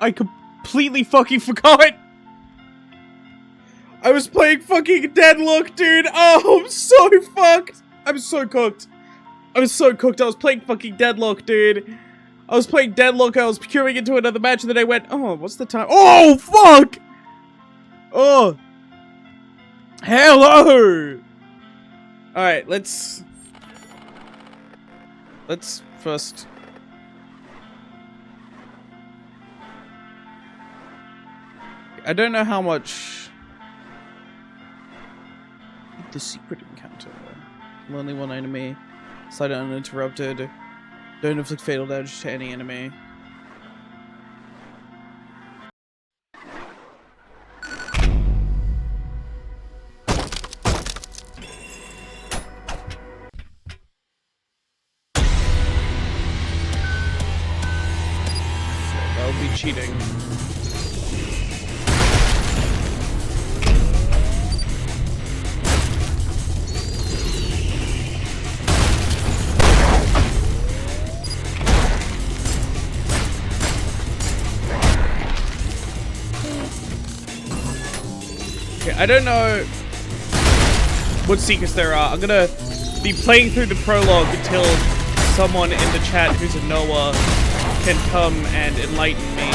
I completely fucking forgot. I was playing fucking Deadlock, dude. Oh, I'm so fucked. I'm so cooked. I was so cooked. I was playing fucking Deadlock, dude. I was playing Deadlock. I was queuing into another match, and then I went, oh, what's the time? Oh, fuck. Oh. Hello. All right, let's first. I don't know how much. The secret encounter. Only one enemy. Slide uninterrupted. Don't inflict fatal damage to any enemy. That would be cheating. I don't know what secrets there are. I'm gonna be playing through the prologue until someone in the chat who's a Noah can come and enlighten me.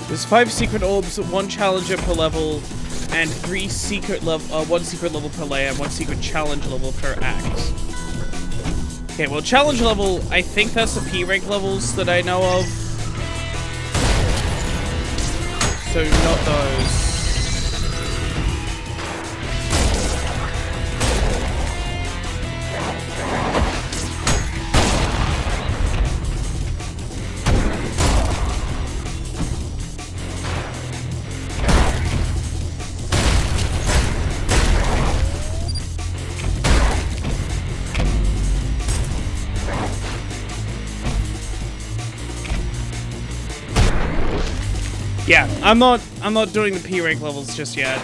There's 5 secret orbs, 1 challenger per level, and 3 secret level, 1 secret level per layer, and 1 secret challenge level per act. Okay, well, challenge level, I think that's the P rank levels that I know of. So not those. Yeah, I'm not doing the P rank levels just yet.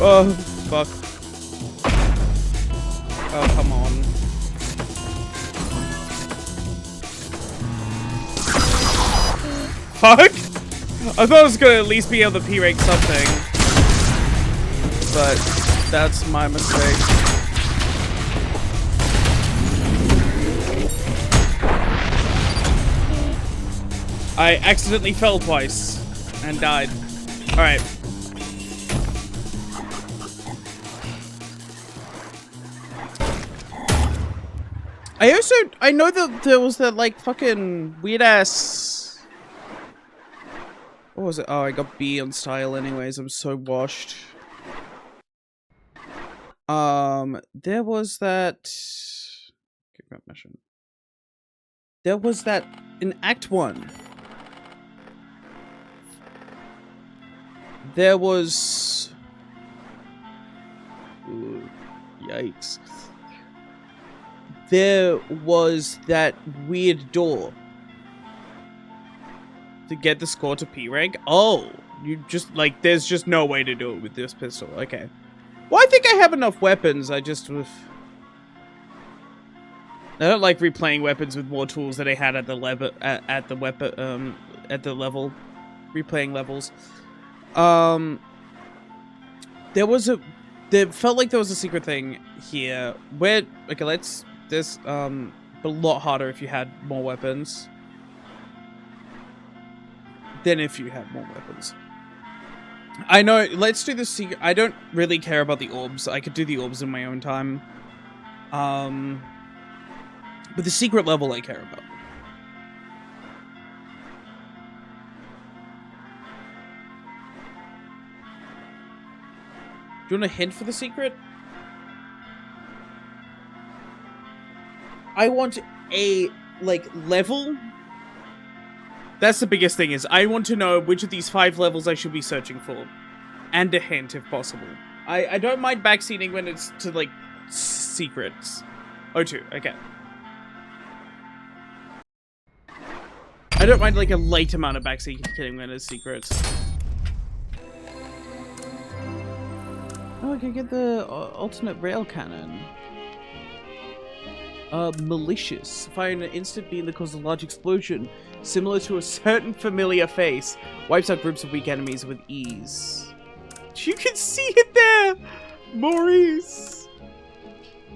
Oh, fuck. Oh, come on. Fuck? I thought I was gonna at least be able to P-rank something. But that's my mistake. I accidentally fell twice and died. Alright. I know that there was that, like, fucking weird-ass... What was it? Oh, I got B on style anyways. I'm so washed. There was that... Kickback mission. There was that in Act 1. There was... Ooh, yikes. There was that weird door to get the score to P rank. Oh, you just, like, there's just no way to do it with this pistol. Okay. Well, I think I have enough weapons. I just... I don't like replaying weapons with more tools that I had at the level at the level, replaying levels. There felt like there was a secret thing here. Where okay, there's a lot harder if you had more weapons than if you had more weapons. I know. Let's do the secret. I don't really care about the orbs. I could do the orbs in my own time. But the secret level I care about. Do you want a hint for the secret? I want a, like, level. That's the biggest thing is, I want to know which of these 5 levels I should be searching for. And a hint, if possible. I don't mind backseating when it's to, like, secrets. O2, okay. I don't mind, like, a light amount of backseating when it's secrets. Oh, I can get the alternate rail cannon. Malicious. Fire an instant beam that causes a large explosion, similar to a certain familiar face. Wipes out groups of weak enemies with ease. You can see it there! Maurice!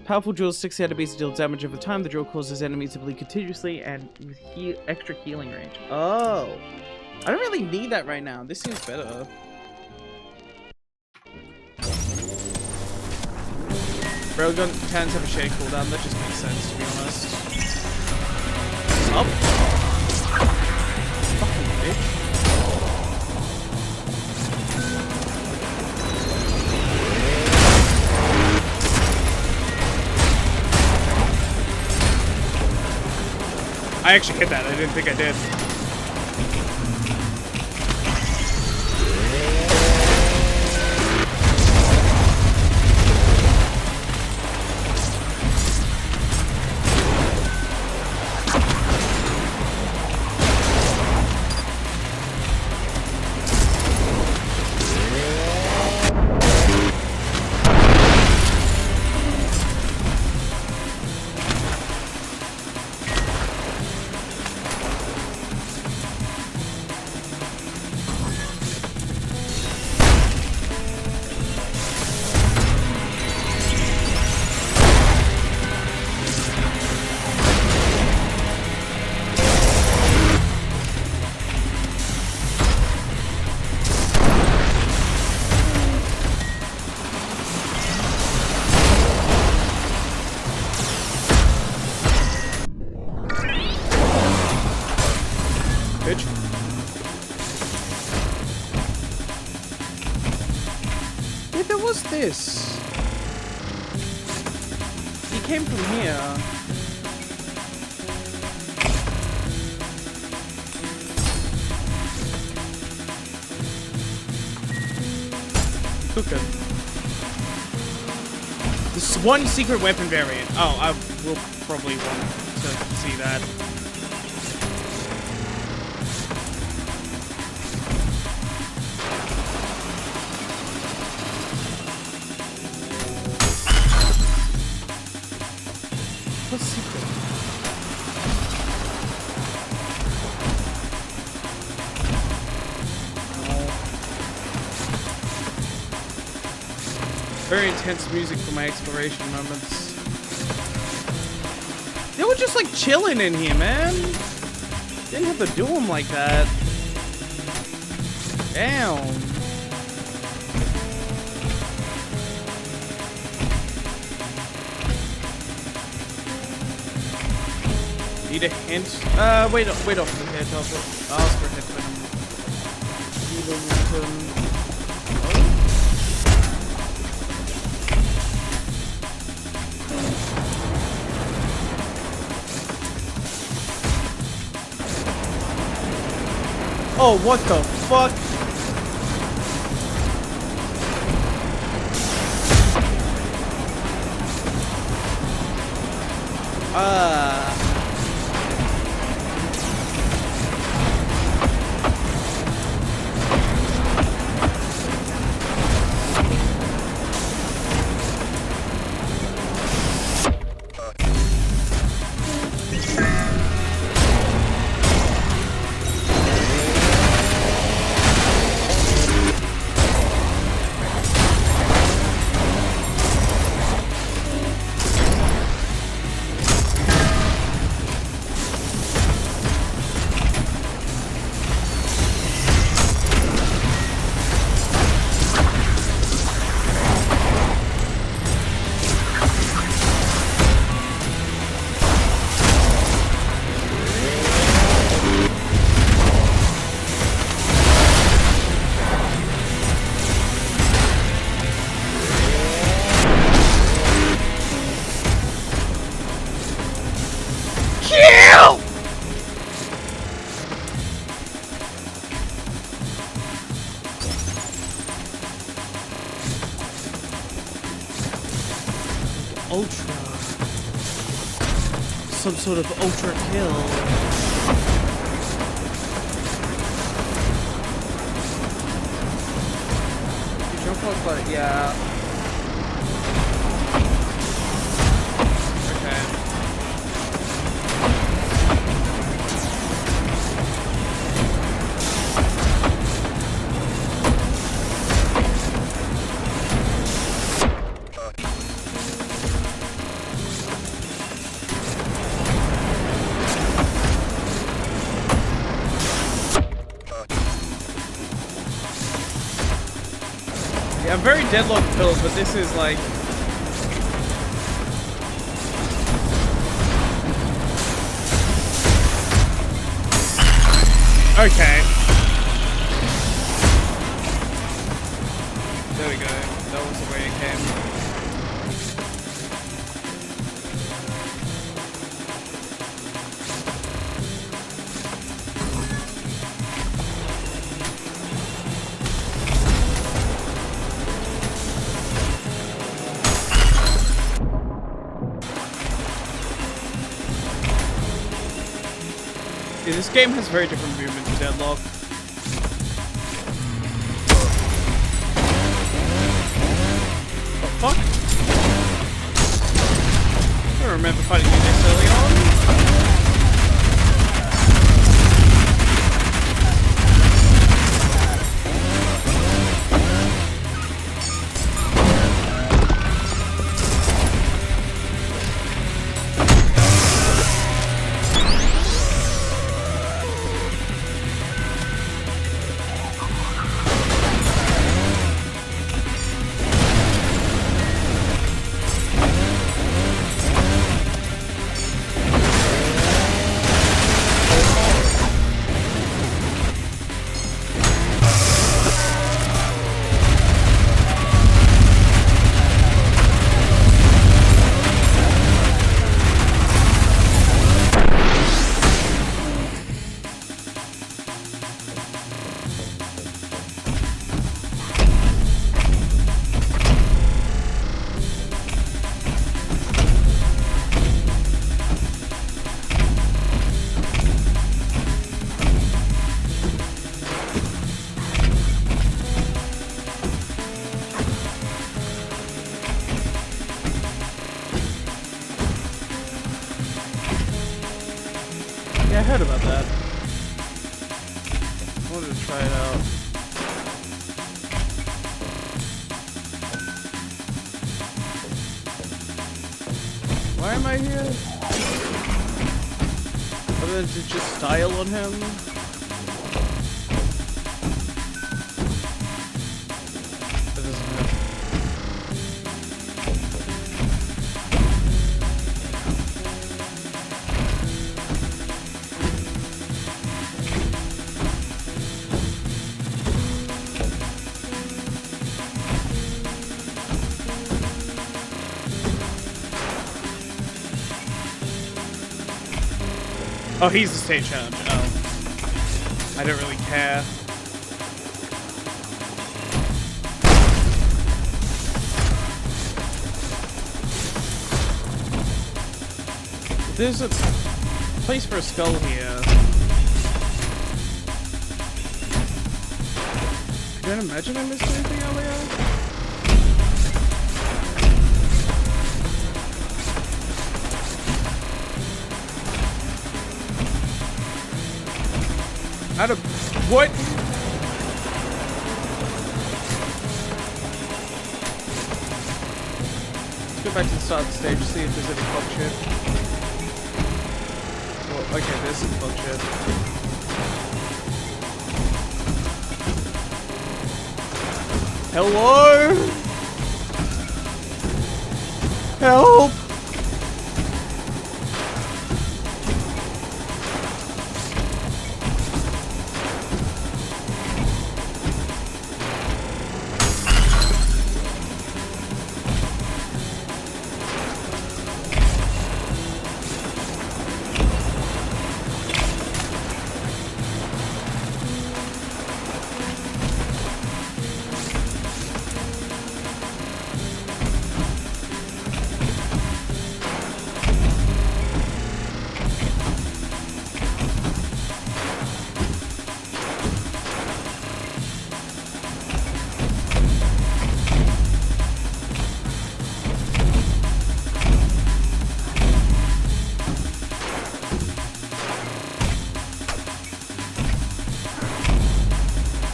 Powerful jewels sticks to enemies to deal damage over time. The jewel causes enemies to bleed continuously and with extra healing range. Oh! I don't really need that right now. This seems better. Railgun cannons have a shade cooldown. That just makes sense, to be honest. Up. Fucking bitch. I actually hit that. I didn't think I did. This? He came from here. Cooking. This one secret weapon variant. Oh, I will probably want to see that. Very intense music for my exploration moments. They were just like chilling in here, man. Didn't have to do them like that. Damn. Need a hint? Wait off the hint. I'll ask for a hint when I'm Oh, what the fuck? ultra. Some sort of ultra kill. You jump off, but yeah. Okay. Yeah, I'm very deadlock filled, but this is like... Okay. There we go. That was the way it came. Yeah, this game has very different movement to Deadlock. What the fuck? I don't remember fighting you this early on. Yeah, I heard about that. I wanted to try it out. Why am I here? Other than to just style on him? That doesn't matter. Oh, he's the stage challenge. Oh. I don't really care. There's a place for a skull here. I don't imagine I missed anything earlier. Out of what? Let's go back to the start of the stage, see if there's any bug shit. Well, okay, there's some bug shit. Hello? Help!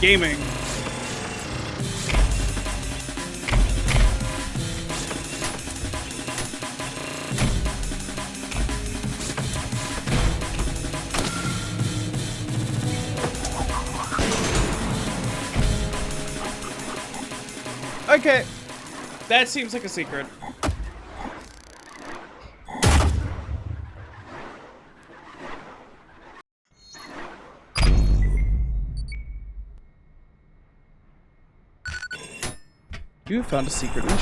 Gaming. Okay. That seems like a secret. You found a secret mission.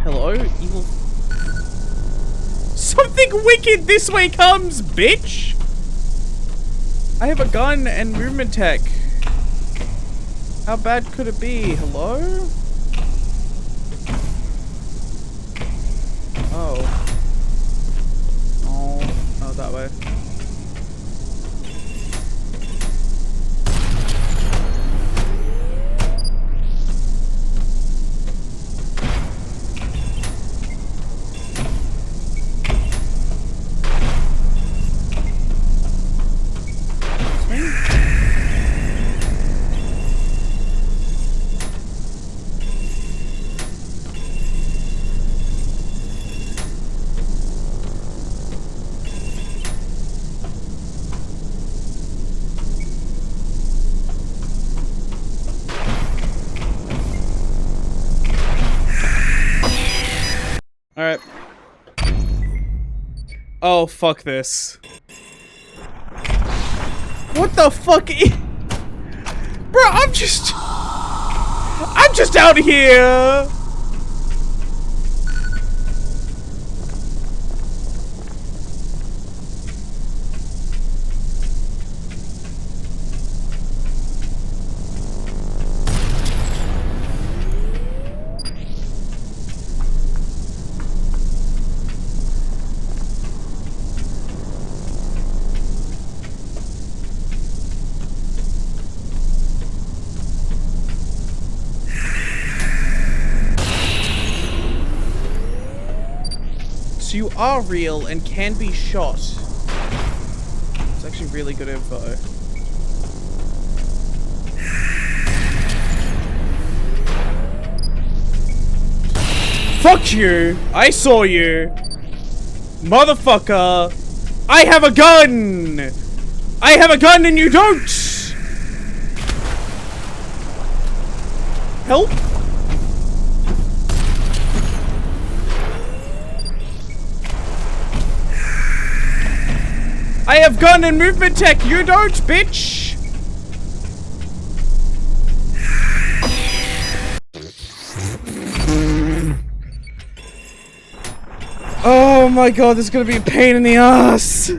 Hello, evil. Something wicked this way comes, bitch! I have a gun and movement tech. How bad could it be? Hello? Oh. Oh, that way. Alright. Oh, fuck this. What the fuck? Bro, I'm just out here. So you are real and can be shot. It's actually really good info. Fuck you! I saw you! Motherfucker! I have a gun! I have a gun and you don't! Help? I have gun and movement tech, you don't, bitch! Oh my god, this is gonna be a pain in the ass!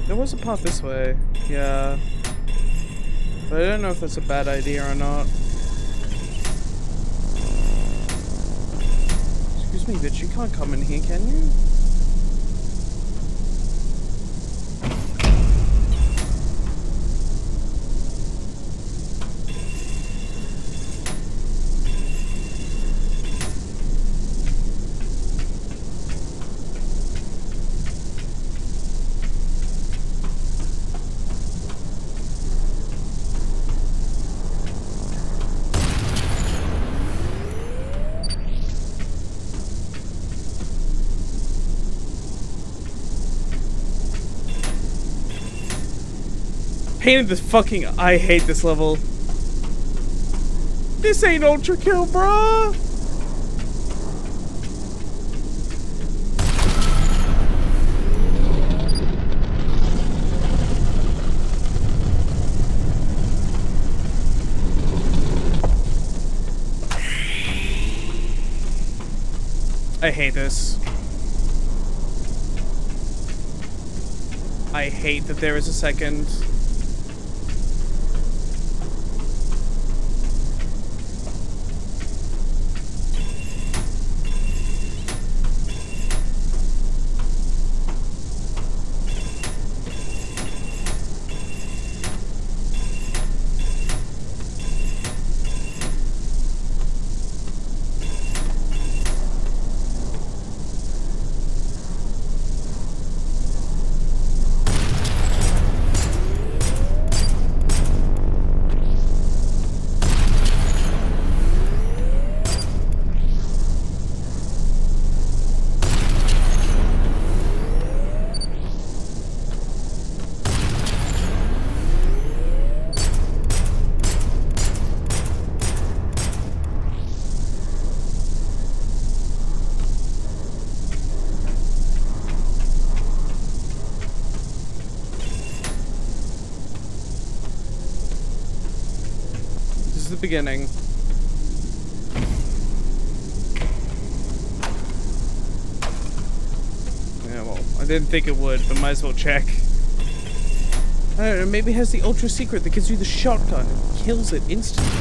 There was a path this way, yeah. But I don't know if that's a bad idea or not. Excuse me, bitch, you can't come in here, can you? Painted this fucking. I hate this level. This ain't ULTRAKILL, bruh. I hate this. I hate that there is a second. This is the beginning. Yeah, well, I didn't think it would, but might as well check. I don't know, maybe it has the ultra secret that gives you the shotgun and kills it instantly.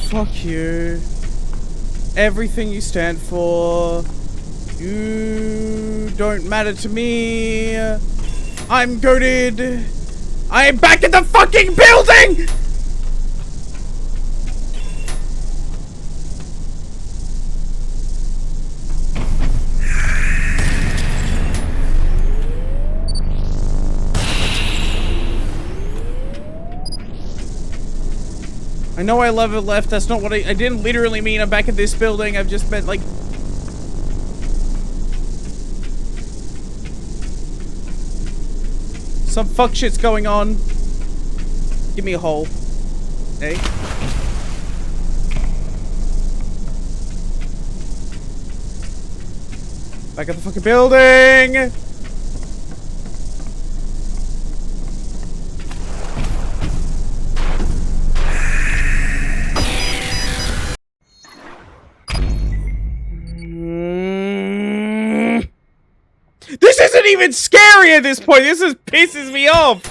Fuck you. Everything you stand for. You don't matter to me. I'm goated. I am back in the fucking building! I know I love it left. That's not what I didn't literally mean I'm back in this building. I've just meant like... some fuck shit's going on. Give me a hole. Hey. Back in the fucking building! This isn't even scary at this point. This just pisses me off.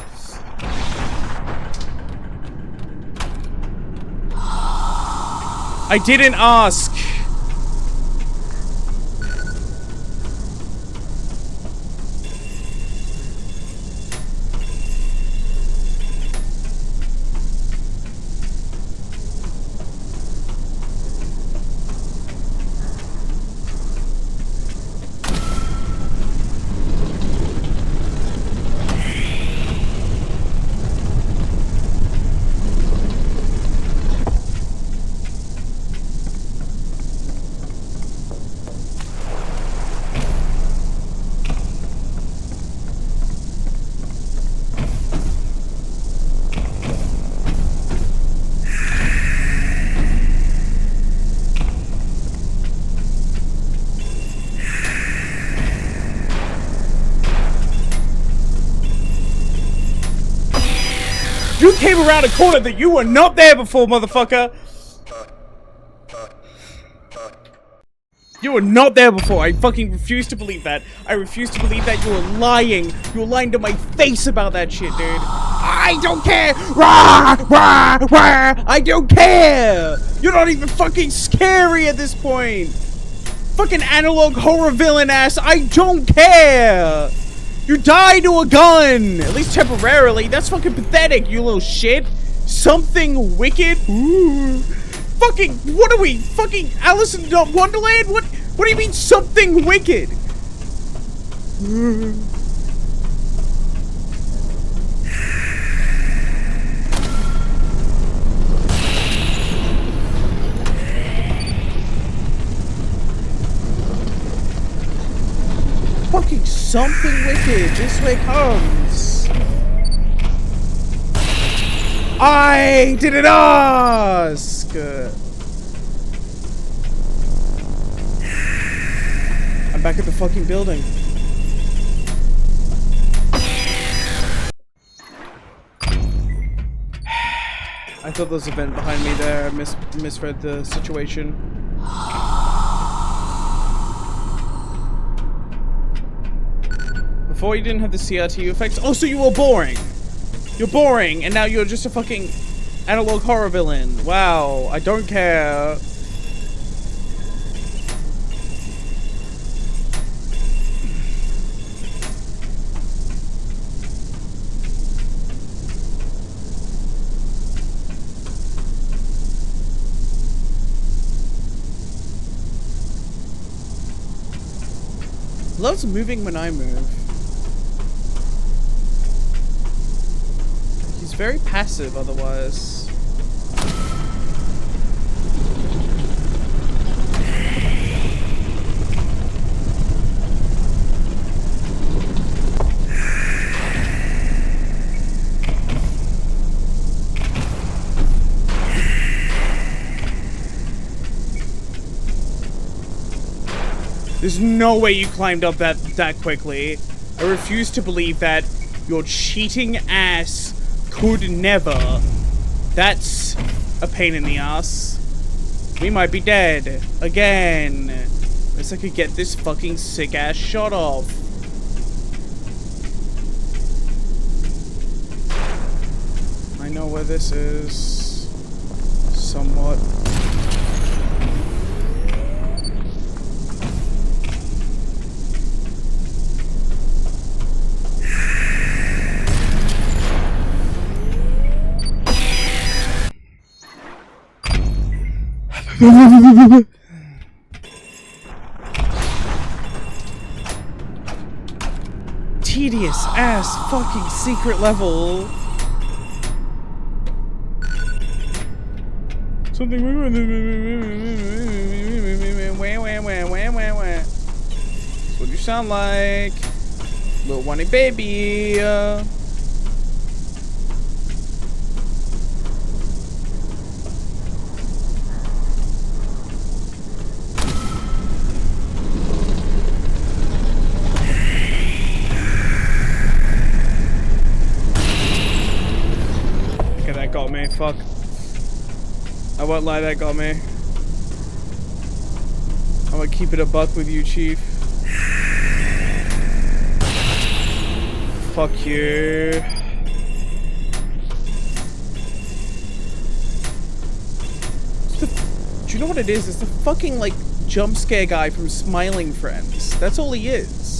I didn't ask. You came around a corner that you were not there before, motherfucker! You were not there before. I fucking refuse to believe that. I refuse to believe that. You were lying. You were lying to my face about that shit, dude. I don't care! Rah! Rah! Rah! I don't care! You're not even fucking scary at this point! Fucking analog horror villain ass, I don't care! You died to a gun! At least temporarily. That's fucking pathetic, you little shit. Something wicked? Ooh. Fucking, what are we? Fucking Alice in Wonderland? What do you mean something wicked? something wicked. This way comes. I didn't ask. I'm back at the fucking building. I thought there was a vent behind me there. I misread the situation. Before you didn't have the CRT effects. Oh, so you were boring. You're boring, and now you're just a fucking analog horror villain. Wow, I don't care. Loves moving when I move. He's very passive otherwise. There's no way you climbed up that quickly. I refuse to believe that. Your cheating ass could never. That's a pain in the ass. We might be dead. Again. Unless I could get this fucking sick ass shot off. I know where this is. Somewhat. Tedious ass fucking secret level. Something. That's what you sound like, little whiny baby. That got me. Fuck. I won't lie, that got me. I'm gonna keep it a buck with you, Chief. Fuck you. Do you know what it is? It's the fucking, like, jump scare guy from Smiling Friends. That's all he is.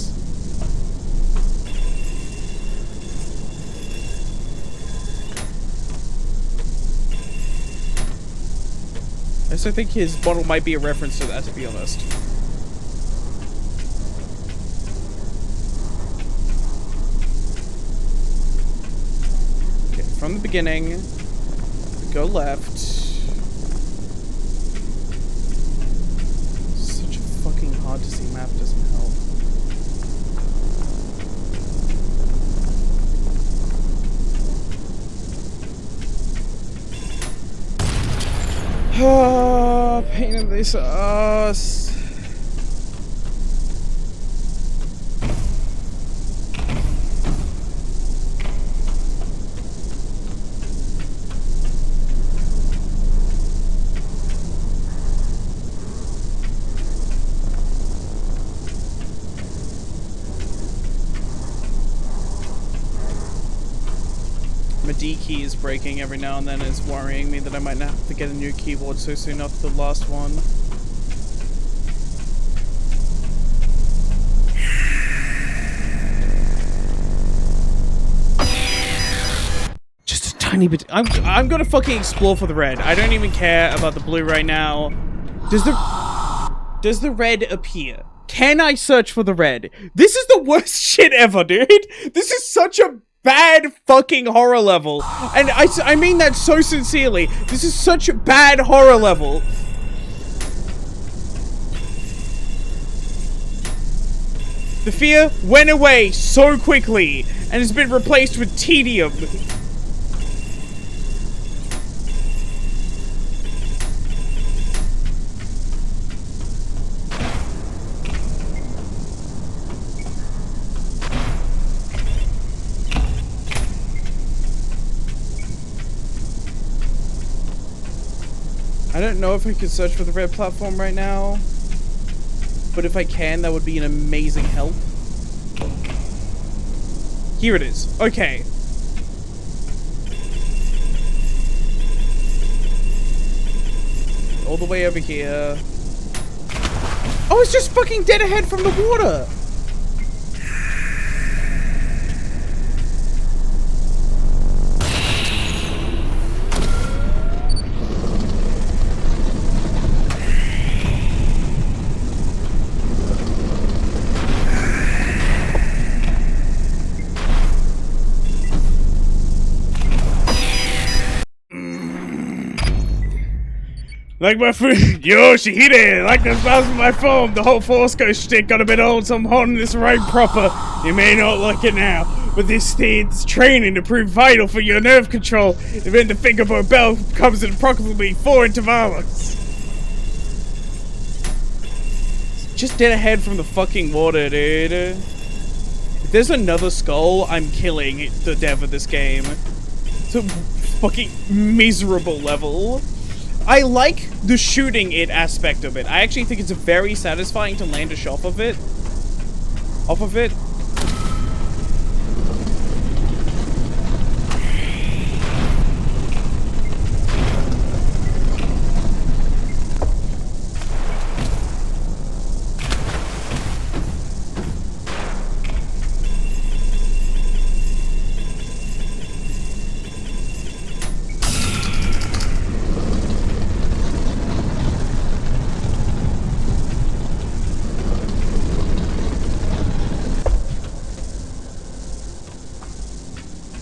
I also think his bottle might be a reference to that, to be honest. Okay, from the beginning, go left. Such a fucking hard to see map doesn't help. Oh, pain in this ass. My D key is breaking every now and then, is worrying me that I might not have to get a new keyboard so soon after the last one. Just a tiny bit. I'm gonna fucking explore for the red. I don't even care about the blue right now. Does the red appear? Can I search for the red? This is the worst shit ever, dude. This is such a bad fucking horror level, and I mean that so sincerely. This is such a bad horror level. The fear went away so quickly and has been replaced with tedium. I don't know if I could search for the red platform right now, but if I can, that would be an amazing help. Here it is. Okay. All the way over here. Oh, it's just fucking dead ahead from the water! Like my friend, yo, she hit it. Like the bounce of my phone. The whole Force Ghost shtick got a bit old, so I'm holding this right proper. You may not like it now, but this thing's training to prove vital for your nerve control. Even the fingerboard bell comes in approximately 4 intervals. Just dead ahead from the fucking water, dude. If there's another skull, I'm killing the dev of this game. It's a fucking miserable level. I like the shooting it aspect of it. I actually think it's very satisfying to land a shot off of it.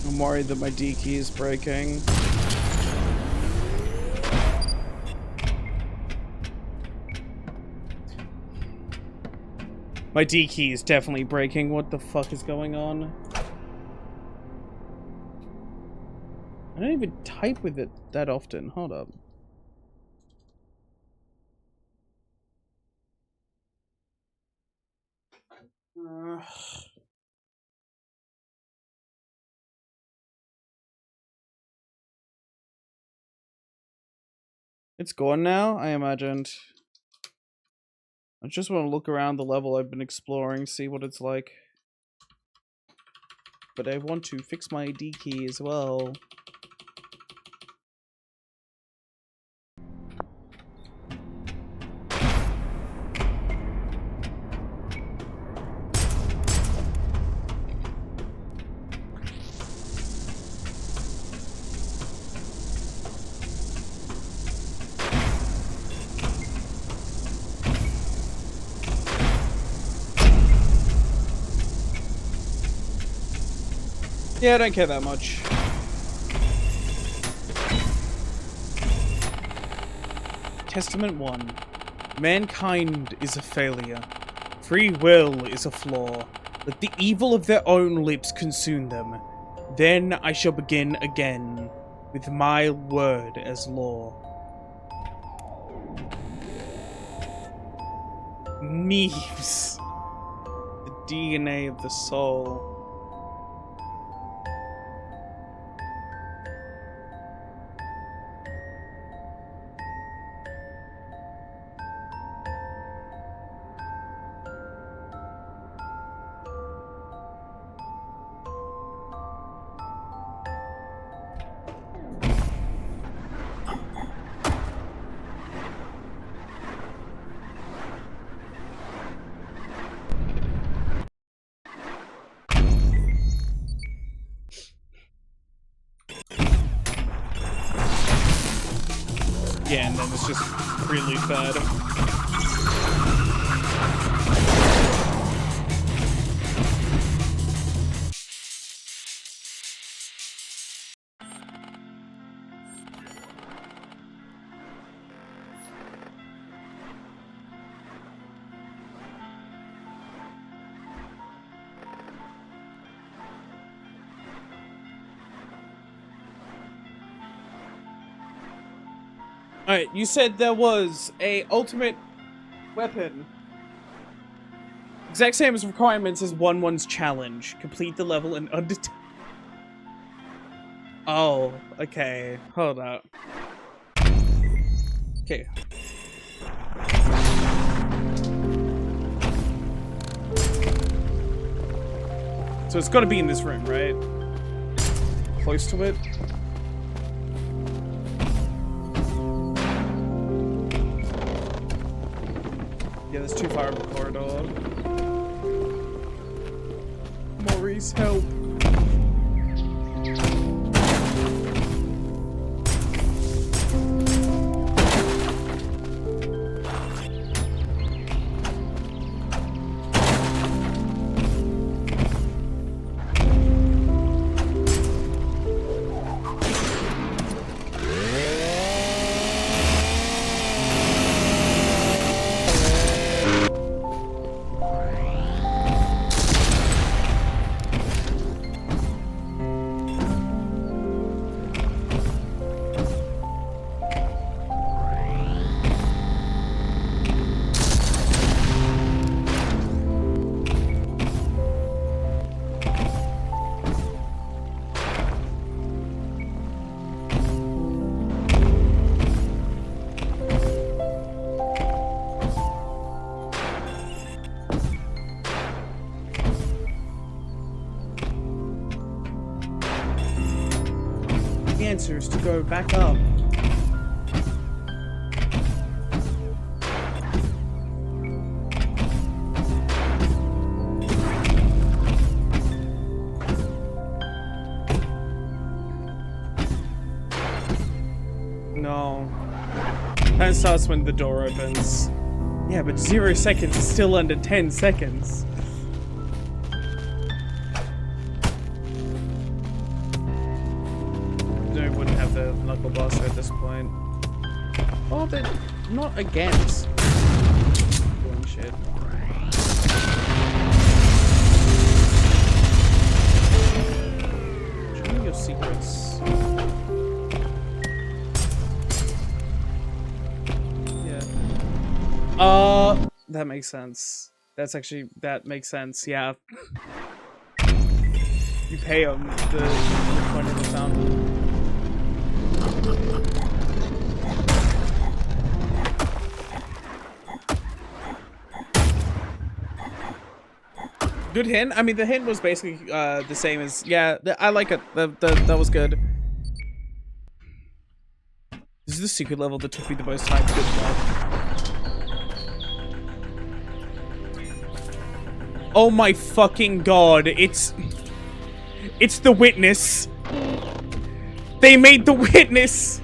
I'm worried that my D key is breaking. My D key is definitely breaking. What the fuck is going on? I don't even type with it that often. Hold up. It's gone now, I imagined. I just want to look around the level I've been exploring, see what it's like. But I want to fix my D key as well. Yeah, I don't care that much. Testament 1. Mankind is a failure. Free will is a flaw. Let the evil of their own lips consume them. Then I shall begin again, with my word as law. Neves. The DNA of the soul. Yeah, and then it's just prelude fed. Alright, you said there was a ultimate weapon. Exact same as requirements as 1-1's challenge. Complete the level in under... Oh, okay. Hold up. Okay. So it's gotta be in this room, right? Close to it? Yeah, there's too far of a corridor. Maurice, help. Answers to go back up. No. That starts when the door opens. Yeah, but 0 seconds is still under 10 seconds. The knuckle buster at this point. Oh, but not against. Doing shit. Show me your secrets. Yeah. That makes sense. That makes sense, yeah. You pay him the point of the fountain. Good hint. I mean, the hint was basically the same as... Yeah, I like it. That was good. This is the secret level that took me the most time to get to. Oh my fucking god. It's the witness. They made the witness.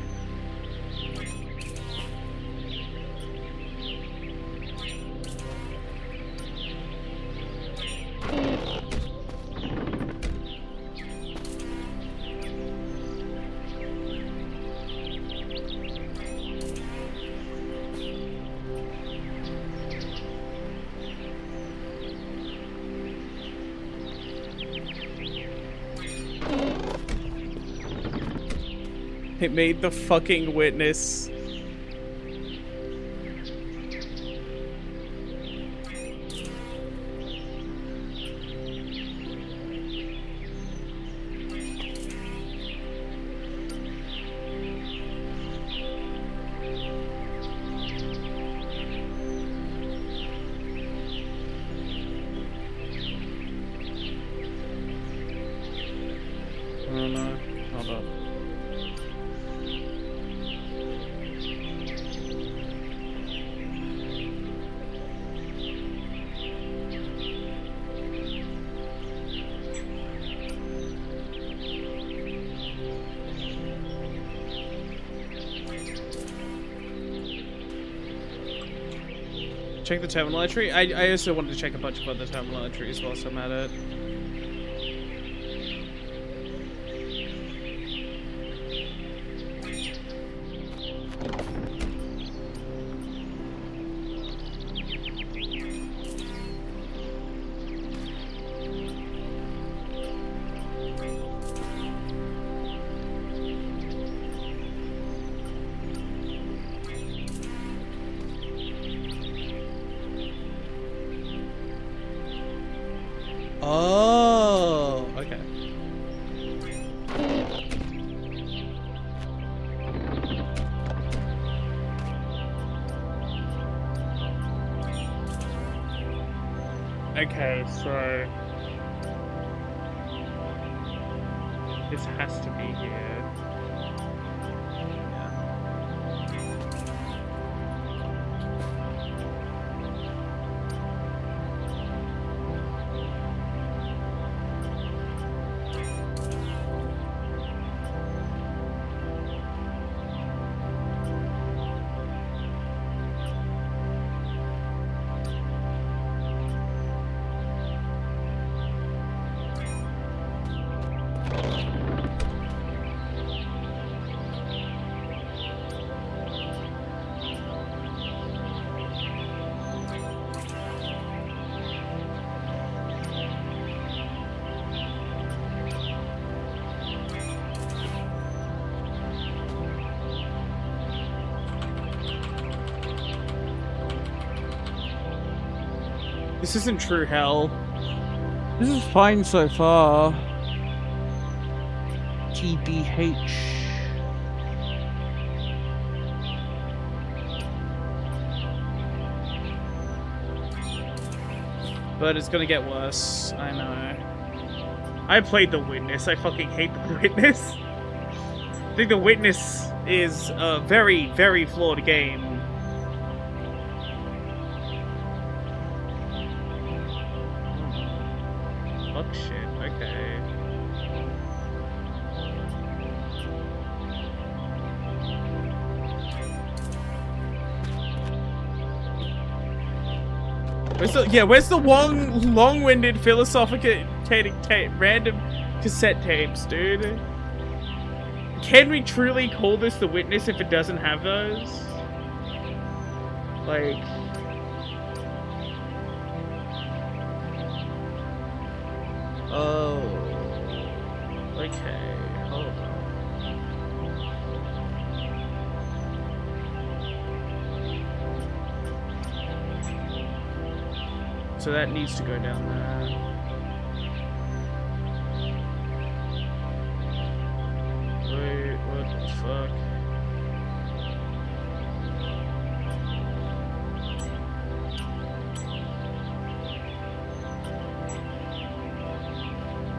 It made the fucking witness. Oh no, hold on. Check the terminal entry. I also wanted to check a bunch of other terminal entries whilst I'm at it. Okay, so this has to be here. This isn't true hell. This is fine so far. TBH. But it's gonna get worse. I know. I played The Witness. I fucking hate The Witness. I think The Witness is a very, very flawed game. Fuck shit. Okay. Where's the long-winded philosophicating random cassette tapes, dude? Can we truly call this The Witness if it doesn't have those? Like... Oh... Okay, hold on. So that needs to go down there. Wait, what the fuck?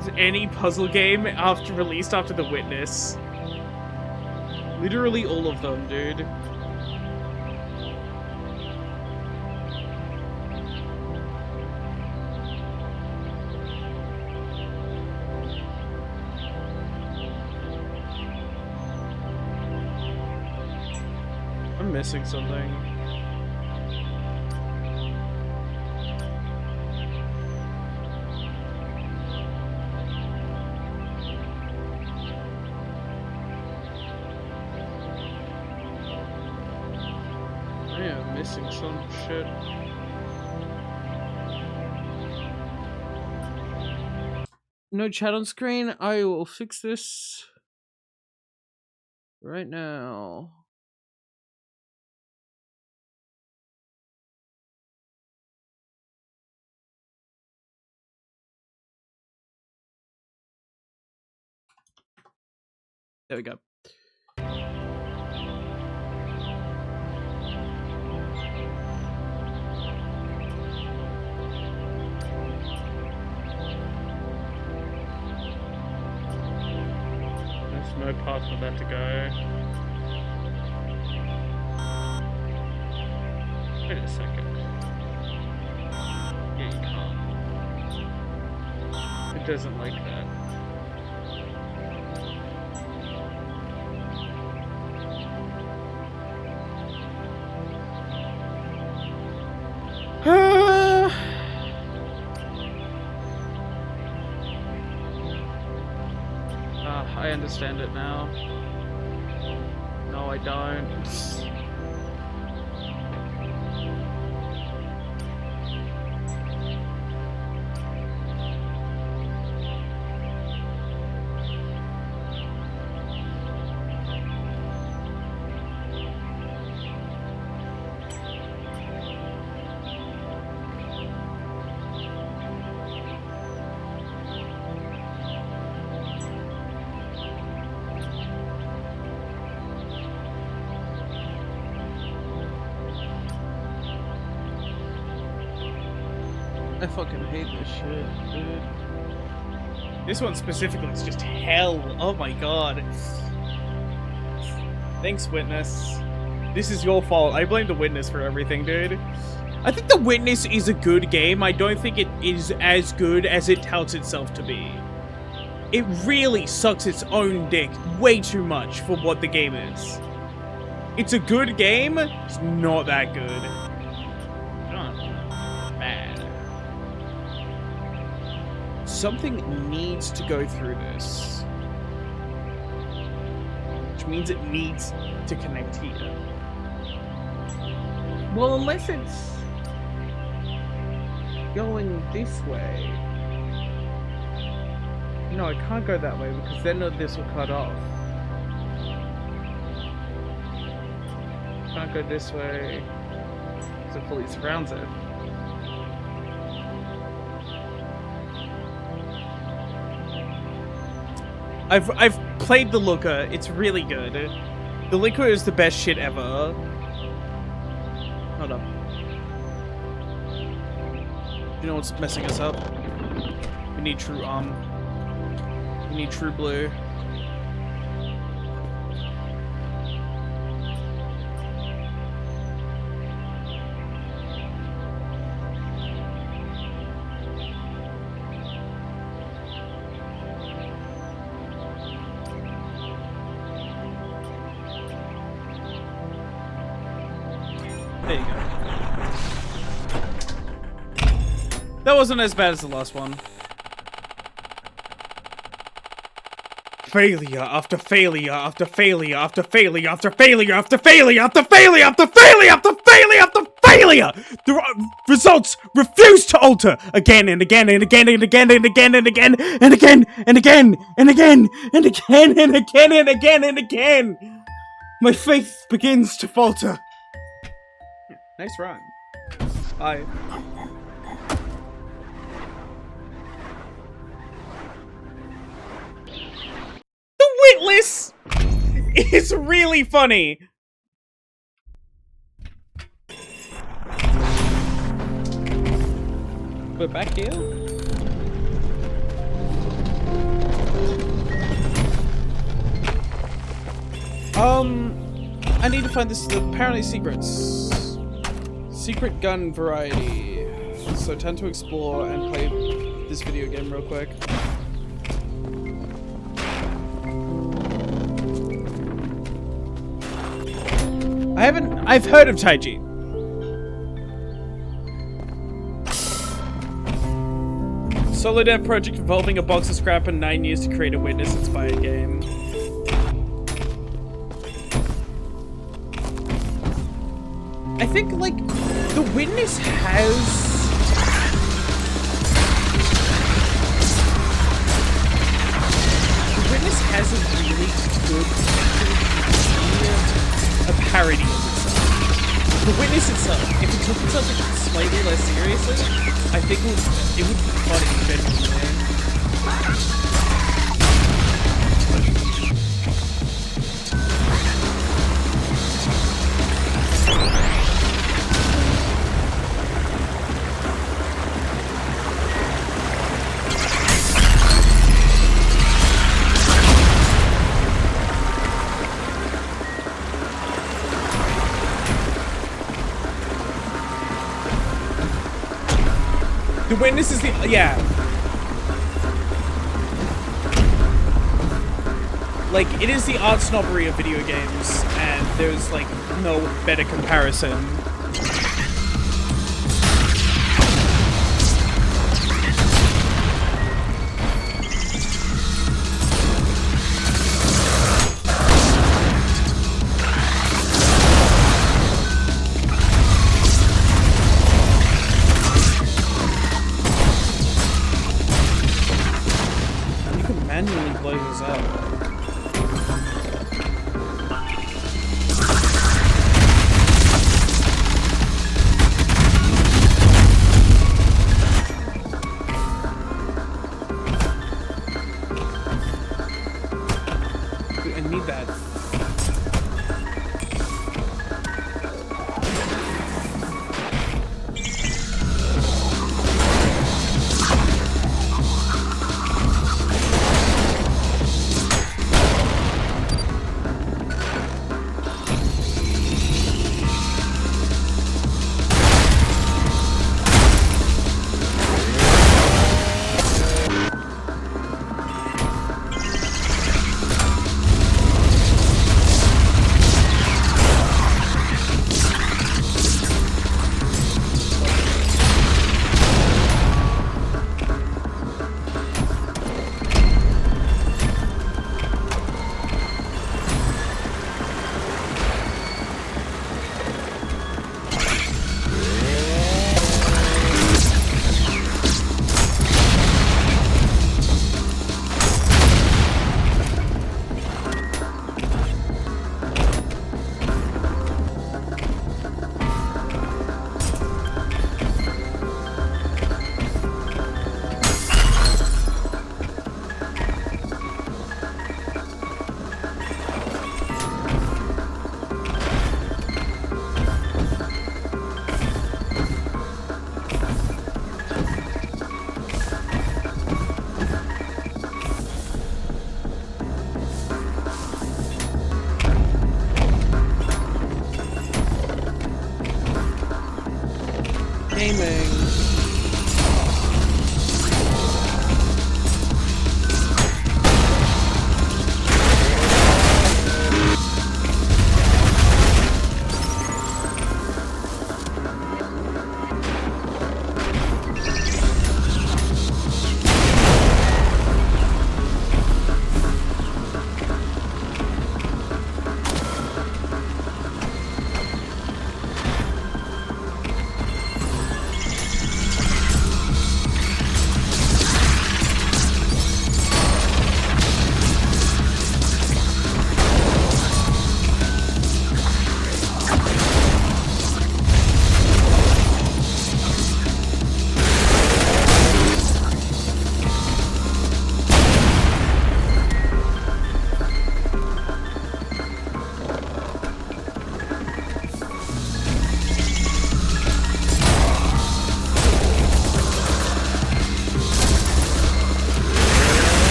Is any puzzle game released after The Witness? Literally all of them, dude. I'm missing something. I am missing some shit. No chat on screen. I will fix this right now. There we go. There's no path for that to go. Wait a second. Yeah, you can't. It doesn't like that. I understand it now. No, I don't. I fucking hate this shit, dude. This one specifically is just hell. Oh my god. Thanks, Witness. This is your fault. I blame the Witness for everything, dude. I think the Witness is a good game. I don't think it is as good as it touts itself to be. It really sucks its own dick way too much for what the game is. It's a good game, it's not that good. Not bad. Something needs to go through this. Which means it needs to connect here. Well, unless it's going this way. No, I can't go that way because then this will cut off. Can't go this way because it fully surrounds it. I've played the Looker. It's really good. The Looker is the best shit ever. Hold up. You know what's messing us up? We need true we need true blue. There you go. That wasn't as bad as the last one. Failure after failure after failure after failure after failure after failure after failure after failure after failure after failure! The results refuse to alter again and again and again and again and again and again and again and again and again and again and again and again and again. My faith begins to falter. Nice run. Bye. The Witless is really funny. We're back here. I need to find this apparently secrets. Secret gun variety. So time to explore and play this video game real quick. I've heard of Taiji. Solo dev project involving a box of scrap and 9 years to create a Witness-inspired game. I think, like, the Witness has... The Witness has a really good a parody of itself. The Witness itself, if it took itself slightly less seriously, I think it would be funny genuinely. The Witness is the... yeah. Like, it is the art snobbery of video games, and there's, like, no better comparison. Manually blows us up. Dude, I need that.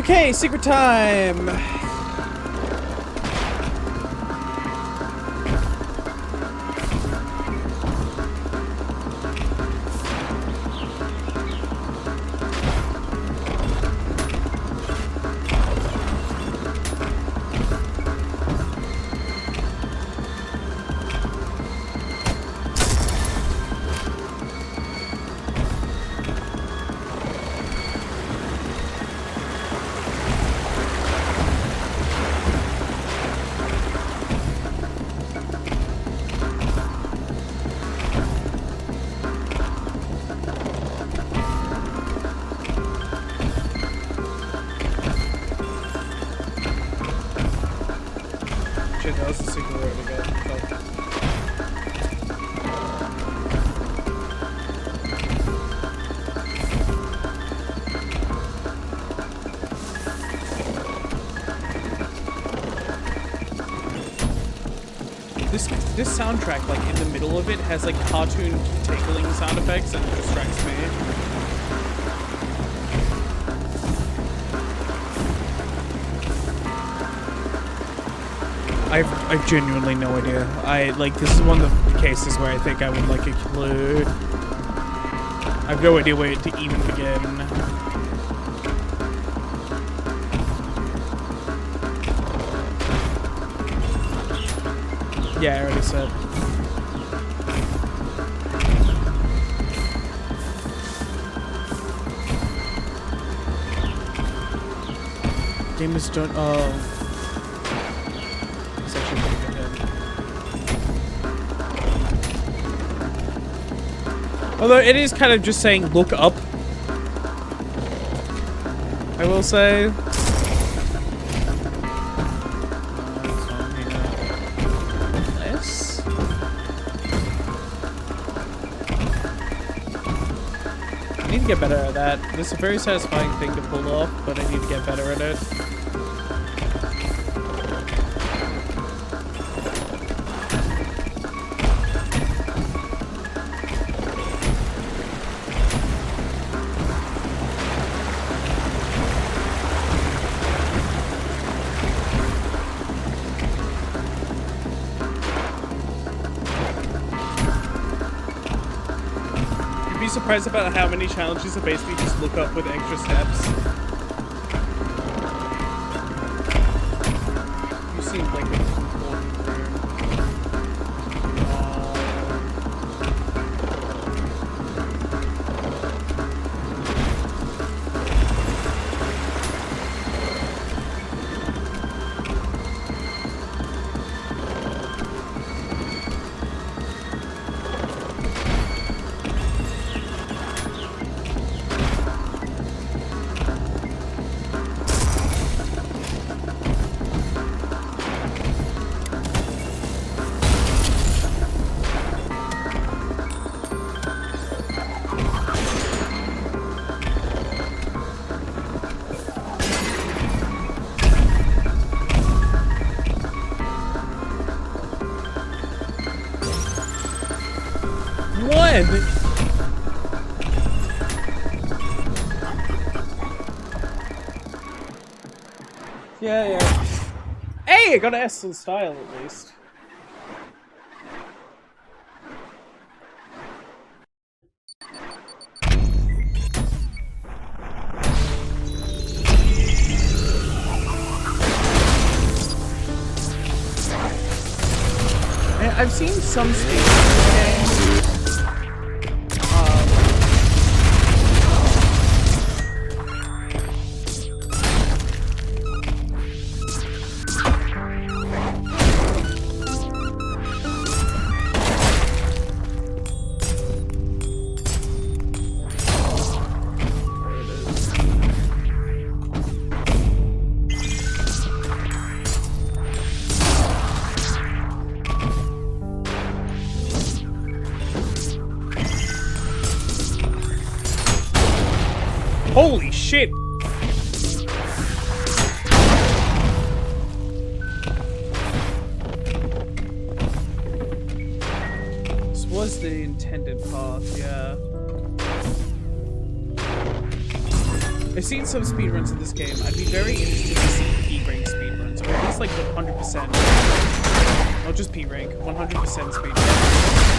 Okay, secret time. Shit, that was the secret way to go. This soundtrack, like in the middle of it, has like cartoon tickling sound effects and it distracts me. I've genuinely no idea. This is one of the cases where I think I would like a clue. I've no idea where to even begin. Yeah, I already said. Game is done. Oh. It's actually pretty good hit. Although it is kind of just saying look up. I will say. I need to get better at that. This is a very satisfying thing to pull off, but I need to get better at it. Surprised about how many challenges are basically just look up with extra steps. You seem like an important room. Yeah. Hey, I got an S in style at least. I've seen some speed games. Holy shit! This was the intended path, yeah. I've seen some speedruns in this game. I'd be very interested to see P-rank speedruns, or at least like 100%. Not just P-rank, 100% speedruns.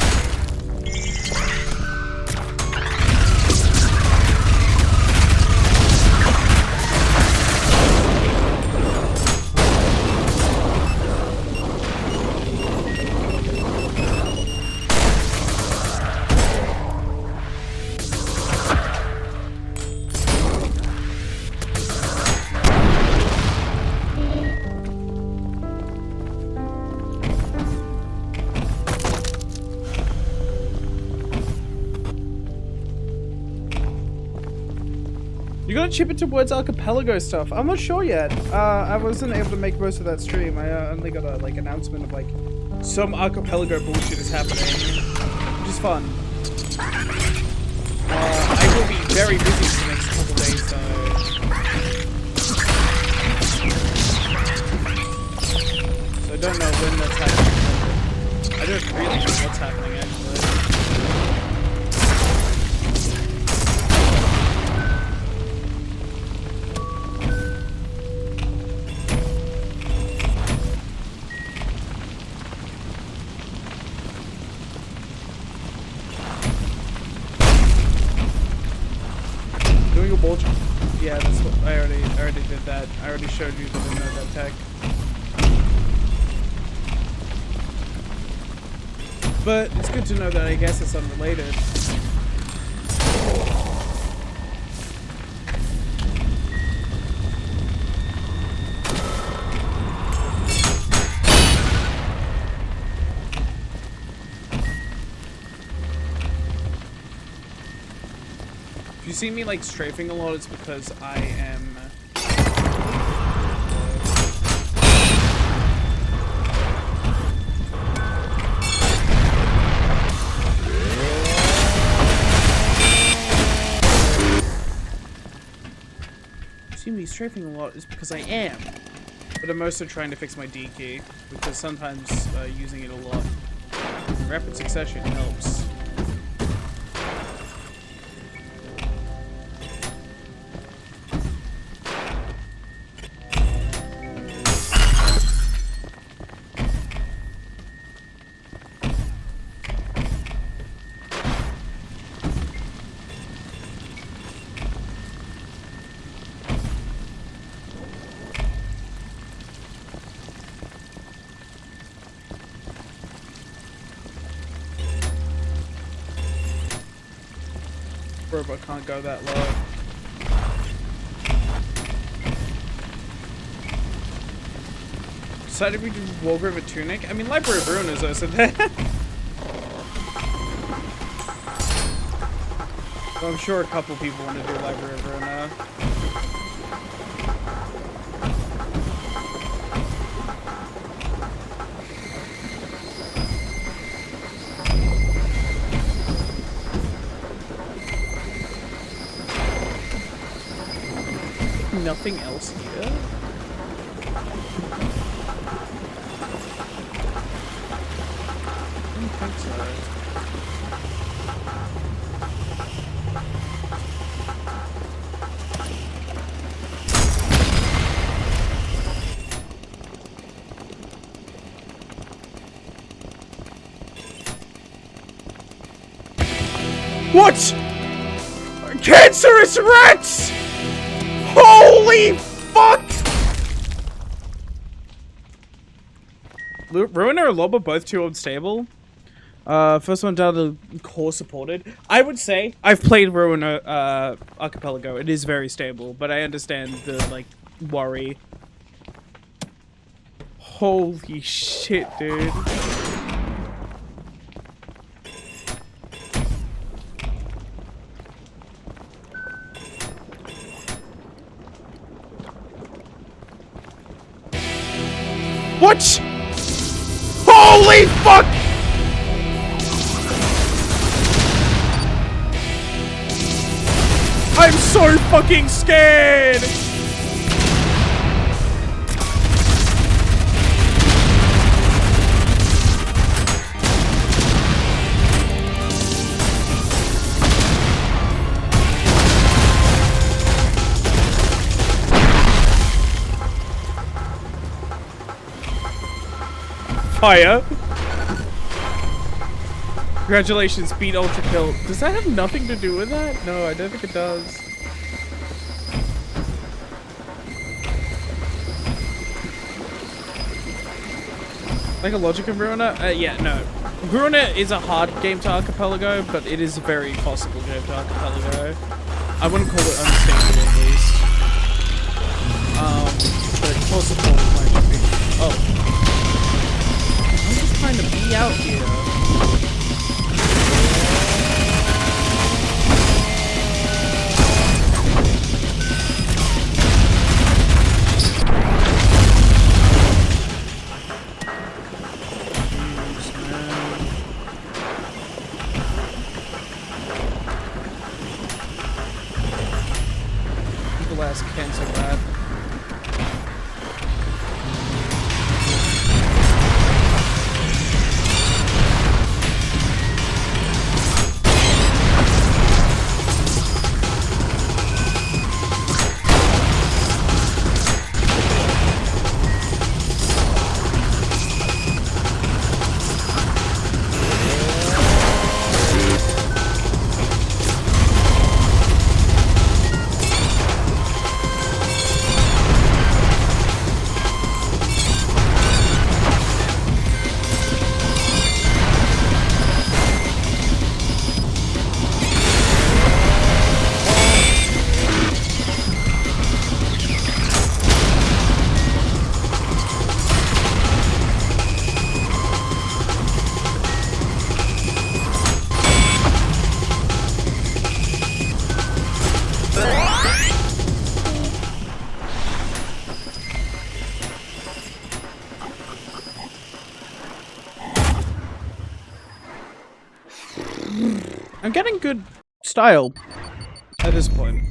You gotta chip it towards archipelago stuff. I'm not sure yet. I wasn't able to make most of that stream. I only got a like announcement of like some archipelago bullshit is happening, which is fun. I will be very busy for the next couple days though. So I don't know when that's happening. I don't really know what's happening actually. Yeah, that's what I already did that. I already showed you that I know that tech. But it's good to know that I guess it's unrelated. If you see me like strafing a lot, it's because I am strafing a lot is because I am, but I'm also trying to fix my D key because sometimes using it a lot in rapid succession helps. Robot can't go that low. Decided we did Wargrove a Tunic? I mean, Library of Ruin is also there. So I'm sure a couple people want to do Library of Ruin now. Nothing else here? I don't think so. What? Cancerous rats! Holy fuck! Ruiner and Lob are both too unstable. First one down to core supported. I would say I've played Ruiner Archipelago. It is very stable, but I understand the like worry. Holy shit, dude. What? Holy fuck! I'm so fucking scared! higher. Congratulations, beat ULTRAKILL. Does that have nothing to do with that? No, I don't think it does. Like a logic of Ruiner? Yeah, no. Ruiner is a hard game to archipelago, but it is a very possible game to archipelago. I wouldn't call it unstable at least. But possible might just be. Oh. I'm just trying to be out here. Can't so bad. I'm getting good style at this point.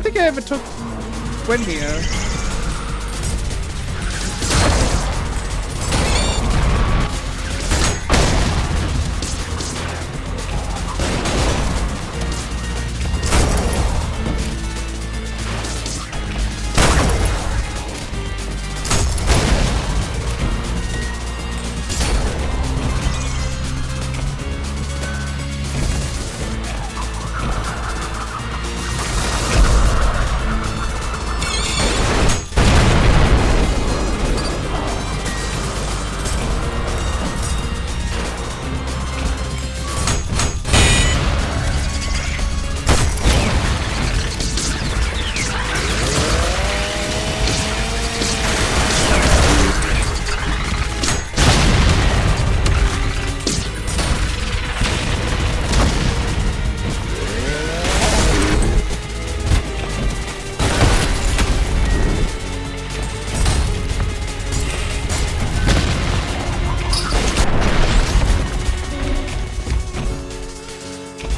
don't think I ever took Gwen here.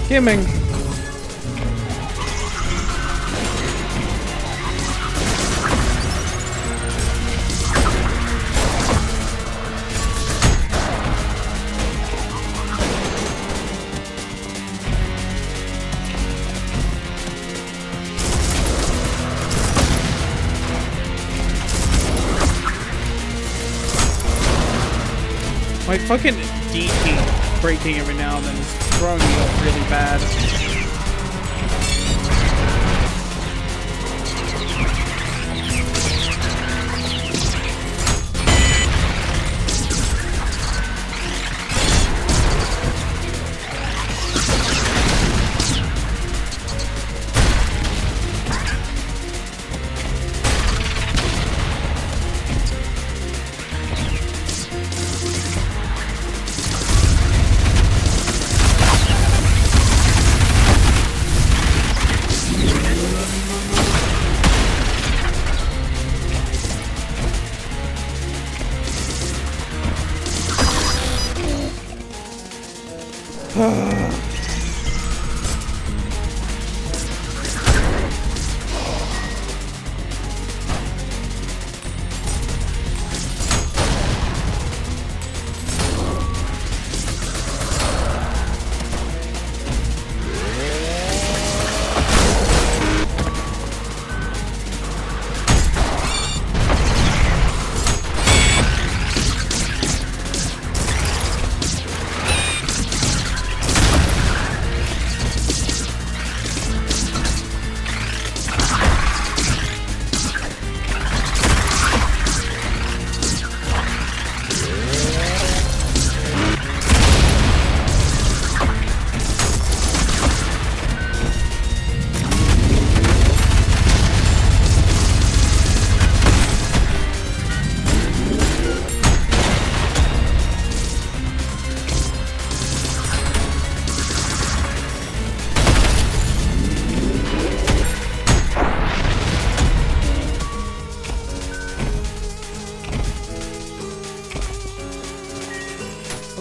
Gaming. My fucking DT breaking every now and then is throwing me off really bad.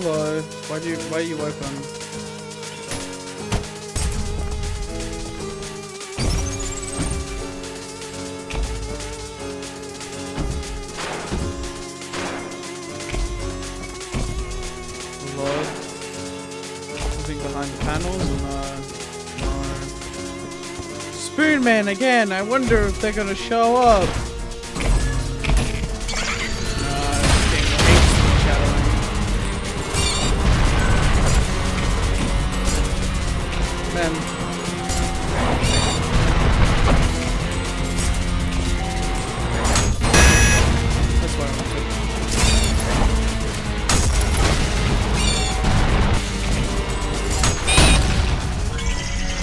Hello. Why are you open? Hello? Something behind the panels or no? No. Spoonman again. I wonder if they're gonna show up. Man. That's why I want to.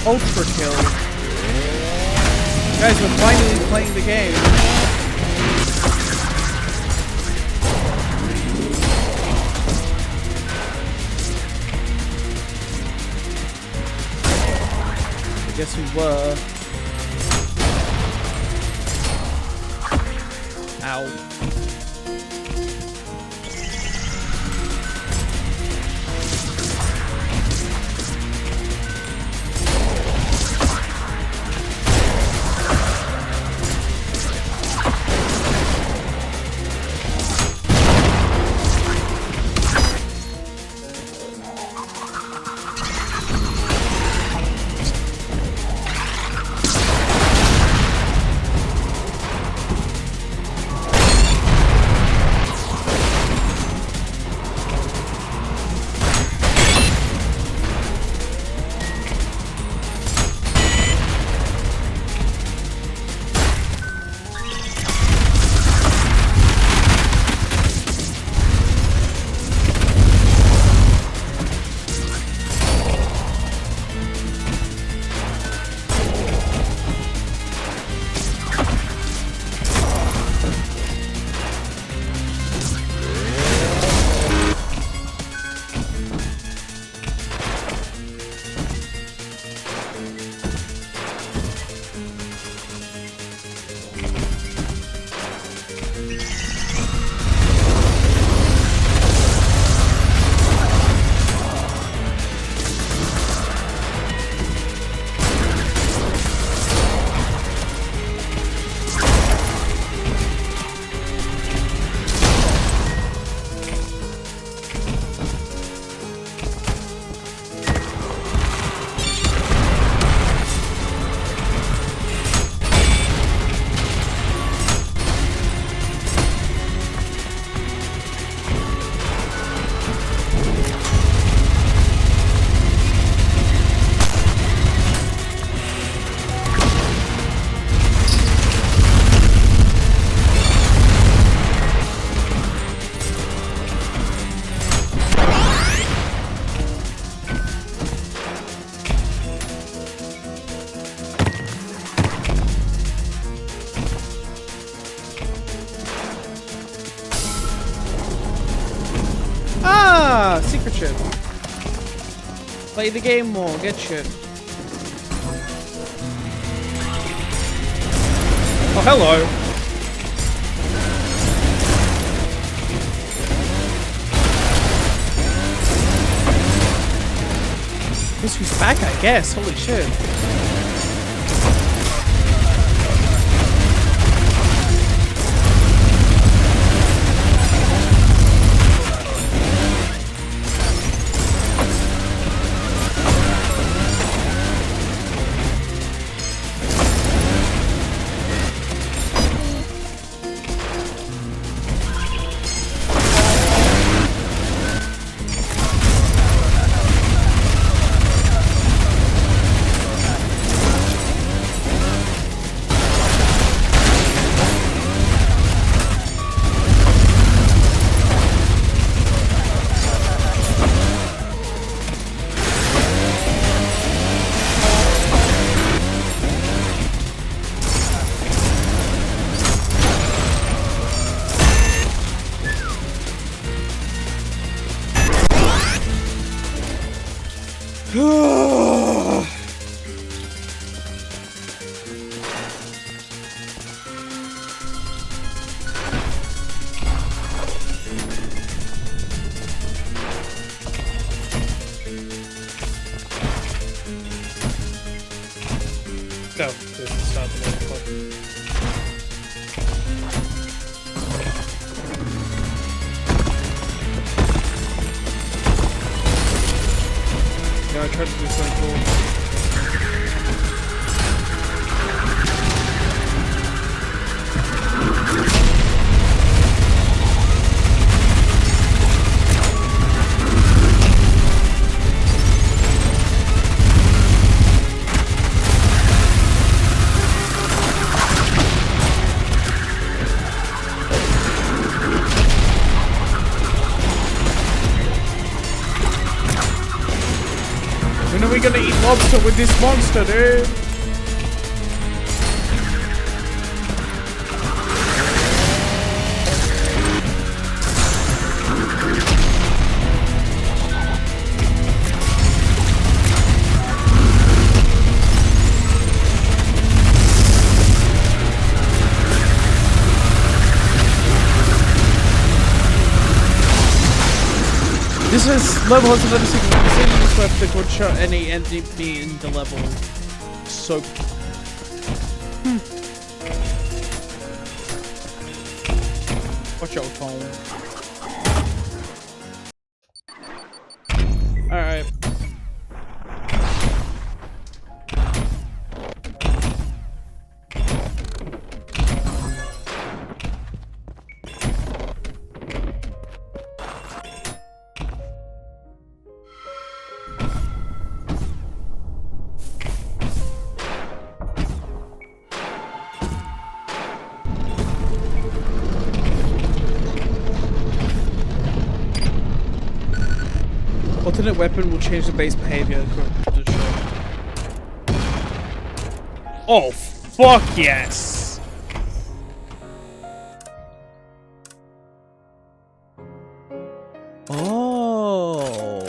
ULTRAKILL. Guys, we're finally playing the game. Guess we were. Ow. Ah, secret shit. Play the game more, get shit. Oh, hello. Guess who's back, I guess. Holy shit. Go. This is start the level clock. Yeah, I tried to do something cool. When are we gonna eat lobster with this monster, dude? This is level has another single left that would shot any enemy in the level. So watch your tone. Alright. Alternate weapon will change the base behavior. Oh, fuck yes! Oh.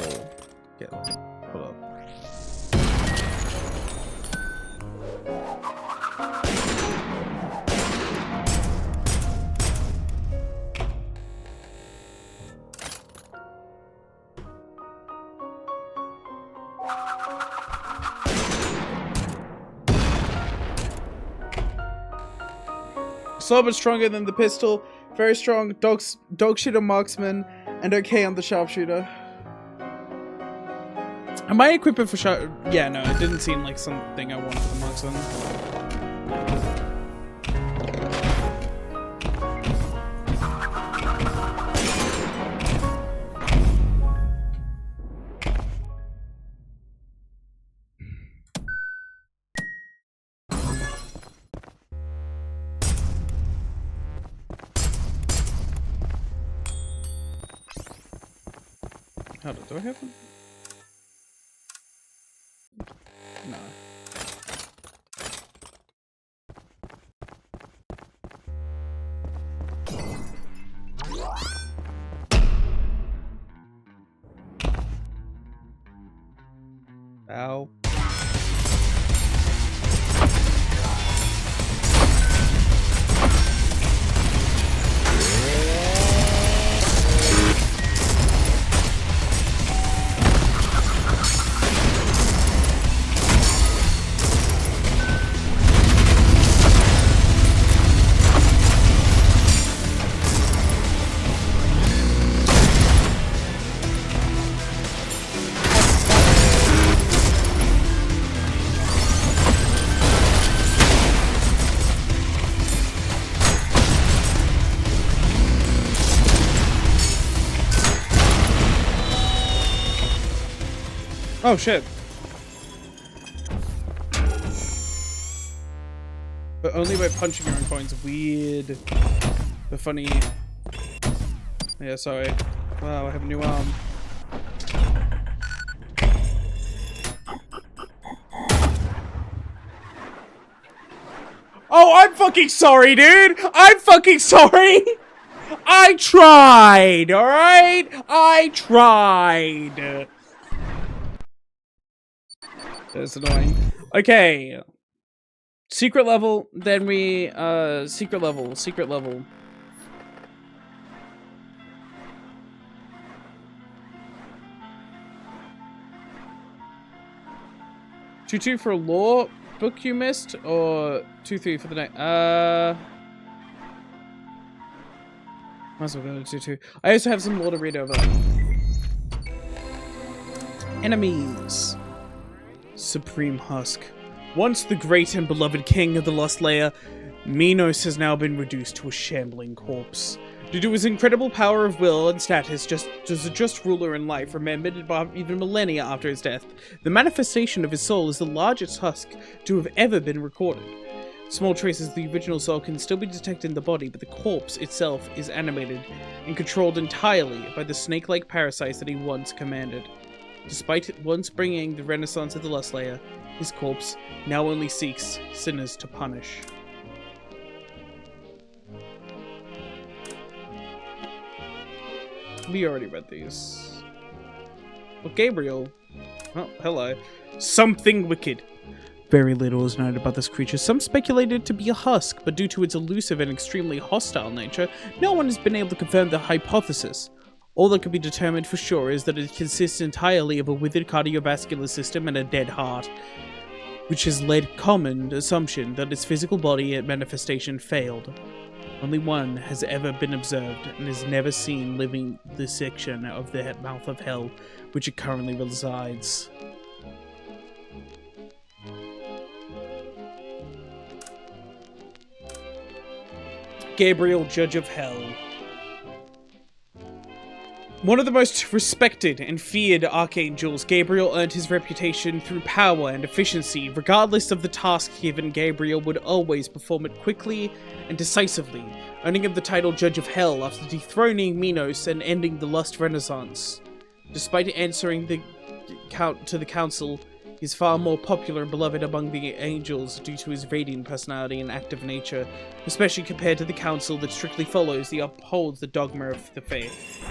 Get pull up. So much stronger than the pistol. Very strong. Dog shit on marksman. And okay on the sharpshooter. Am I equipped for sharp? Yeah, no, it didn't seem like something I wanted for the marksman. Hold on, do I have one? No. Ow. Oh shit. But only by punching your own coins. Weird. But funny. Yeah, sorry. Wow, I have a new arm. Oh, I'm fucking sorry, dude! I'm fucking sorry! I tried, alright? I tried! That's annoying. Okay. Secret level, then we, secret level. 2-2 for lore book you missed, or 2-3 for the night? Might as well go to 2-2. I also have some lore to read over. Enemies. Supreme Husk. Once the great and beloved king of the Lost Layer, Minos has now been reduced to a shambling corpse. Due to his incredible power of will and status as a just ruler in life, remembered even millennia after his death, the manifestation of his soul is the largest husk to have ever been recorded. Small traces of the original soul can still be detected in the body, but the corpse itself is animated and controlled entirely by the snake-like parasites that he once commanded. Despite once bringing the renaissance of the Lost Layer, his corpse now only seeks sinners to punish. We already read these. Well, Gabriel. Oh, hello. Something wicked. Very little is known about this creature. Some speculated it to be a husk, but due to its elusive and extremely hostile nature, no one has been able to confirm the hypothesis. All that can be determined for sure is that it consists entirely of a withered cardiovascular system and a dead heart, which has led common assumption that its physical body and manifestation failed. Only one has ever been observed and is never seen living this section of the mouth of hell, which it currently resides. Gabriel, Judge of Hell. One of the most respected and feared archangels, Gabriel earned his reputation through power and efficiency. Regardless of the task given, Gabriel would always perform it quickly and decisively, earning him the title Judge of Hell after dethroning Minos and ending the Lust Renaissance. Despite answering to the council, he is far more popular and beloved among the angels due to his radiant personality and active nature, especially compared to the council that strictly follows and upholds the dogma of the faith.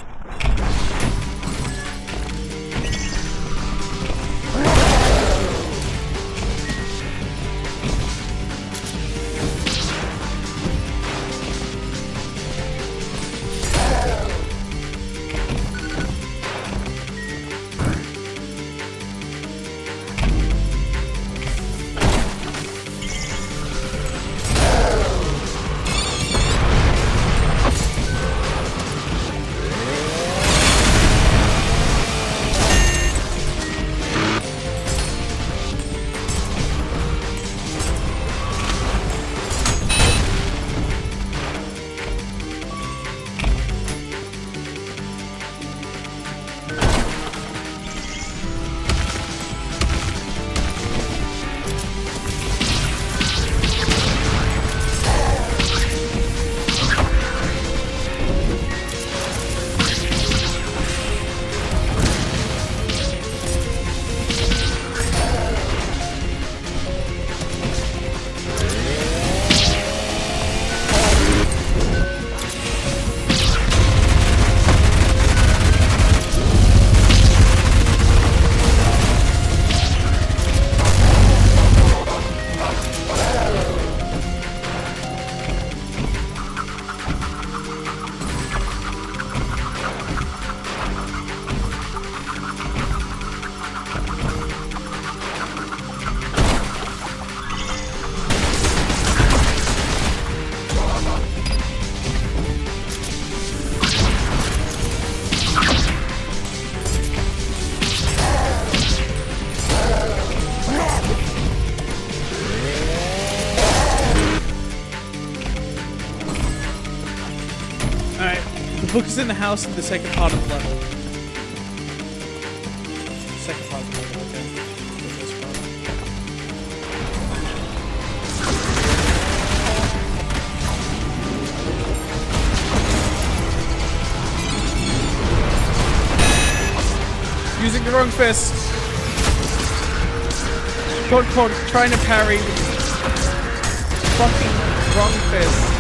The book is in the house in the second part of the level. Second part of the level, okay. This part. Using the wrong fist. Quote, trying to parry with fucking wrong fist.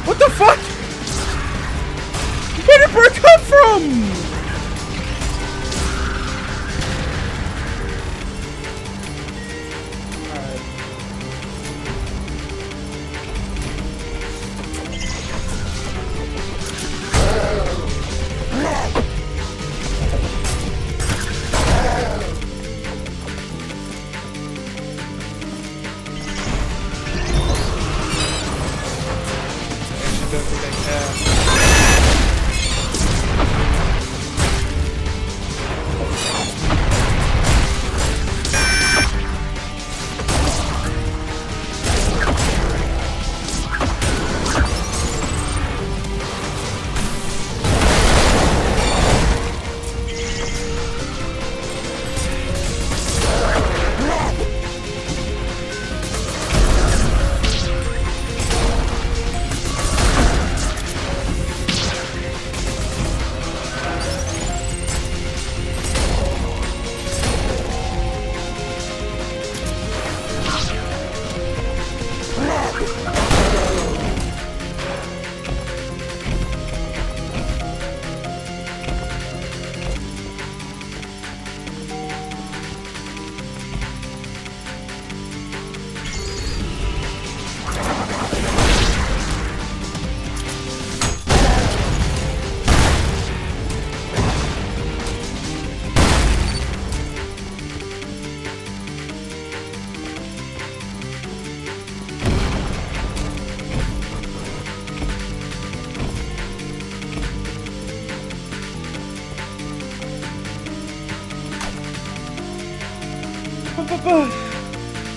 What the fuck? Where did Burr come from?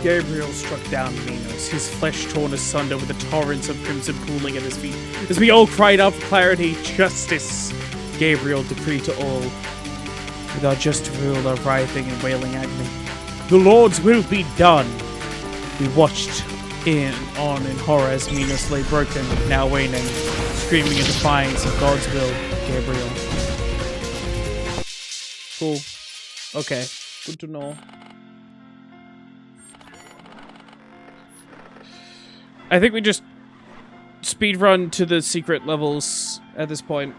Gabriel struck down Minos, his flesh torn asunder with the torrents of crimson pooling at his feet. As we all cried out for clarity, justice, Gabriel decreed to all. With our just rule, our writhing and wailing agony. The Lord's will be done. We watched on in horror as Minos lay broken, now waning, screaming in defiance of God's will, Gabriel. Cool. Okay. Good to know. I think we just speedrun to the secret levels at this point.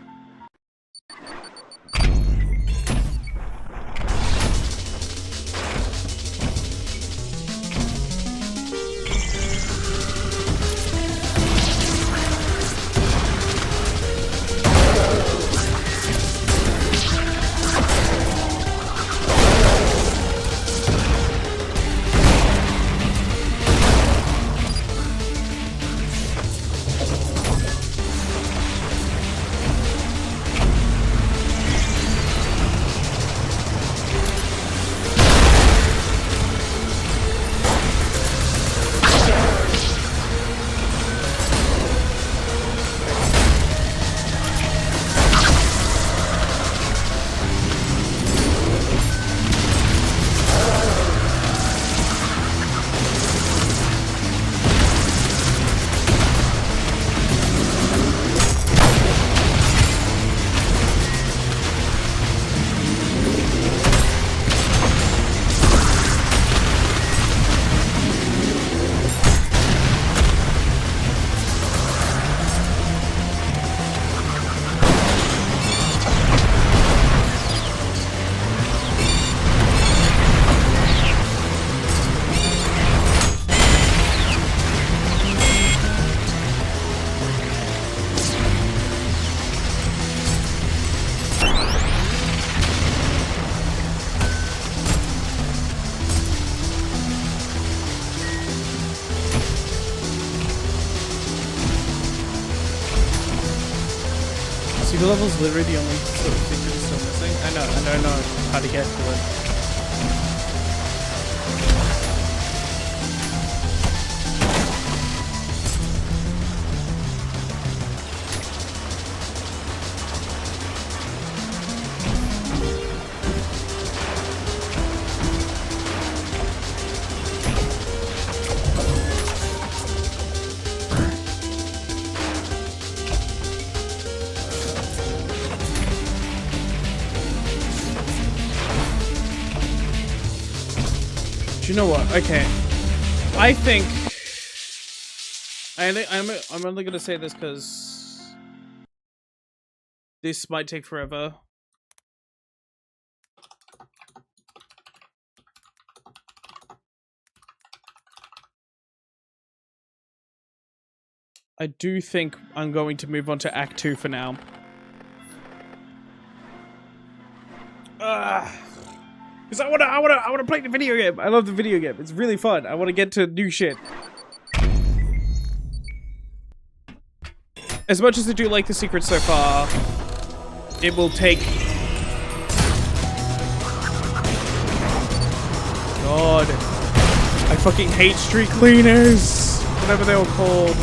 Secret level's literally the only sort of thing that's still missing. I don't know how to get to it. Do you know what? Okay, I think I'm only gonna say this because this might take forever. I do think I'm going to move on to Act 2 for now. Because I wanna play the video game. I love the video game. It's really fun. I wanna get to new shit. As much as I do like the secrets so far, it will take... God. I fucking hate street cleaners. Whatever they were called.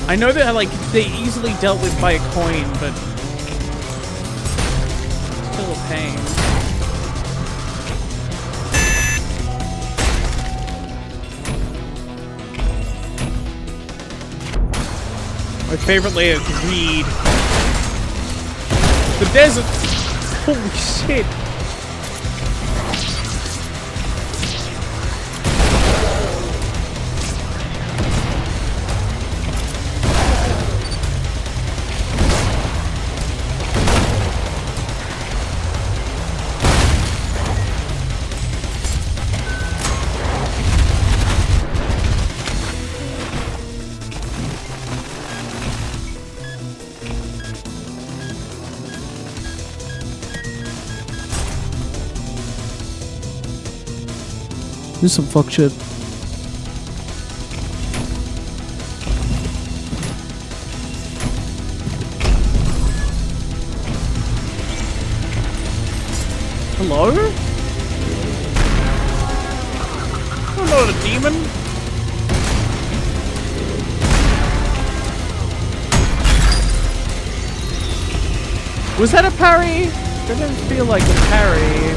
I know that like they're easily dealt with by a coin, but still a pain. My favorite layer, greed. The desert. Holy shit. This is some fuck shit. Hello? Oh, not a demon. Was that a parry? That didn't feel like a parry.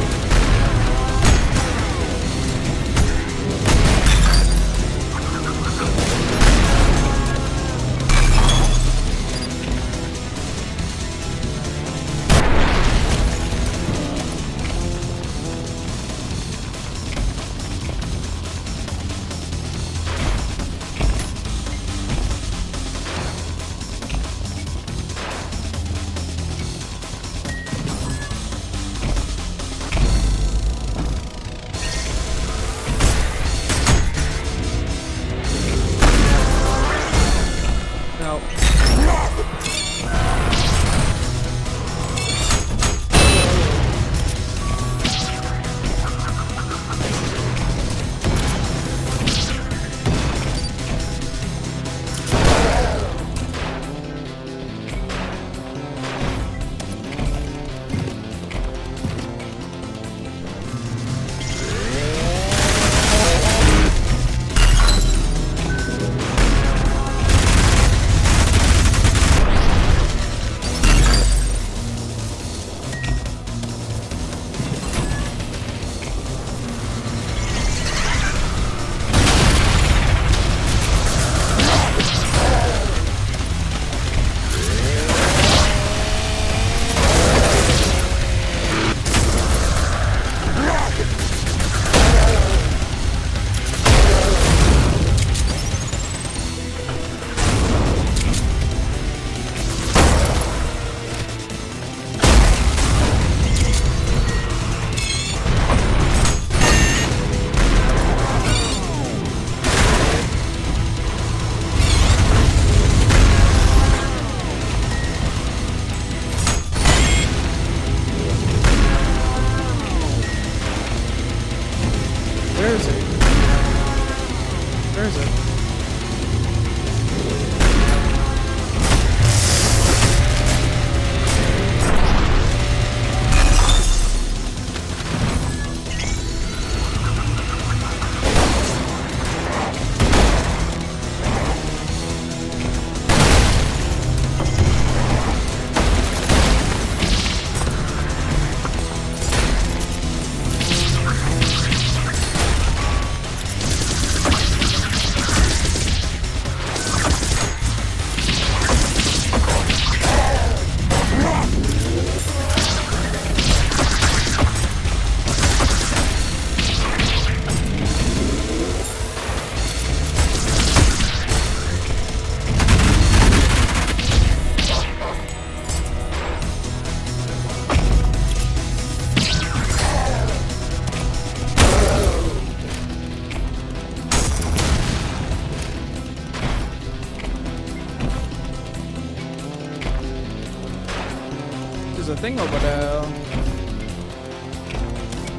There's a thing over there.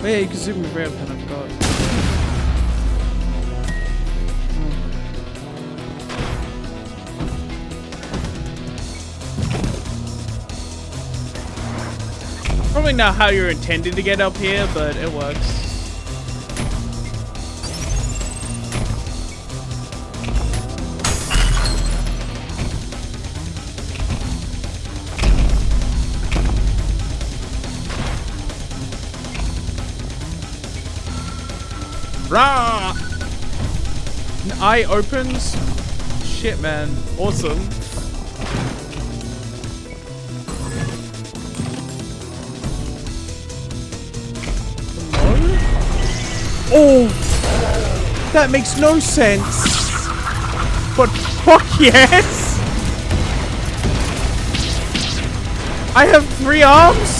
Oh yeah, you can zoom around, and I forgot. Probably not how you're intended to get up here, but it works. Rah! An eye opens. Shit, man. Awesome. Hello? Oh! That makes no sense. But fuck yes! I have 3 arms?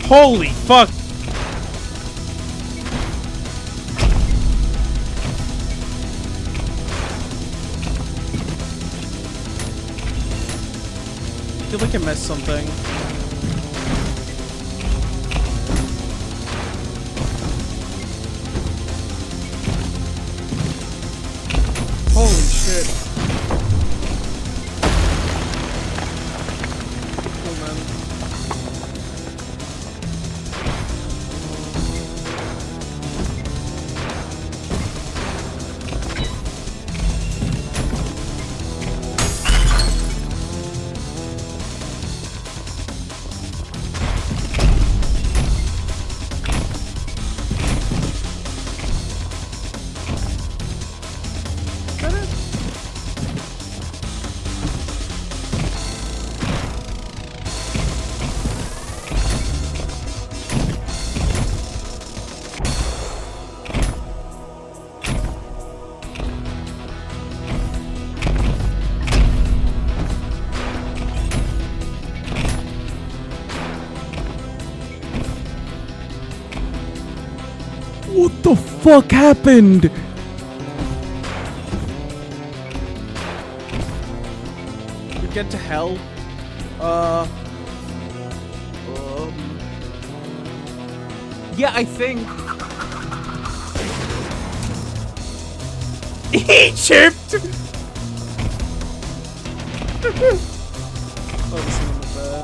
Holy fuck! I feel like I missed something. Holy shit. Oh man. What the fuck happened? We get to hell? Yeah, I think. Egypt! Oh, this one was there.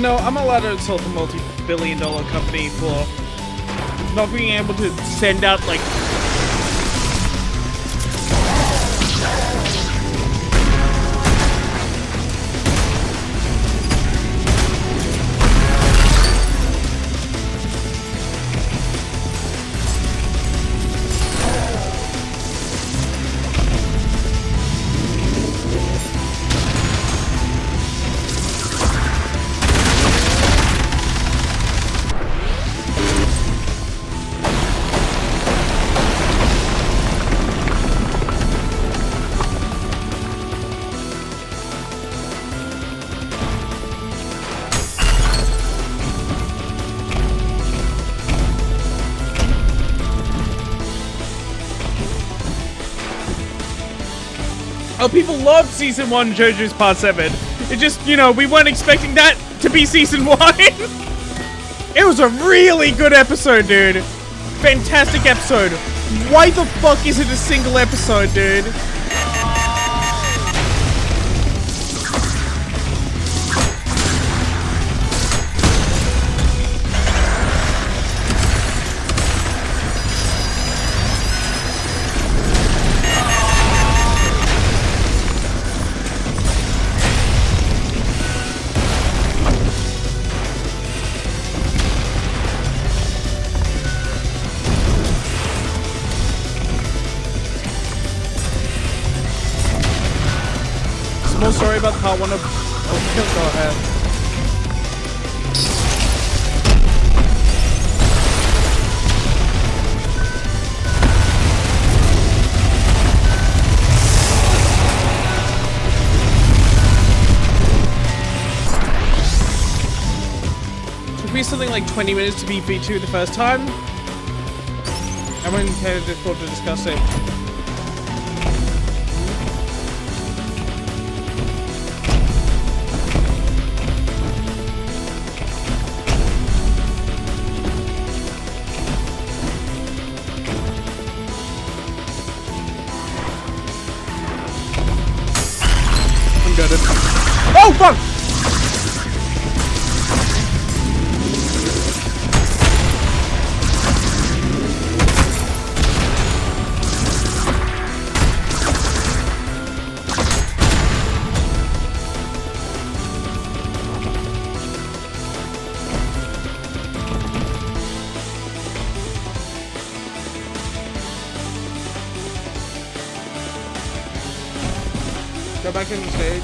No, I'm allowed to insult a multi-billion-dollar company for not being able to send out, like... Oh, people loved Season 1 JoJo's Part 7. It just, you know, we weren't expecting that to be Season 1. It was a really good episode, dude. Fantastic episode. Why the fuck is it a single episode, dude? More sorry about part 1 of... Oh, go ahead. Took me something like 20 minutes to beat V2 the first time. I went kind of difficult to discuss it. Oh, fuck! Go back in the stage.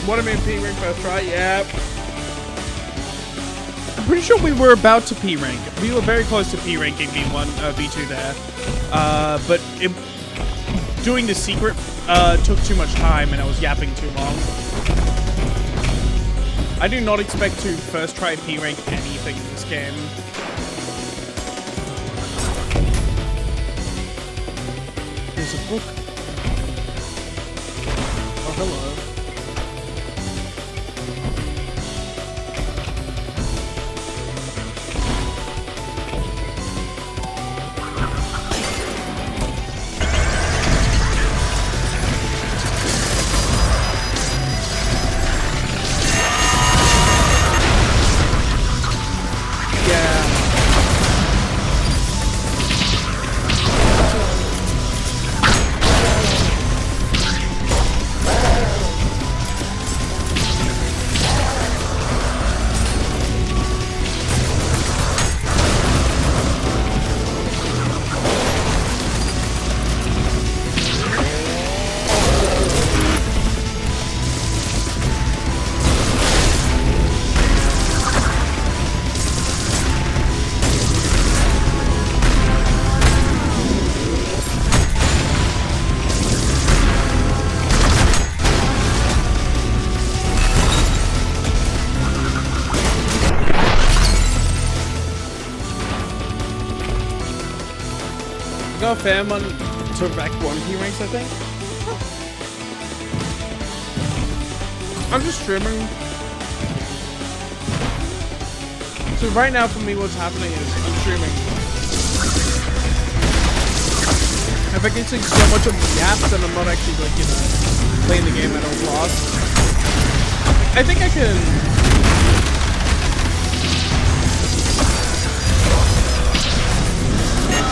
What I mean, P-rank first try, yeah. I'm pretty sure we were about to P-rank. We were very close to P-ranking V1, V2 there. But doing the secret took too much time and I was yapping too long. I do not expect to first try P-rank anything in this game. There's a book. Oh, hello. Got a fair amount to back 1 P ranks, I think. I'm just streaming. So right now for me what's happening is I'm streaming. I focusing so much on the apps that I'm not actually, like, you know, playing the game at all costs. I think I can...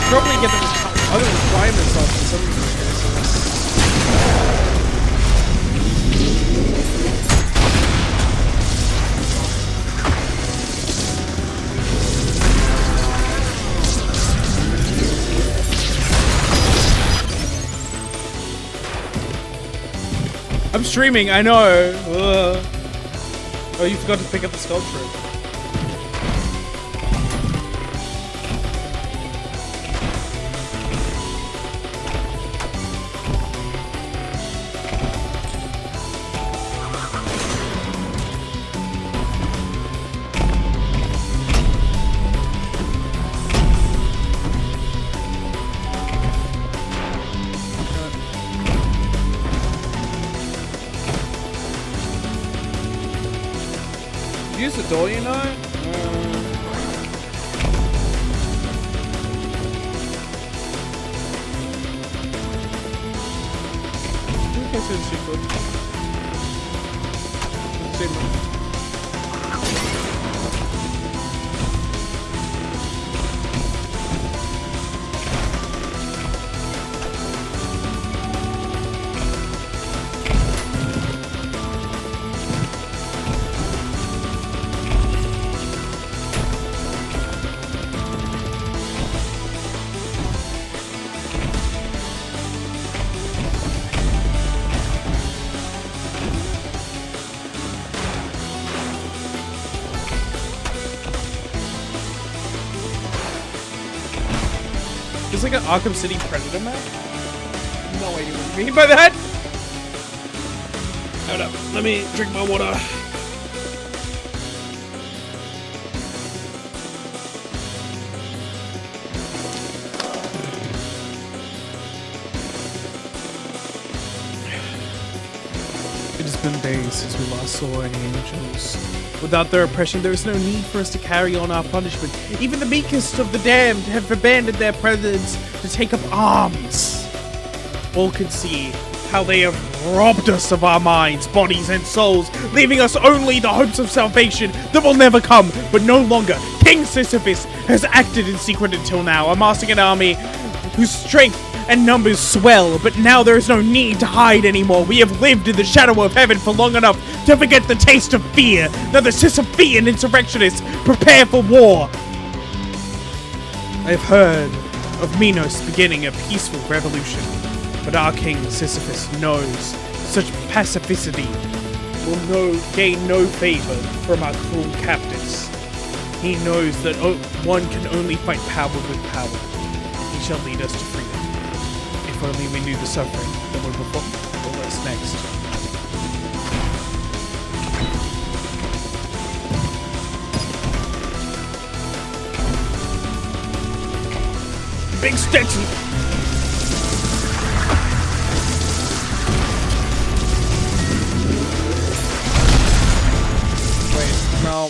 probably get the other requirements off in some of these cases. I'm streaming, I know. Ugh. Oh, you forgot to pick up the sculpture. Use the door, you know? I think I said secret. Same. It's like an Arkham City Predator map? No idea what you mean by that! Hold up, let me drink my water. It has been days since we last saw any angels. Without their oppression, there is no need for us to carry on our punishment. Even the meekest of the damned have abandoned their presence to take up arms. All can see how they have robbed us of our minds, bodies, and souls, leaving us only the hopes of salvation that will never come, but no longer. King Sisyphus has acted in secret until now, amassing an army whose strength and numbers swell, but now there is no need to hide anymore. We have lived in the shadow of heaven for long enough to forget the taste of fear. Now the Sisyphean insurrectionists prepare for war. I have heard of Minos beginning a peaceful revolution, but our king Sisyphus knows such pacificity will gain no favor from our cruel captors. He knows that one can only fight power with power. He shall lead us to freedom. If only we knew the suffering that would befall us next. Big Stetson! Wait, no.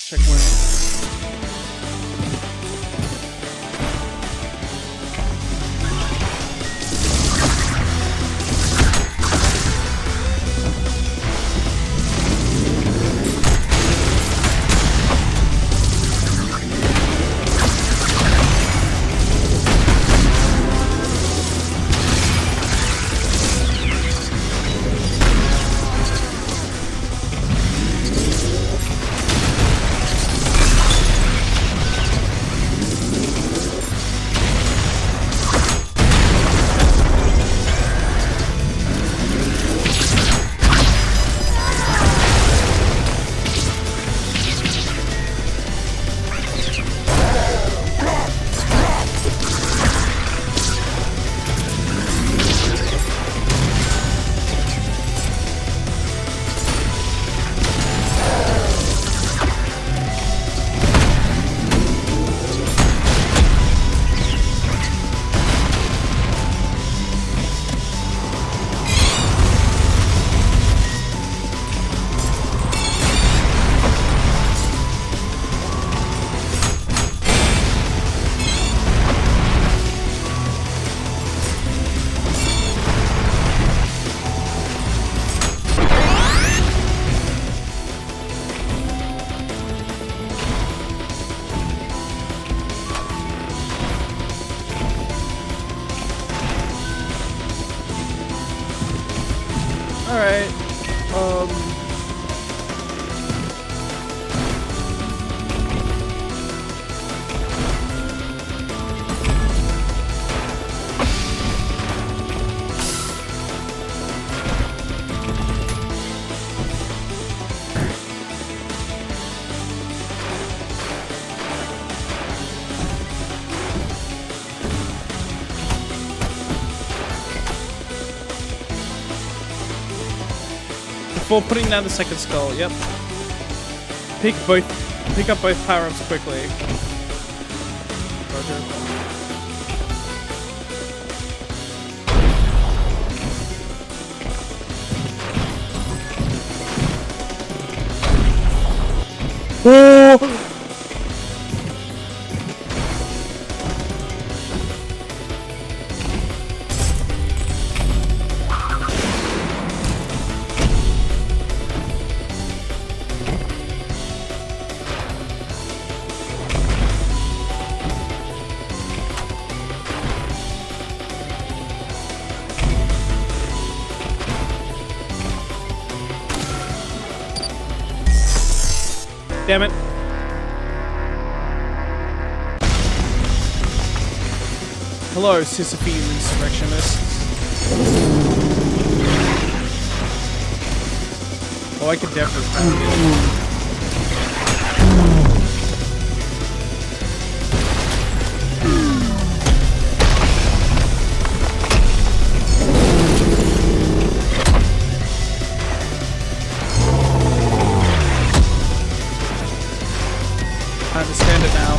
Check one. Alright. Before putting down the second skull, yep. Pick up both power-ups quickly. Roger. Oh! Damn it. Hello, Sisyphean insurrectionists. Oh, I could definitely find it. I understand it now.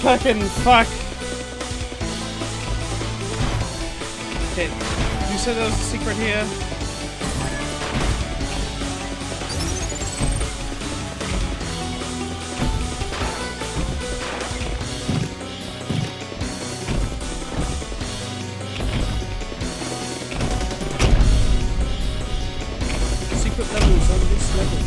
Fucking fuck. Okay, you said there was a secret here. Secret levels on this level.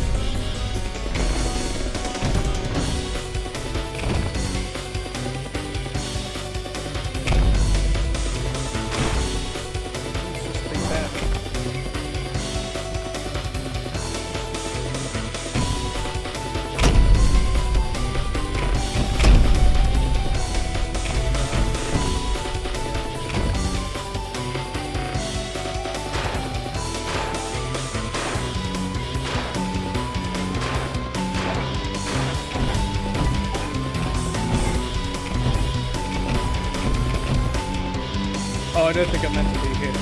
Oh, I don't think I meant to be here.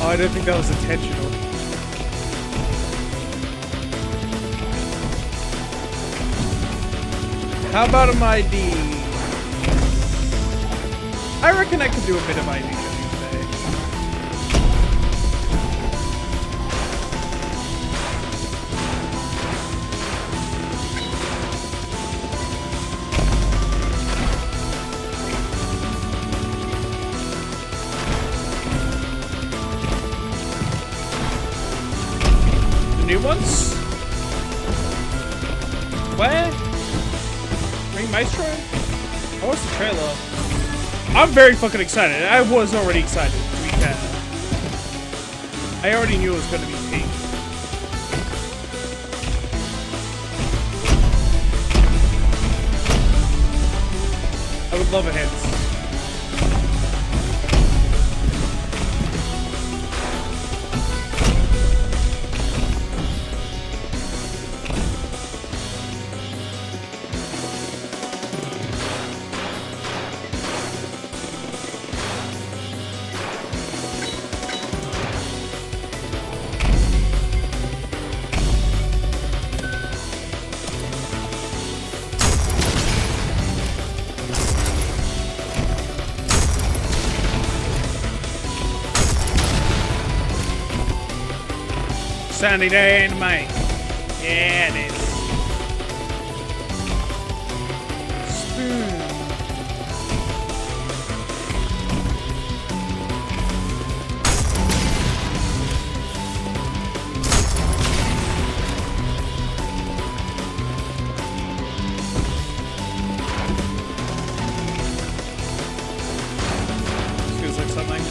Oh, I don't think that was intentional. How about an ID? I reckon I could do a bit of ID today. New ones? Where? Ring Maestro? I watched the trailer. I'm very fucking excited. I was already excited, to be fair. I already knew it was gonna be pink. Lava heads. Sunny day in May. Yeah, it is. Spoon. Feels like something.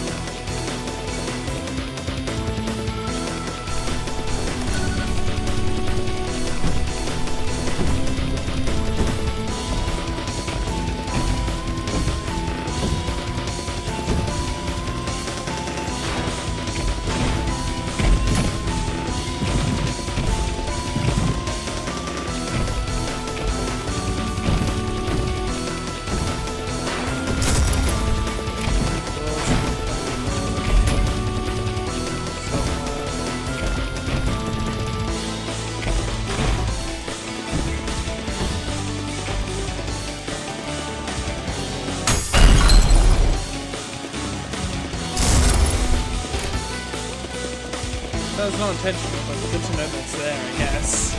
That was not intentional, but good to know that's there, I guess.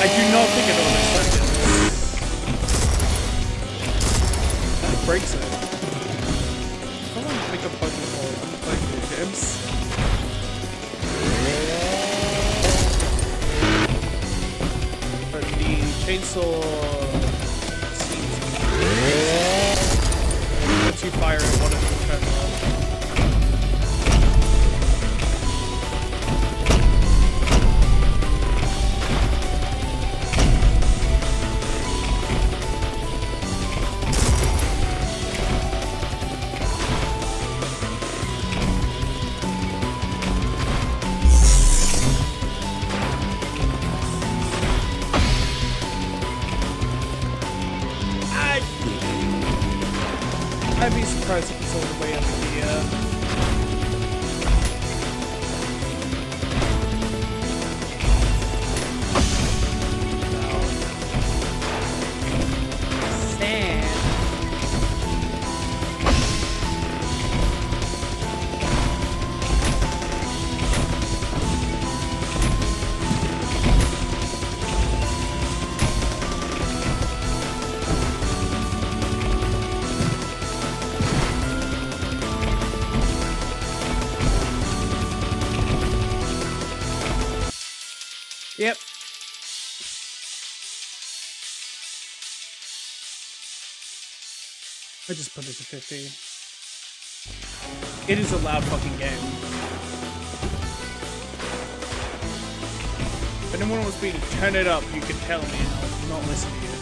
I do not think it all expected. That breaks it. I want to make a budget for playing video games. But the chainsaw once you fire it, one of them turns on. I'd be surprised if it's all the way up here. No. Sand. Yep. I just put it to 50. It is a loud fucking game. If anyone wants me to turn it up, you can tell me and I'll not listen to you.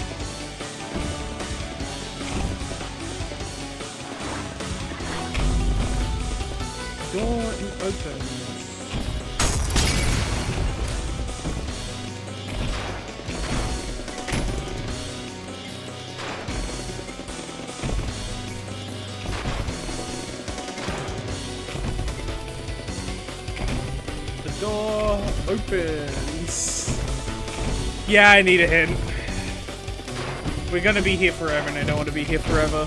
Door open. Door opens. Yeah, I need a hint. We're gonna be here forever and I don't want to be here forever.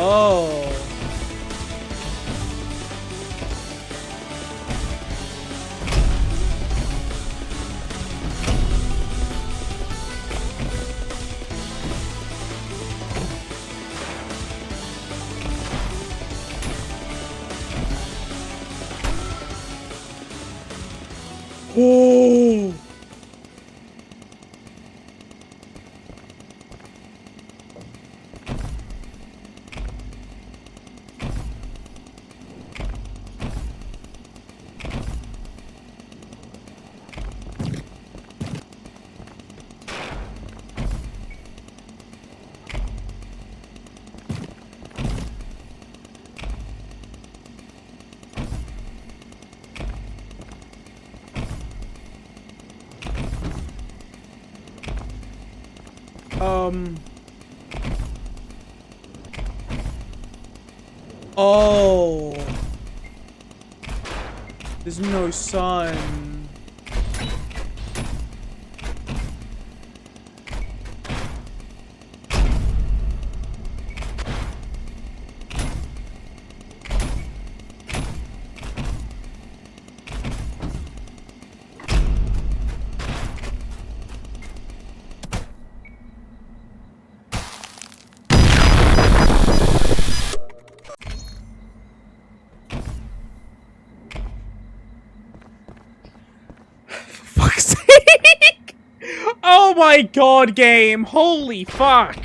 Oh. Oh. Oh. There's no sun. Fuck's sake! Oh my god, game! Holy fuck!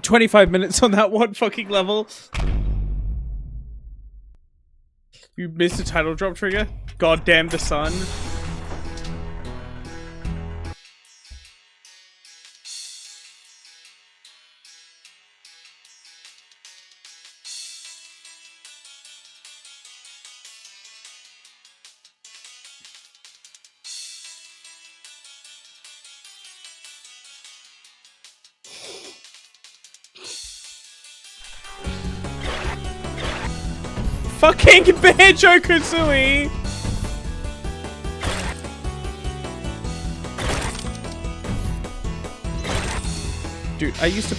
$25 on that one fucking level. You missed a title drop trigger? God damn the sun. Fucking Banjo-Kazooie! Dude, I used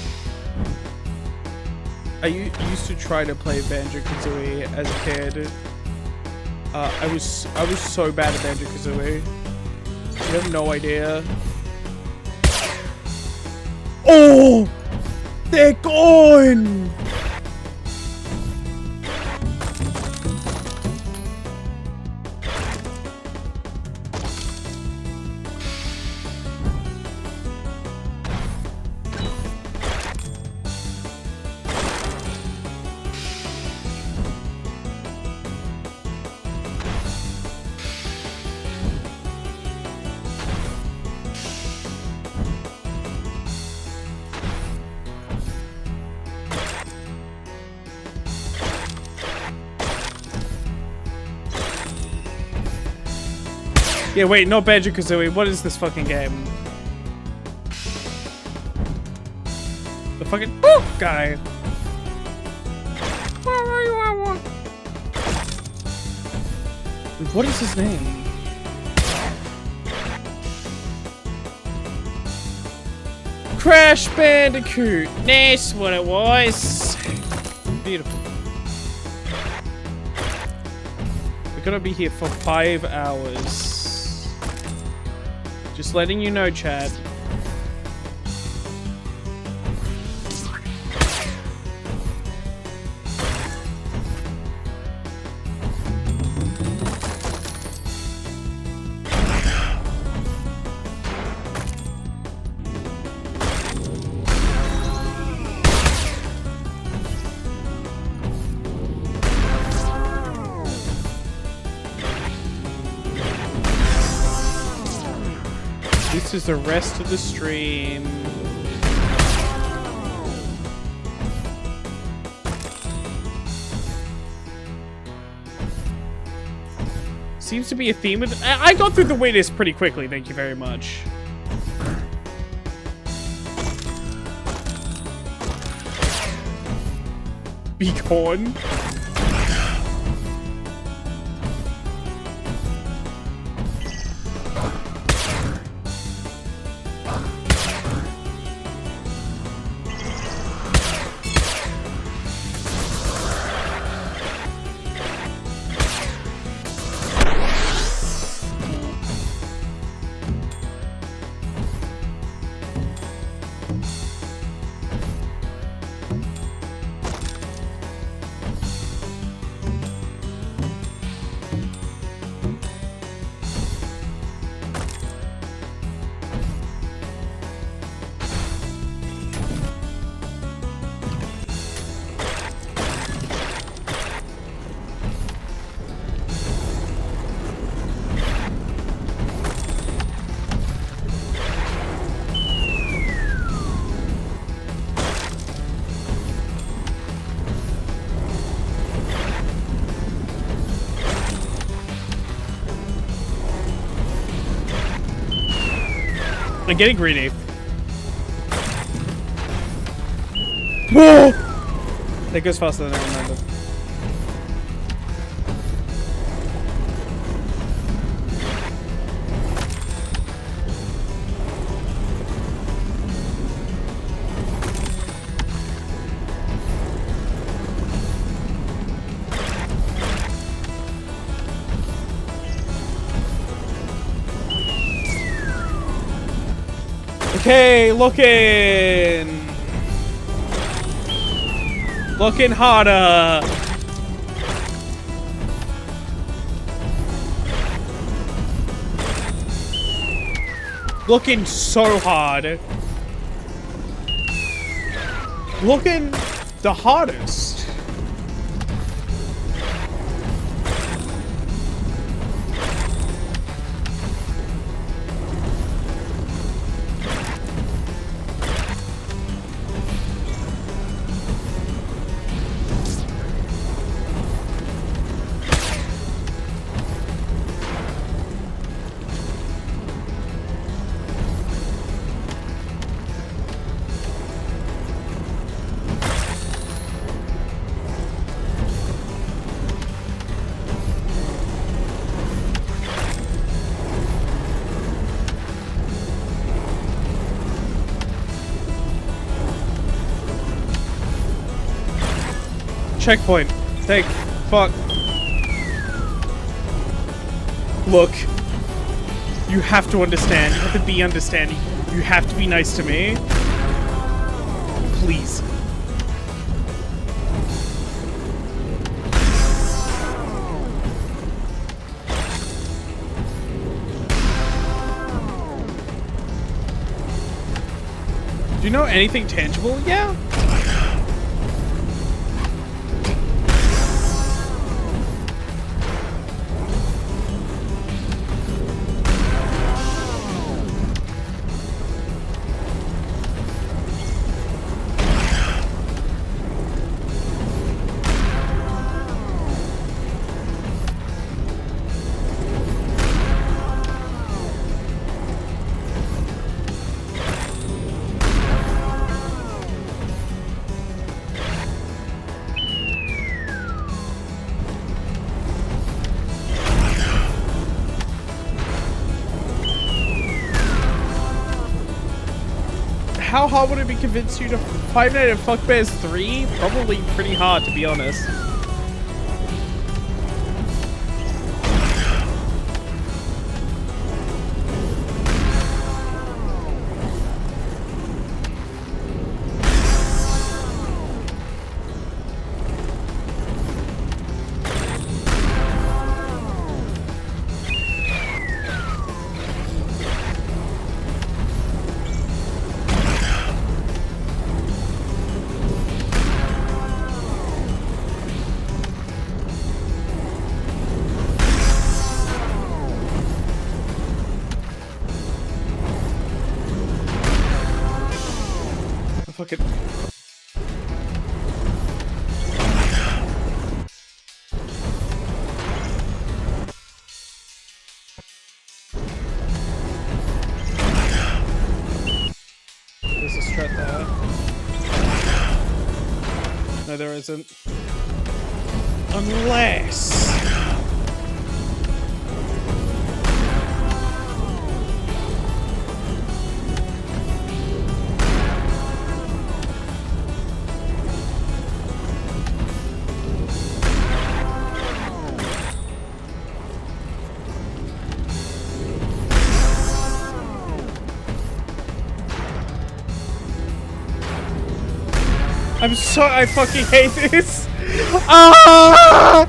to try to play Banjo-Kazooie as a kid. I was so bad at Banjo-Kazooie. You have no idea. Oh! They're gone! Yeah, wait, not Banjo-Kazooie. What is this fucking game? The fucking guy. What is his name? Crash Bandicoot. That's what it was. Beautiful. We're gonna be here for 5 hours. Just letting you know, Chad. this is the rest of the stream. Seems to be a theme with I got through the waitlist pretty quickly, thank you very much. Beacon. I'm getting greedy. Whoa! That goes faster than I remember. Okay, looking harder. Looking so hard. Looking the hardest. Checkpoint. Thank fuck. Look. You have to understand. You have to be understanding. You have to be nice to me. Please. Do you know anything tangible? Yeah. How hard would it be convince you to Five Nights at Fuckbears 3? Probably pretty hard, to be honest. No, there isn't. Unless... I fucking hate this! Ah!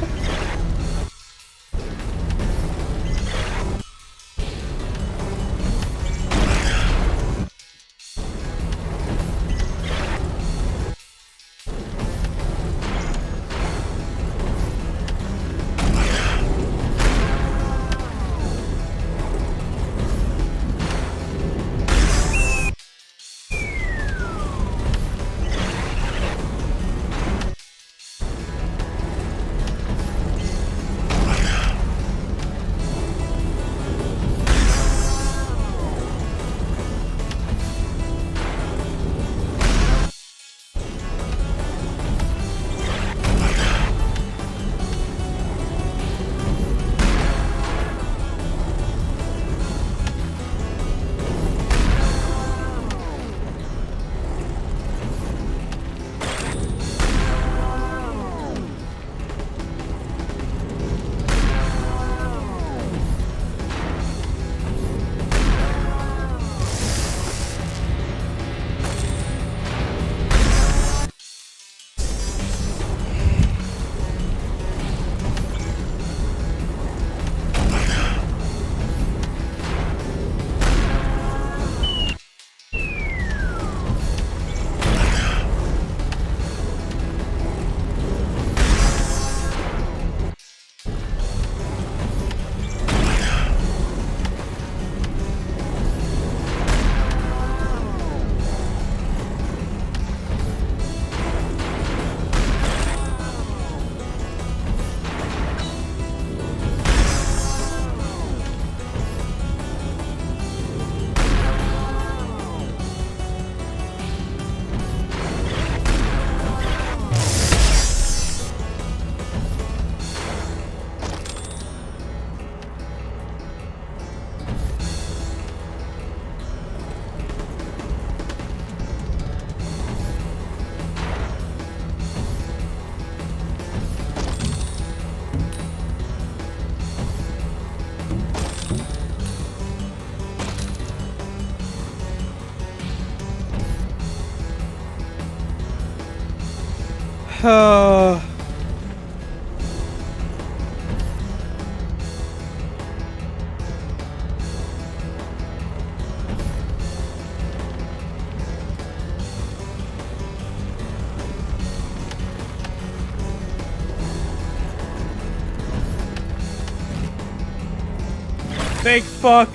Thank fuck.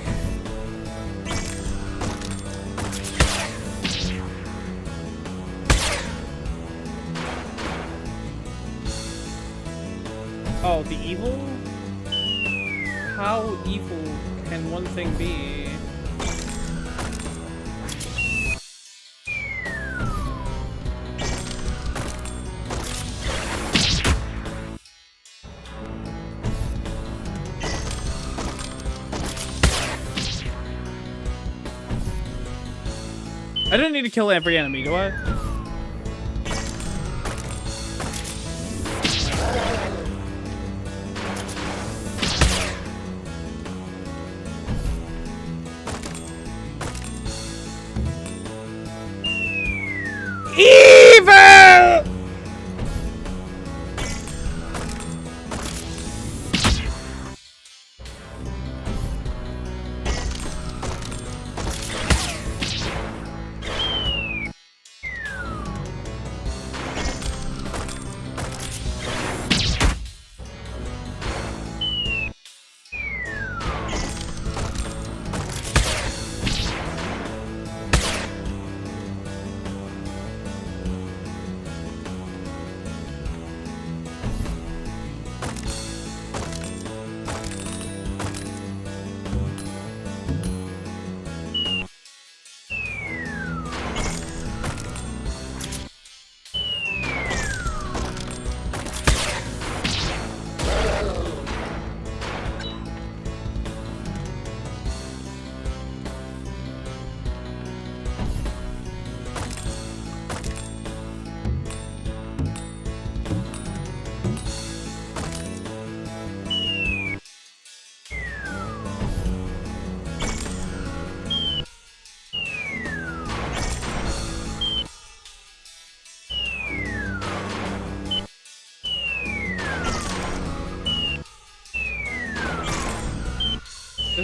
Oh, the evil? How evil can one thing be? I don't need to kill every enemy, do I? Evil!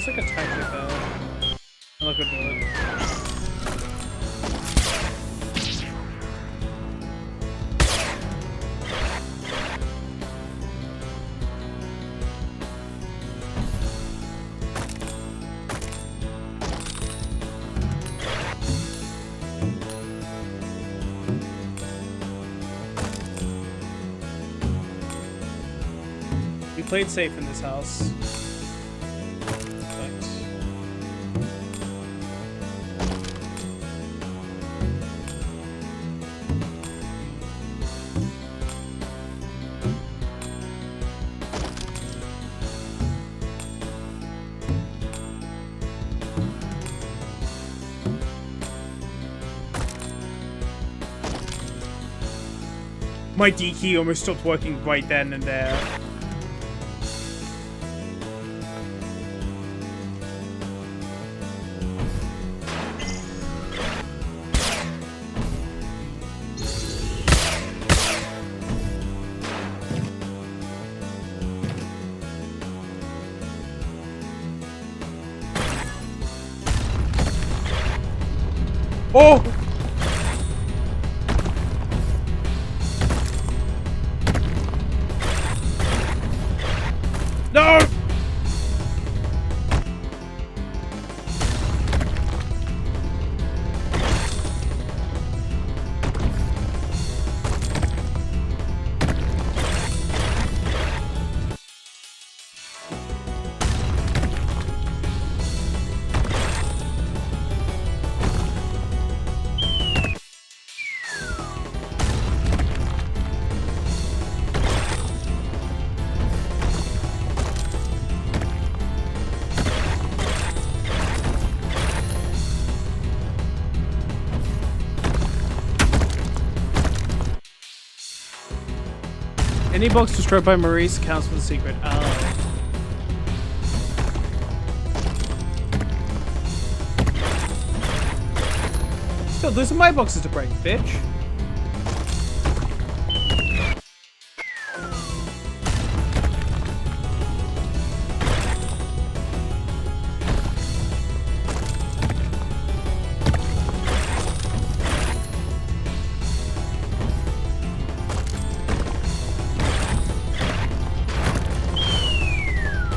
There's like a tiny bit there. I'm not gonna do it. We played safe in this house. My D key almost stopped working right then and there. Oh! No! Any box destroyed by Maurice counts for the secret. Oh. Still, those are my boxes to break, bitch.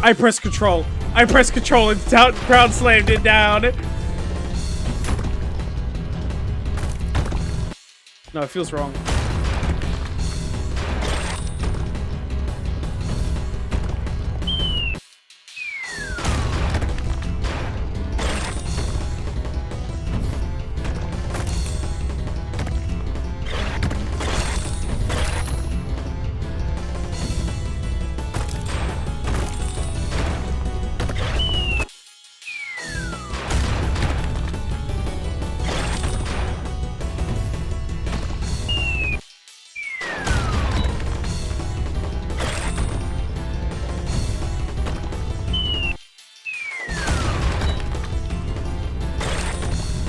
I pressed control. I pressed control and ground slammed it down. No, it feels wrong.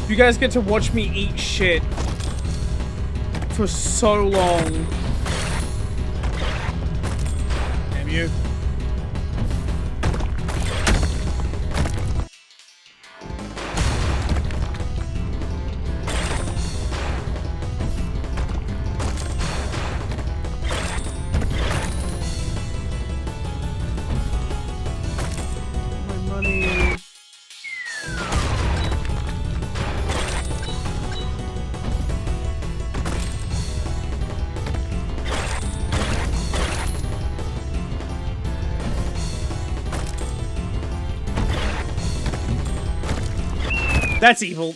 You guys get to watch me eat shit for so long. Damn you. My money. That's evil.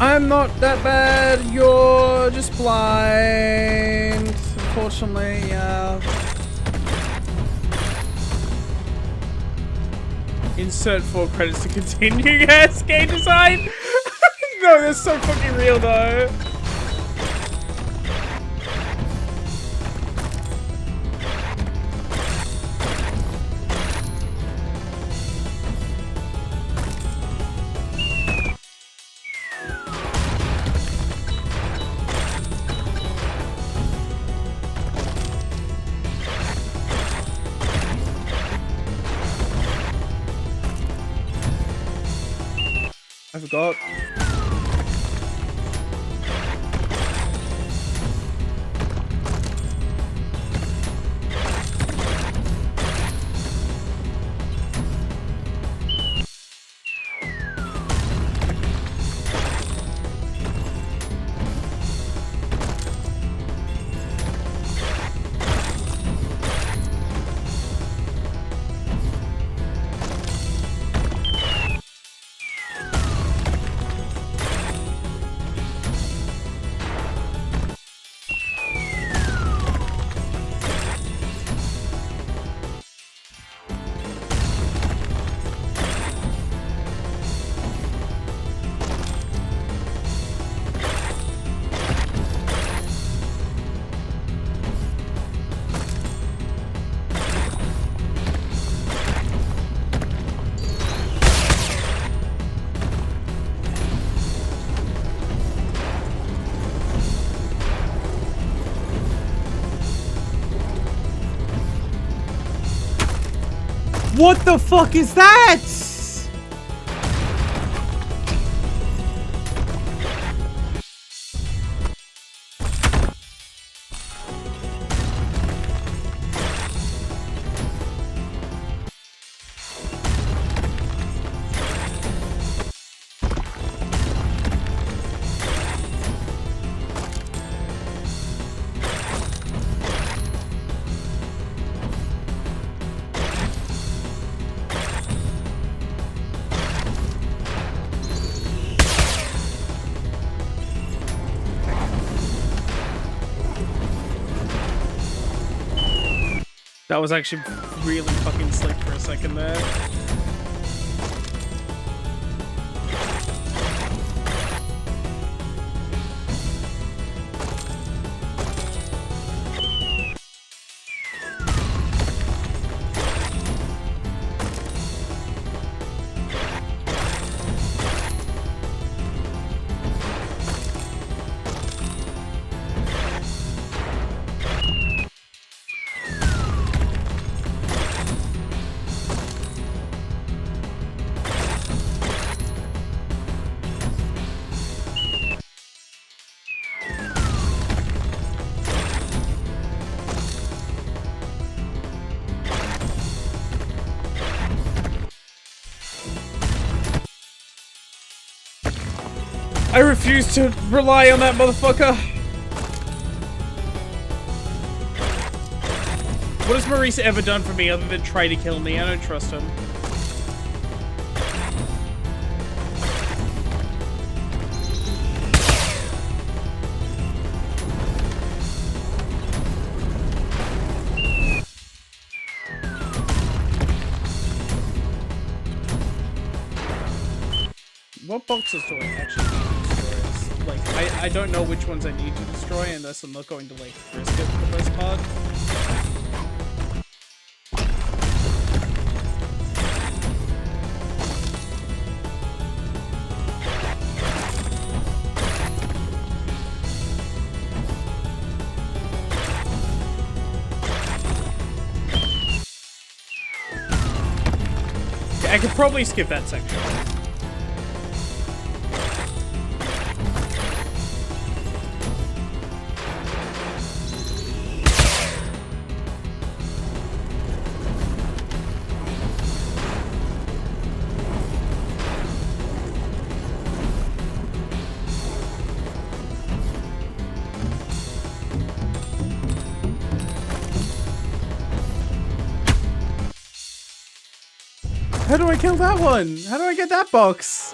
I'm not that bad. You're just blind. Unfortunately, yeah. Insert 4 credits to continue. Yes, game design. No, that's so fucking real though. I forgot. What the fuck is that? That was actually really fucking slick for a second there. I refuse to rely on that motherfucker. What has Maurice ever done for me other than try to kill me? I don't trust him. What boxes do I actually need to destroy? Like, I don't know which ones I need to destroy unless I'm not going to, like, risk it for the most part. Yeah, I could probably skip that section. How do I kill that one? How do I get that box?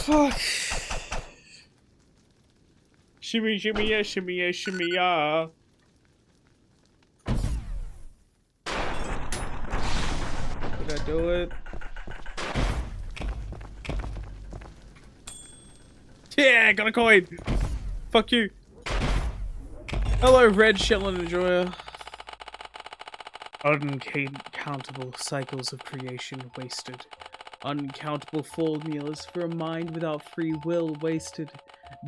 Fuck. Shimmy, shimmy, yeah, shimmy, yeah, shimmy, yeah. Did I do it? Yeah, got a coin. Fuck you. Hello, Red Shell and Enjoyer. Uncountable cycles of creation wasted. Uncountable formulas for a mind without free will wasted.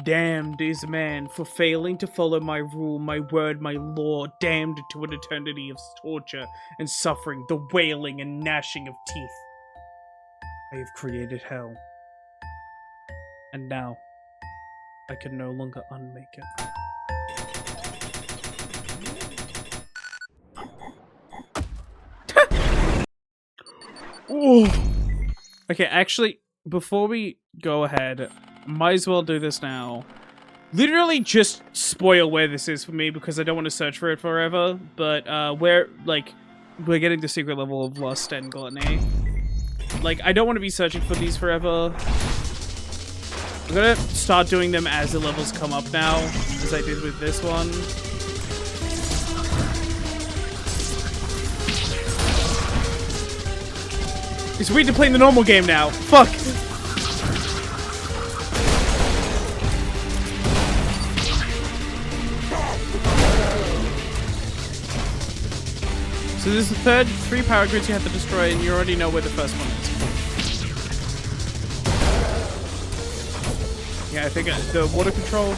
Damned is man for failing to follow my rule, my word, my law. Damned to an eternity of torture and suffering, the wailing and gnashing of teeth. I have created hell. And now, I can no longer unmake it. Ooh. Okay, actually, before we go ahead, might as well do this now. Literally just spoil where this is for me because I don't want to search for it forever, but we're getting the secret level of lust and gluttony. Like, I don't want to be searching for these forever. I'm gonna start doing them as the levels come up now, as I did with this one. It's weird to play in the normal game now. Fuck! So there's the three power grids you have to destroy, and you already know where the first one is. Yeah, I think the water control.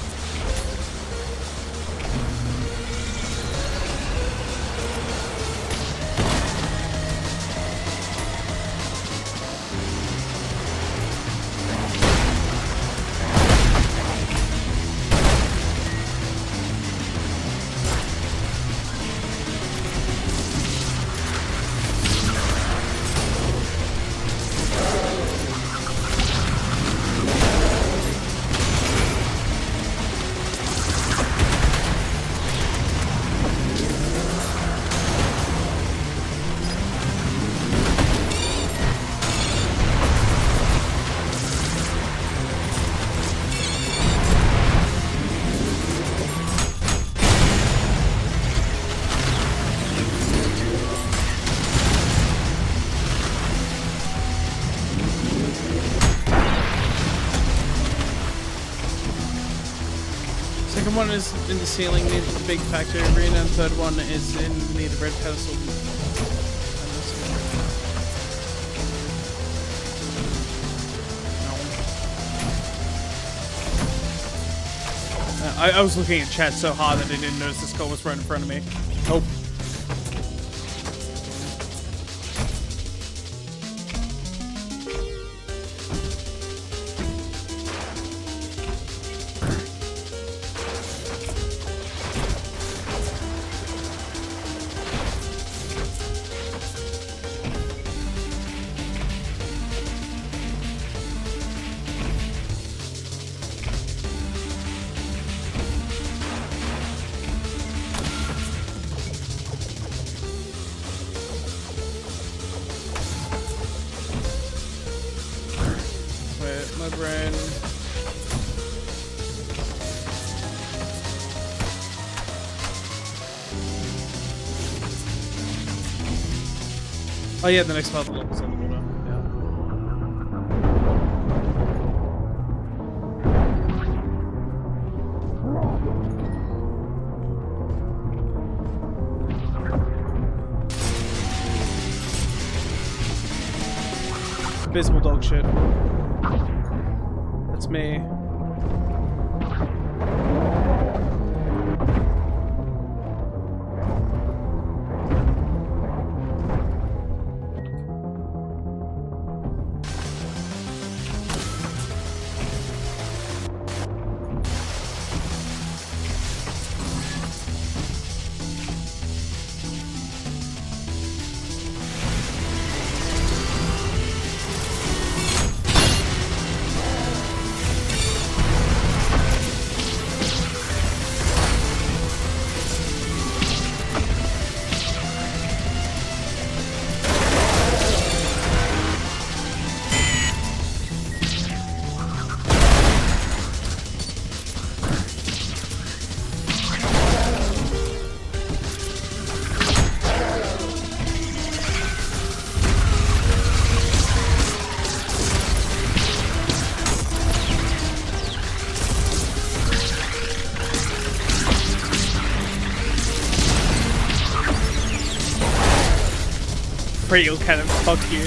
Second one is in the ceiling near the big factory arena, and third one is near the red pedestal. I was looking at chat so hard that I didn't notice the skull was right in front of me. Oh. My brain. Oh yeah, the next part of the level's on the water. Yeah. Abysmal dog shit. That's me. frail cannon, fuck you.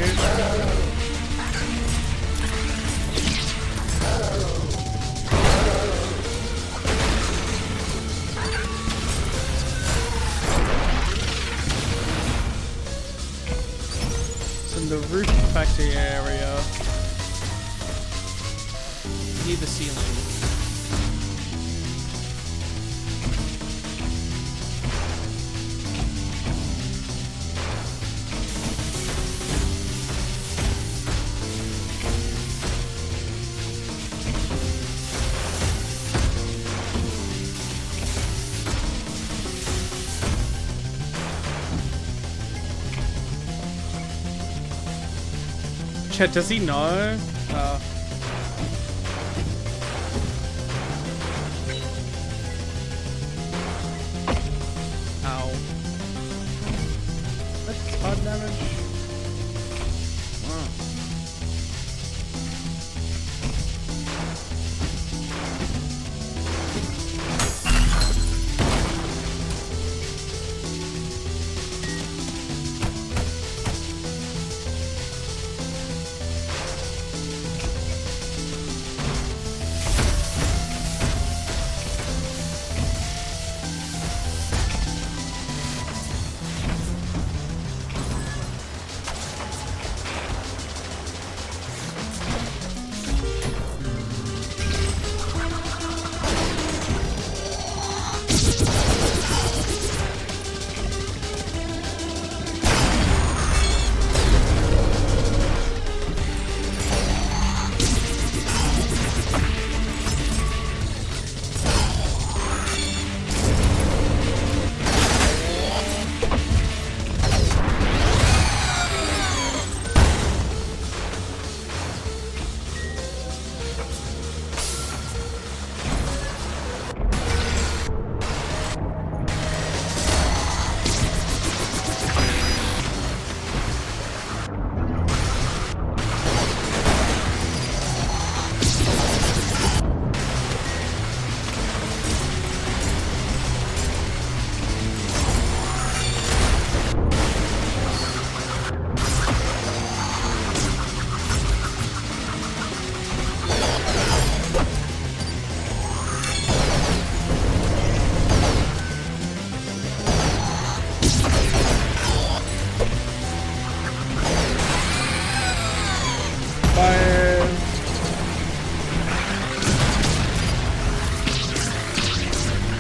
It's in the roof factory area. Near the ceiling. Chet, does he know? Ow. That's hard damage. Wow.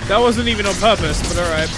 That wasn't even on purpose, but alright.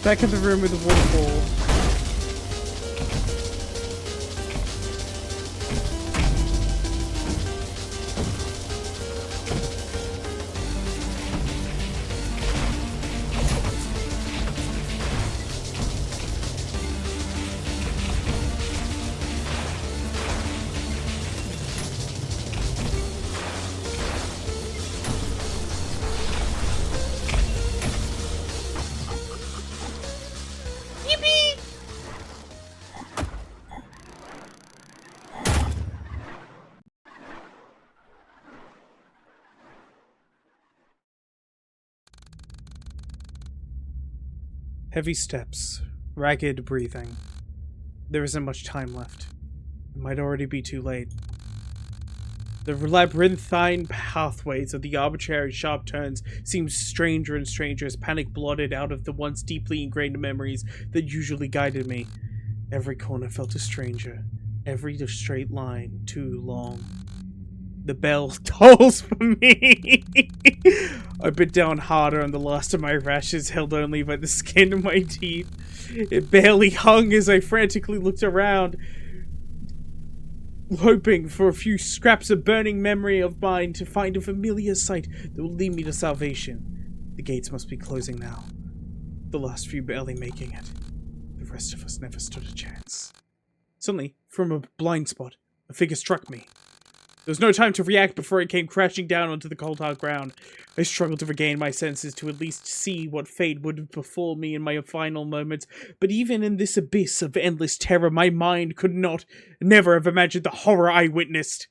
Back in the room with the waterfall. Heavy steps, ragged breathing. There isn't much time left. It might already be too late. The labyrinthine pathways of the arbitrary sharp turns seemed stranger and stranger as panic blotted out of the once deeply ingrained memories that usually guided me. Every corner felt a stranger, every straight line too long. The bell tolls for me. I bit down harder and the last of my rashes held only by the skin of my teeth. It barely hung as I frantically looked around, hoping for a few scraps of burning memory of mine to find a familiar sight that will lead me to salvation. The gates must be closing now. the last few barely making it. The rest of us never stood a chance. Suddenly, from a blind spot, a figure struck me. There was no time to react before it came crashing down onto the cold hard ground. I struggled to regain my senses to at least see what fate would befall me in my final moments, but even in this abyss of endless terror, my mind could never have imagined the horror I witnessed.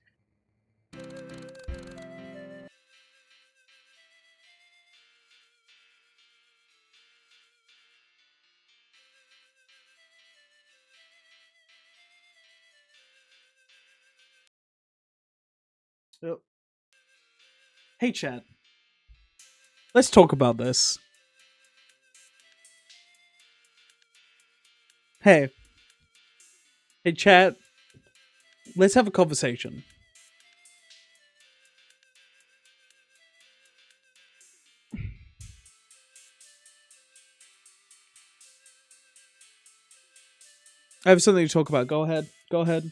Yep. Hey, chat. Let's talk about this. Hey. Hey, chat. Let's have a conversation. I have something to talk about. Go ahead. Go ahead.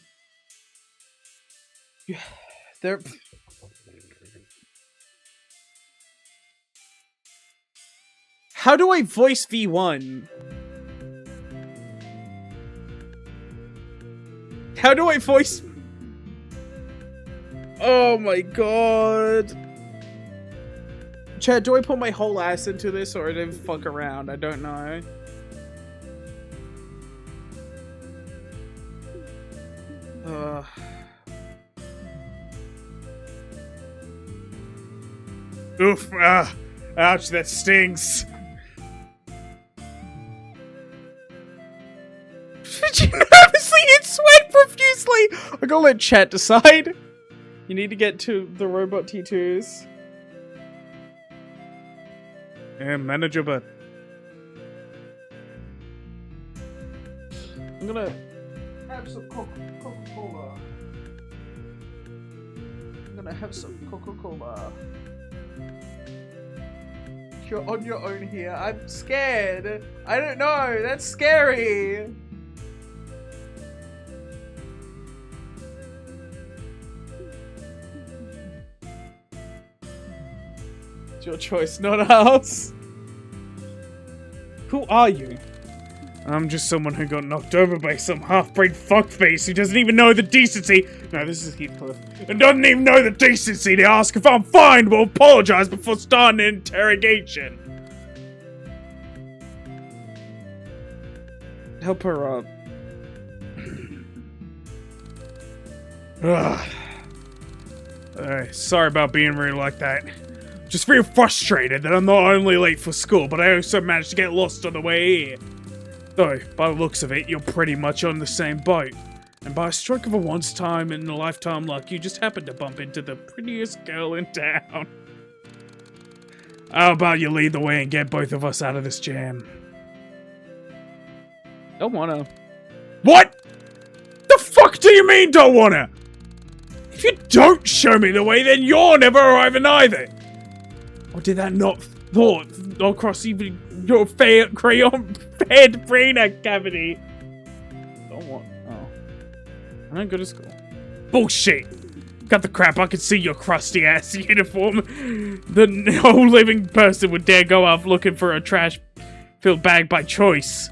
Yeah, there... How do I voice V1? How do I voice... Oh my god. Chad, do I put my whole ass into this or do I fuck around? I don't know. Oof, ouch, that stings. She nervously hit sweat profusely. I'm gonna let chat decide. You need to get to the robot T2s. Yeah, manage your butt. I'm gonna have some Coca-Cola. I'm gonna have some Coca-Cola. You're on your own here. I'm scared. I don't know. That's scary. It's your choice, not ours. Who are you? I'm just someone who got knocked over by some half-breed fuckface who doesn't even know the decency. No, this is Heathcliff. And doesn't even know the decency to ask if I'm fine, will apologize before starting an interrogation. Help her up. Sorry about being rude like that. Just feel frustrated that I'm not only late for school, but I also managed to get lost on the way here. Though, by the looks of it, you're pretty much on the same boat. And by a stroke of a once-in-a-lifetime luck, you just happened to bump into the prettiest girl in town. How about you lead the way and get both of us out of this jam? Don't wanna. What? The fuck do you mean, don't wanna? If you don't show me the way, then you're never arriving either. Or did that not cross even your crayon fed brain cavity? Don't want. Oh. I don't go to school. Bullshit! Cut the crap, I can see your crusty ass uniform. No living person would dare go off looking for a trash-filled bag by choice.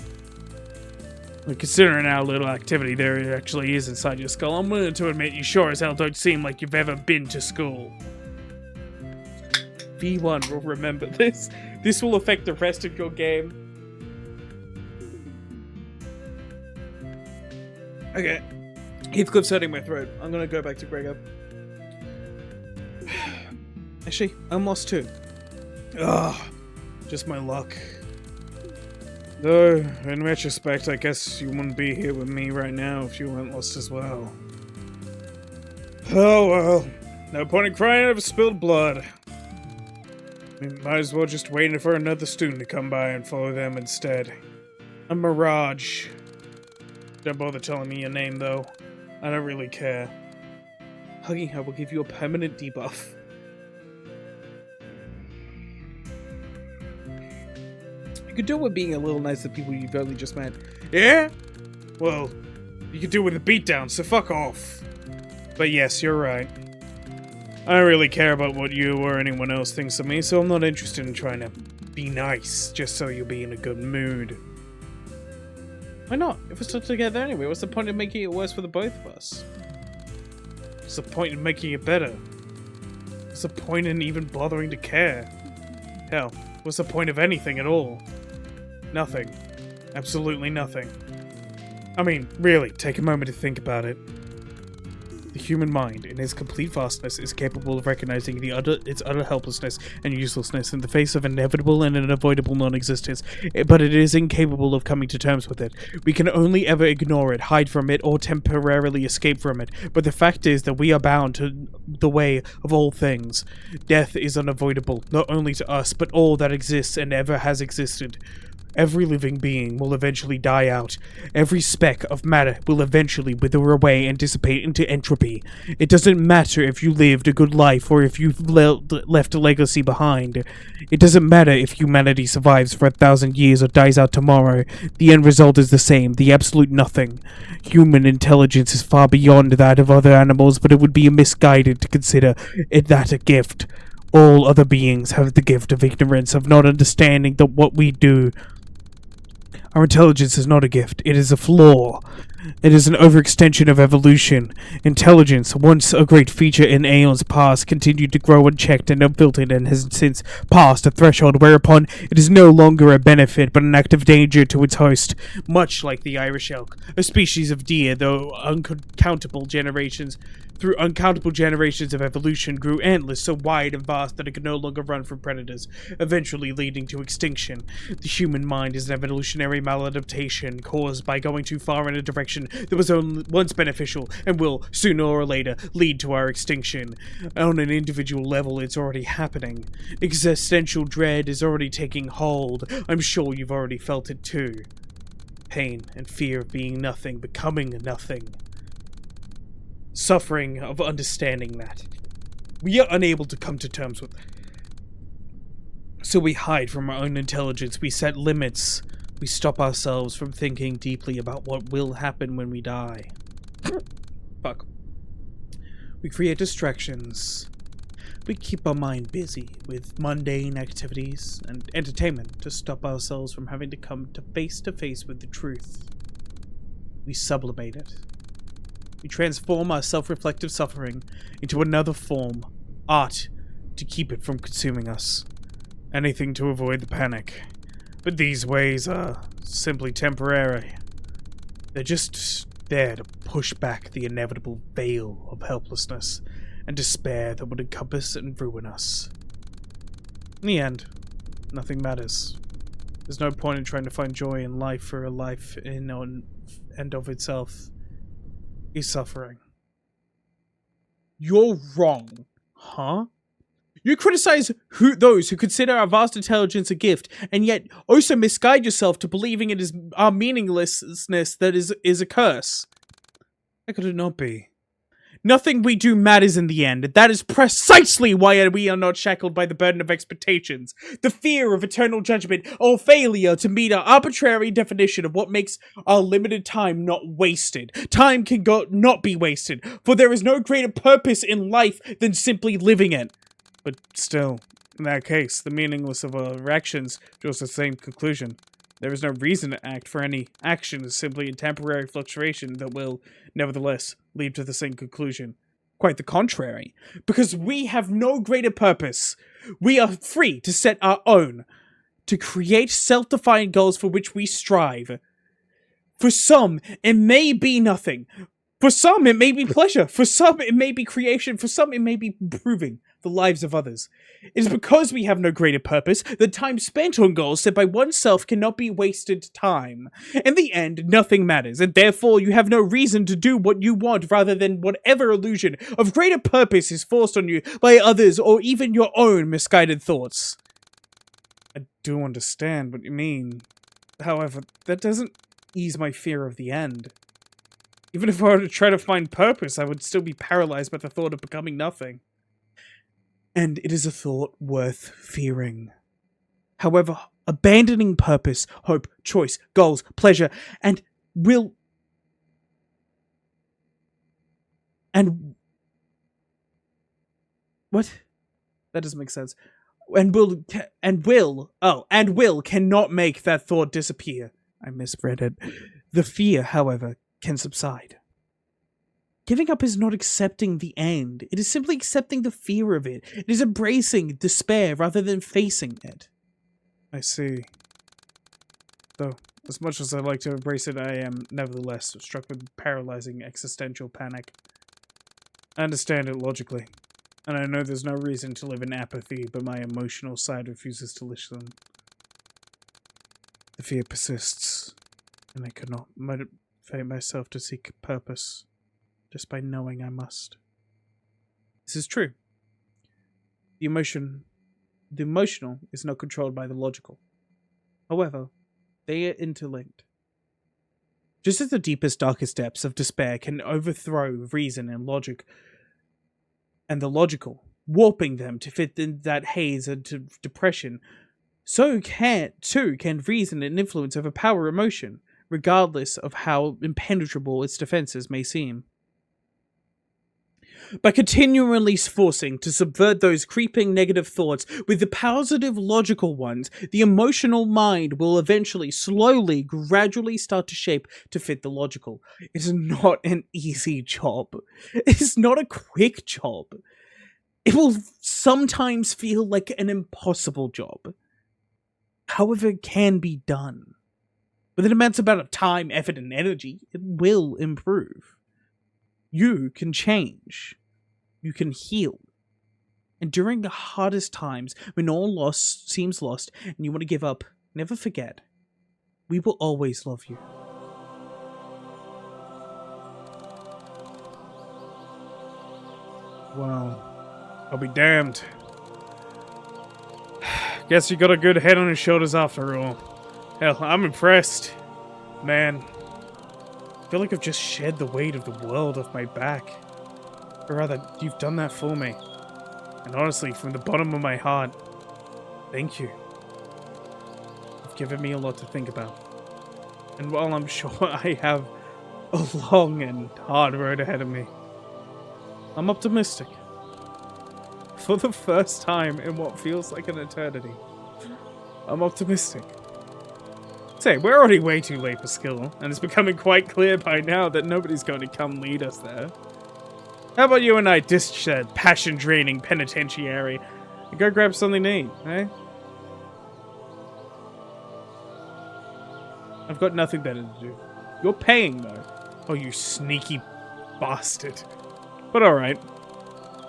But considering how little activity there actually is inside your skull, I'm willing to admit you sure as hell don't seem like you've ever been to school. V1 will remember this. This will affect the rest of your game. Okay. Heathcliff's hurting my throat. I'm gonna go back to Gregor. Actually, I'm lost too. Ugh. Just my luck. Though, in retrospect, I guess you wouldn't be here with me right now if you weren't lost as well. Oh well. No point in crying over spilled blood. We might as well just wait for another student to come by and follow them instead. I'm Mirage. Don't bother telling me your name, though. I don't really care. Hugging her will give you a permanent debuff. You could do it with being a little nice to people you've only just met. Yeah? Well, you could do it with a beatdown, so fuck off. But yes, you're right. I don't really care about what you or anyone else thinks of me, so I'm not interested in trying to be nice, just so you'll be in a good mood. Why not? If we're still together anyway, what's the point of making it worse for the both of us? What's the point in making it better? What's the point in even bothering to care? Hell, what's the point of anything at all? Nothing. Absolutely nothing. I mean, really, take a moment to think about it. The human mind, in its complete vastness, is capable of recognizing its utter helplessness and uselessness in the face of inevitable and unavoidable non-existence, but it is incapable of coming to terms with it. We can only ever ignore it, hide from it, or temporarily escape from it, but the fact is that we are bound to the way of all things. Death is unavoidable, not only to us, but all that exists and ever has existed. Every living being will eventually die out. Every speck of matter will eventually wither away and dissipate into entropy. It doesn't matter if you lived a good life or if you've left a legacy behind. It doesn't matter if humanity survives for 1,000 years or dies out tomorrow. The end result is the same, the absolute nothing. Human intelligence is far beyond that of other animals, but it would be misguided to consider it that a gift. All other beings have the gift of ignorance, of not understanding that what we do. Our intelligence is not a gift, it is a flaw. It is an overextension of evolution. Intelligence, once a great feature in aeons past, continued to grow unchecked and unfiltered and has since passed a threshold whereupon it is no longer a benefit but an active danger to its host. Much like the Irish elk, a species of deer, through uncountable generations of evolution, grew endless, so wide and vast that it could no longer run from predators, eventually leading to extinction. The human mind is an evolutionary maladaptation caused by going too far in a direction that was once beneficial and will, sooner or later, lead to our extinction. On an individual level, it's already happening. Existential dread is already taking hold. I'm sure you've already felt it too. Pain and fear of being nothing, becoming nothing. Suffering of understanding that. We are unable to come to terms with. So we hide from our own intelligence, we set limits, we stop ourselves from thinking deeply about what will happen when we die. Fuck. We create distractions. We keep our mind busy with mundane activities and entertainment to stop ourselves from having to come to face with the truth. We sublimate it. We transform our self-reflective suffering into another form, art, to keep it from consuming us. Anything to avoid the panic. But these ways are simply temporary. They're just there to push back the inevitable veil of helplessness and despair that would encompass and ruin us. In the end, nothing matters. There's no point in trying to find joy in life, for a life in and of itself is suffering. You're wrong. Huh? You criticize those who consider our vast intelligence a gift, and yet also misguide yourself to believing it is our meaninglessness that is a curse. How could it not be? Nothing we do matters in the end. That is precisely why we are not shackled by the burden of expectations, the fear of eternal judgment, or failure to meet our arbitrary definition of what makes our limited time not wasted. Time can not be wasted, for there is no greater purpose in life than simply living it. But still, in that case, the meaningless of our actions draws the same conclusion. There is no reason to act, for any action is simply a temporary fluctuation that will, nevertheless, lead to the same conclusion. Quite the contrary. Because we have no greater purpose. We are free to set our own. To create self-defined goals for which we strive. For some, it may be nothing. For some, it may be pleasure. For some, it may be creation. For some, it may be improving the lives of others. It is because we have no greater purpose that time spent on goals set by oneself cannot be wasted time. In the end, nothing matters, and therefore you have no reason to do what you want rather than whatever illusion of greater purpose is forced on you by others or even your own misguided thoughts. I do understand what you mean. However, that doesn't ease my fear of the end. Even if I were to try to find purpose, I would still be paralyzed by the thought of becoming nothing. And it is a thought worth fearing. However, abandoning purpose, hope, choice, goals, pleasure, and will... And... What? That doesn't make sense. and will cannot make that thought disappear. I misread it. The fear, however, can subside. Giving up is not accepting the end. It is simply accepting the fear of it. It is embracing despair rather than facing it. I see. Though, as much as I like to embrace it, I am nevertheless struck with paralyzing existential panic. I understand it logically, and I know there's no reason to live in apathy, but my emotional side refuses to listen. The fear persists, and I cannot motivate myself to seek purpose, just by knowing I must. This is true. The emotional is not controlled by the logical. However, they are interlinked. Just as the deepest, darkest depths of despair can overthrow reason and logic, and the logical, warping them to fit in that haze into depression, so too can reason and influence overpower emotion, regardless of how impenetrable its defenses may seem. By continually forcing to subvert those creeping negative thoughts with the positive logical ones, the emotional mind will eventually, slowly, gradually start to shape to fit the logical. It's not an easy job. It's not a quick job. It will sometimes feel like an impossible job. However, it can be done. With an immense amount of time, effort, and energy, it will improve. You can change. You can heal. And during the hardest times, when all loss seems lost and you want to give up, never forget, we will always love you. Wow. I'll be damned. Guess you got a good head on your shoulders after all. Hell, I'm impressed. Man, I feel like I've just shed the weight of the world off my back. Or rather, you've done that for me. And honestly, from the bottom of my heart, thank you. You've given me a lot to think about. And while I'm sure I have a long and hard road ahead of me, I'm optimistic. For the first time in what feels like an eternity, I'm optimistic. Say, we're already way too late for skill, and it's becoming quite clear by now that nobody's going to come lead us there. How about you and I ditch that passion-draining penitentiary and go grab something to eat, eh? I've got nothing better to do. You're paying, though. Oh, you sneaky bastard. But alright.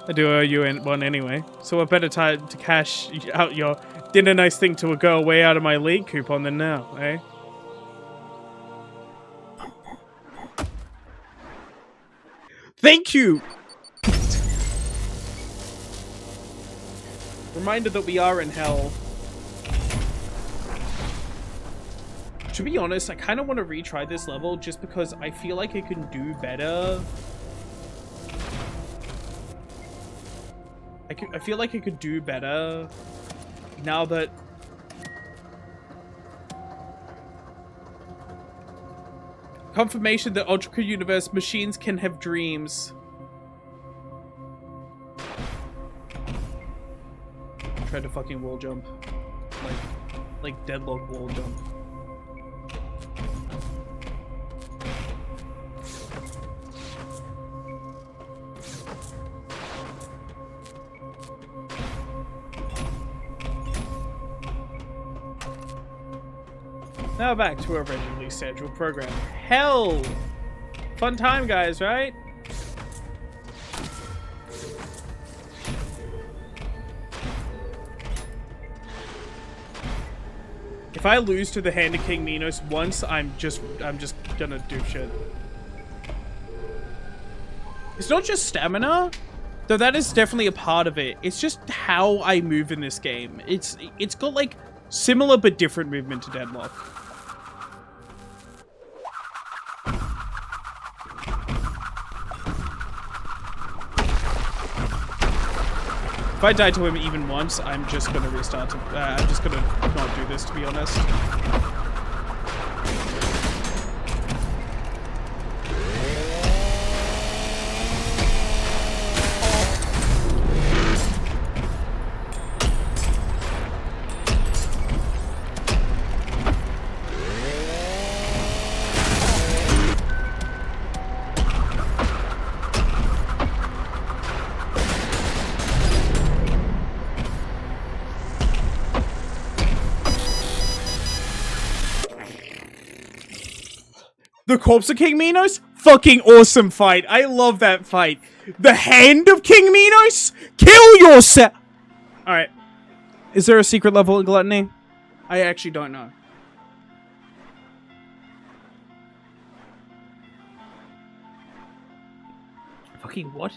I do owe you one anyway, so what better time to cash out your dinner nice thing to a girl way out of my league coupon than now, eh? Thank you! Reminder that we are in hell. To be honest, I kind of want to retry this level just because I feel like it can do better. I feel like it could do better now that confirmation that ULTRAKILL universe machines can have dreams. Tried to fucking wall jump. Like deadlock wall jump. Now back to our regularly scheduled program. Hell! Fun time, guys, right? If I lose to the hand of King Minos once, I'm just gonna do shit. It's not just stamina, though that is definitely a part of it. It's just how I move in this game. It's got like similar but different movement to Deadlock. If I die to him even once, I'm just gonna restart. I'm just gonna not do this, to be honest. the corpse of King Minos? Fucking awesome fight. I love that fight. The hand of King Minos? Kill yourself! Alright. Is there a secret level in Gluttony? I actually don't know. Fucking what?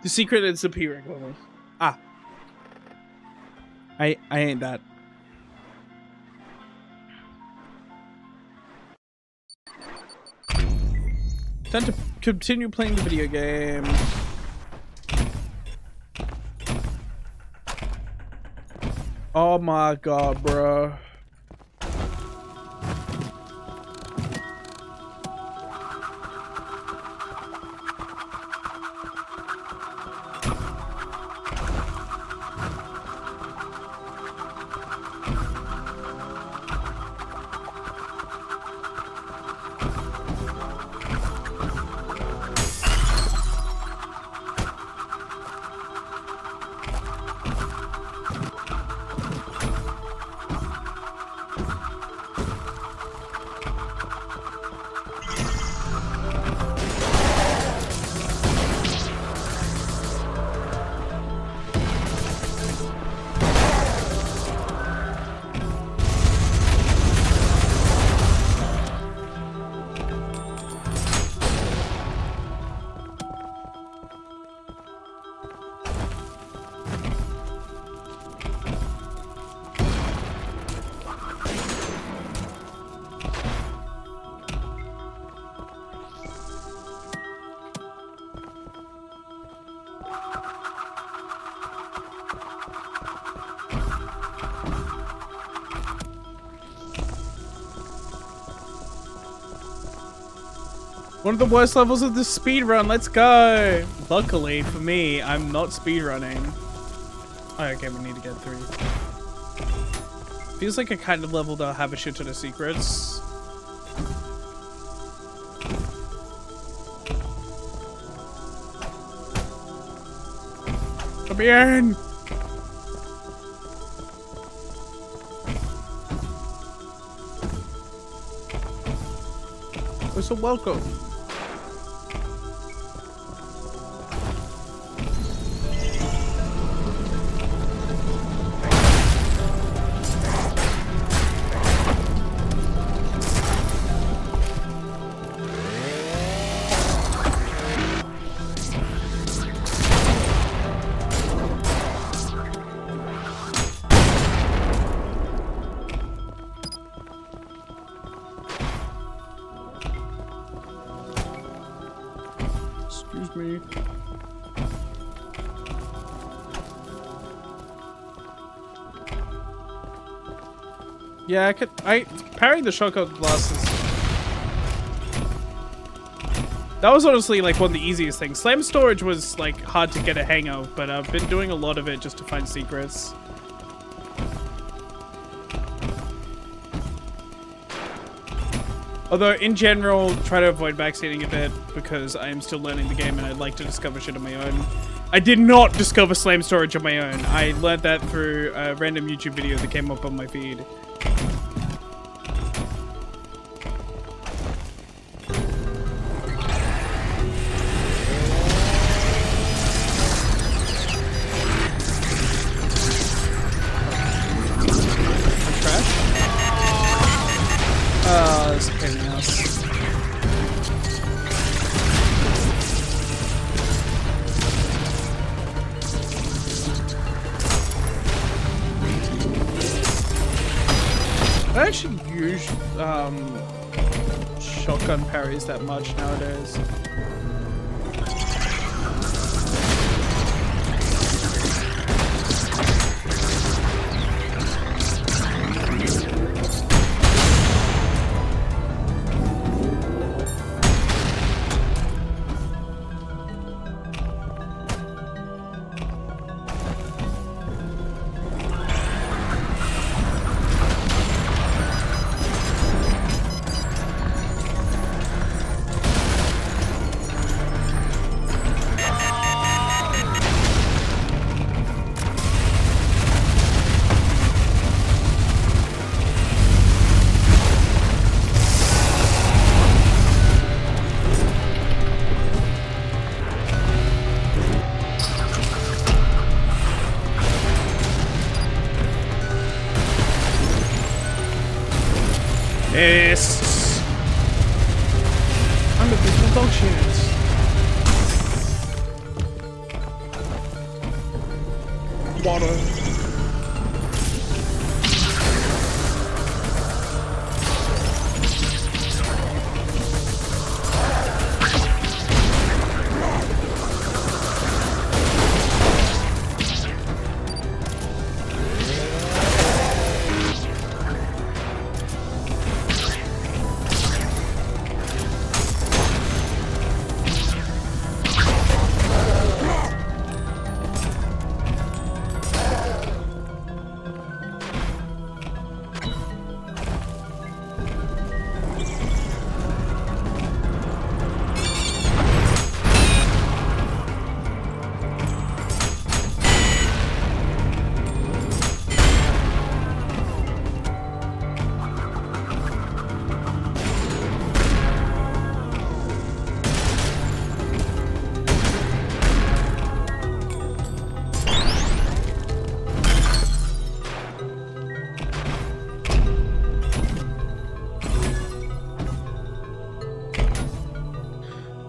The secret is appearing level. Ah. I ain't that. Time to continue playing the video game. Oh my god, bro. One of the worst levels of the speedrun, let's go! Luckily for me, I'm not speedrunning. Oh, okay, we need to get through. Feels like a kind of level that'll have a shit ton of secrets. Come in! Oh, so welcome. Excuse me. Yeah, parrying the shotgun blast is... That was honestly like one of the easiest things. Slam storage was like hard to get a hang of, but I've been doing a lot of it just to find secrets. Although, in general, try to avoid backseating a bit, because I am still learning the game and I'd like to discover shit on my own. I did not discover slam storage on my own. I learned that through a random YouTube video that came up on my feed. I actually use shotgun parries that much nowadays. Yes. I'm a bit dog shit. Water.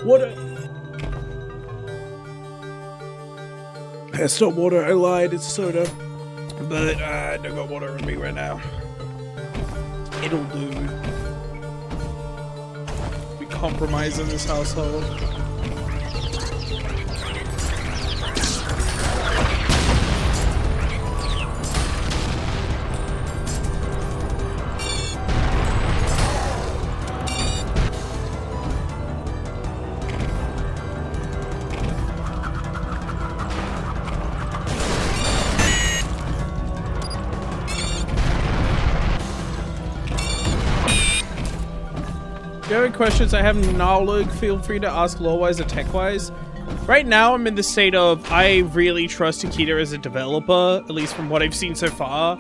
Water. It's not water, I lied, it's soda. But I don't got water on me right now. It'll do. We compromise in this household. If you have any questions I have knowledge, feel free to ask lore-wise or tech-wise. Right now, I'm in the state of, I really trust Akita as a developer, at least from what I've seen so far.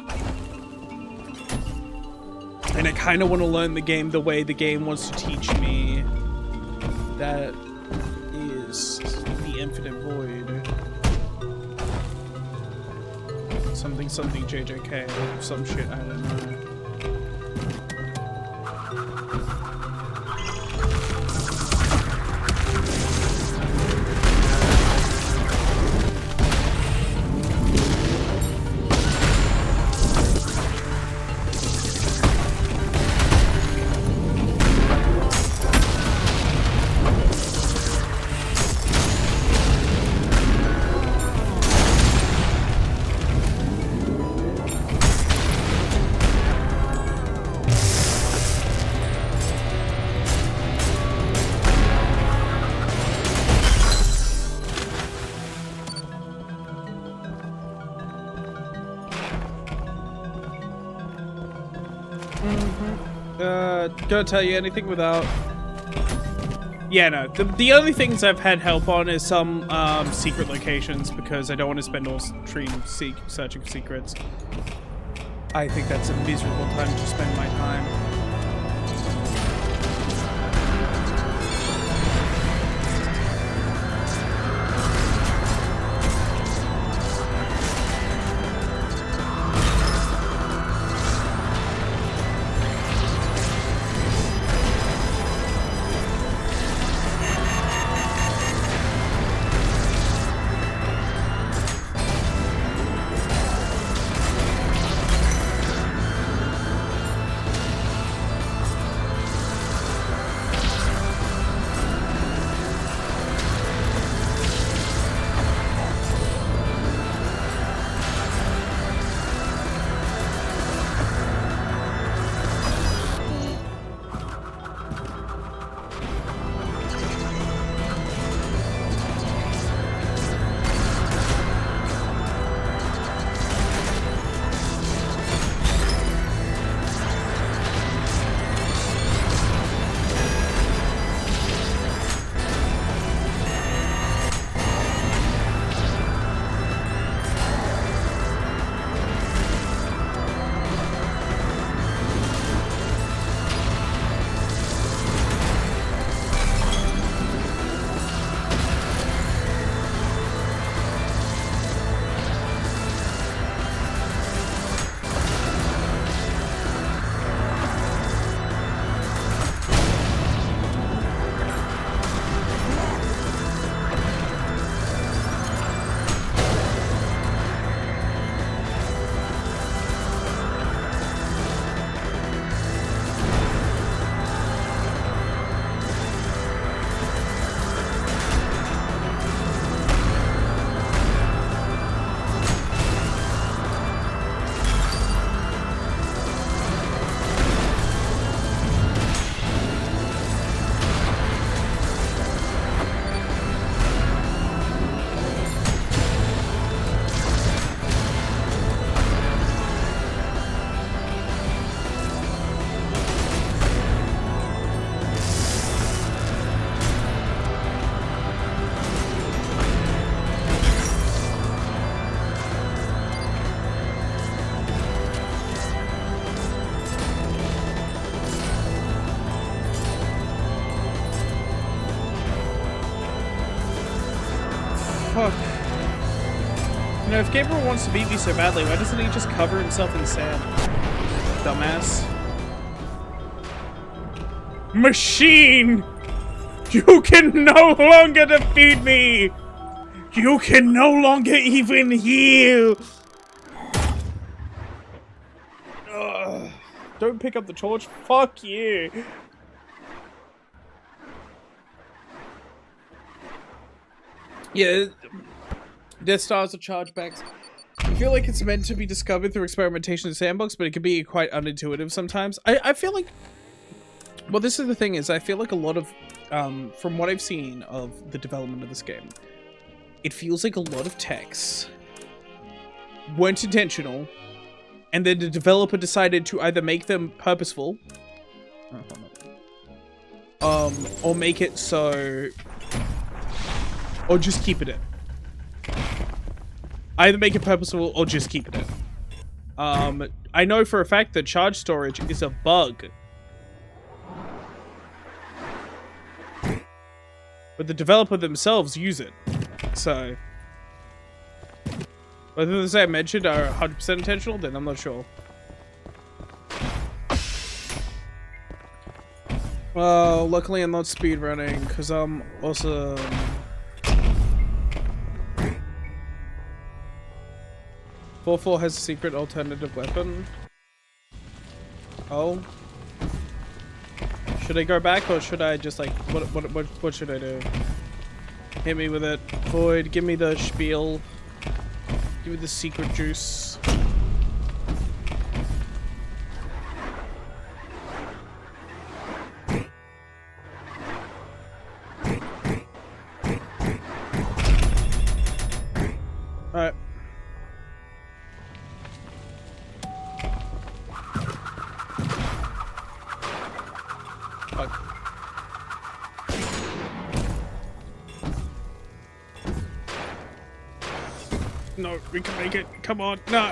And I kind of want to learn the game the way the game wants to teach me. That is the infinite void. Something JJK, some shit, I don't know. Gonna tell you anything without... Yeah, no. The only things I've had help on is some secret locations because I don't want to spend all stream searching secrets. I think that's a miserable time to spend my time. know, if Gabriel wants to beat me so badly, why doesn't he just cover himself in sand? Dumbass. Machine! You can no longer defeat me! You can no longer even heal! Ugh. Don't pick up the torch. Fuck you. Yeah, Death Stars are chargebacks. I feel like it's meant to be discovered through experimentation in sandbox, but it can be quite unintuitive sometimes. I feel like... Well, this is the thing is, I feel like a lot of... from what I've seen of the development of this game, it feels like a lot of techs weren't intentional, and then the developer decided to either make them purposeful, or make it so... Or just keep it in. Either make it purposeful or just keep it in. I know for a fact that charge storage is a bug. But the developer themselves use it. So... whether the things I mentioned are 100% intentional, then I'm not sure. Well, luckily I'm not speedrunning, because I'm awesome. Four has a secret alternative weapon. Oh. Should I go back or should I just like what should I do? Hit me with it. Void, give me the spiel. Give me the secret juice. Alright. Fuck. No, we can make it. Come on. No.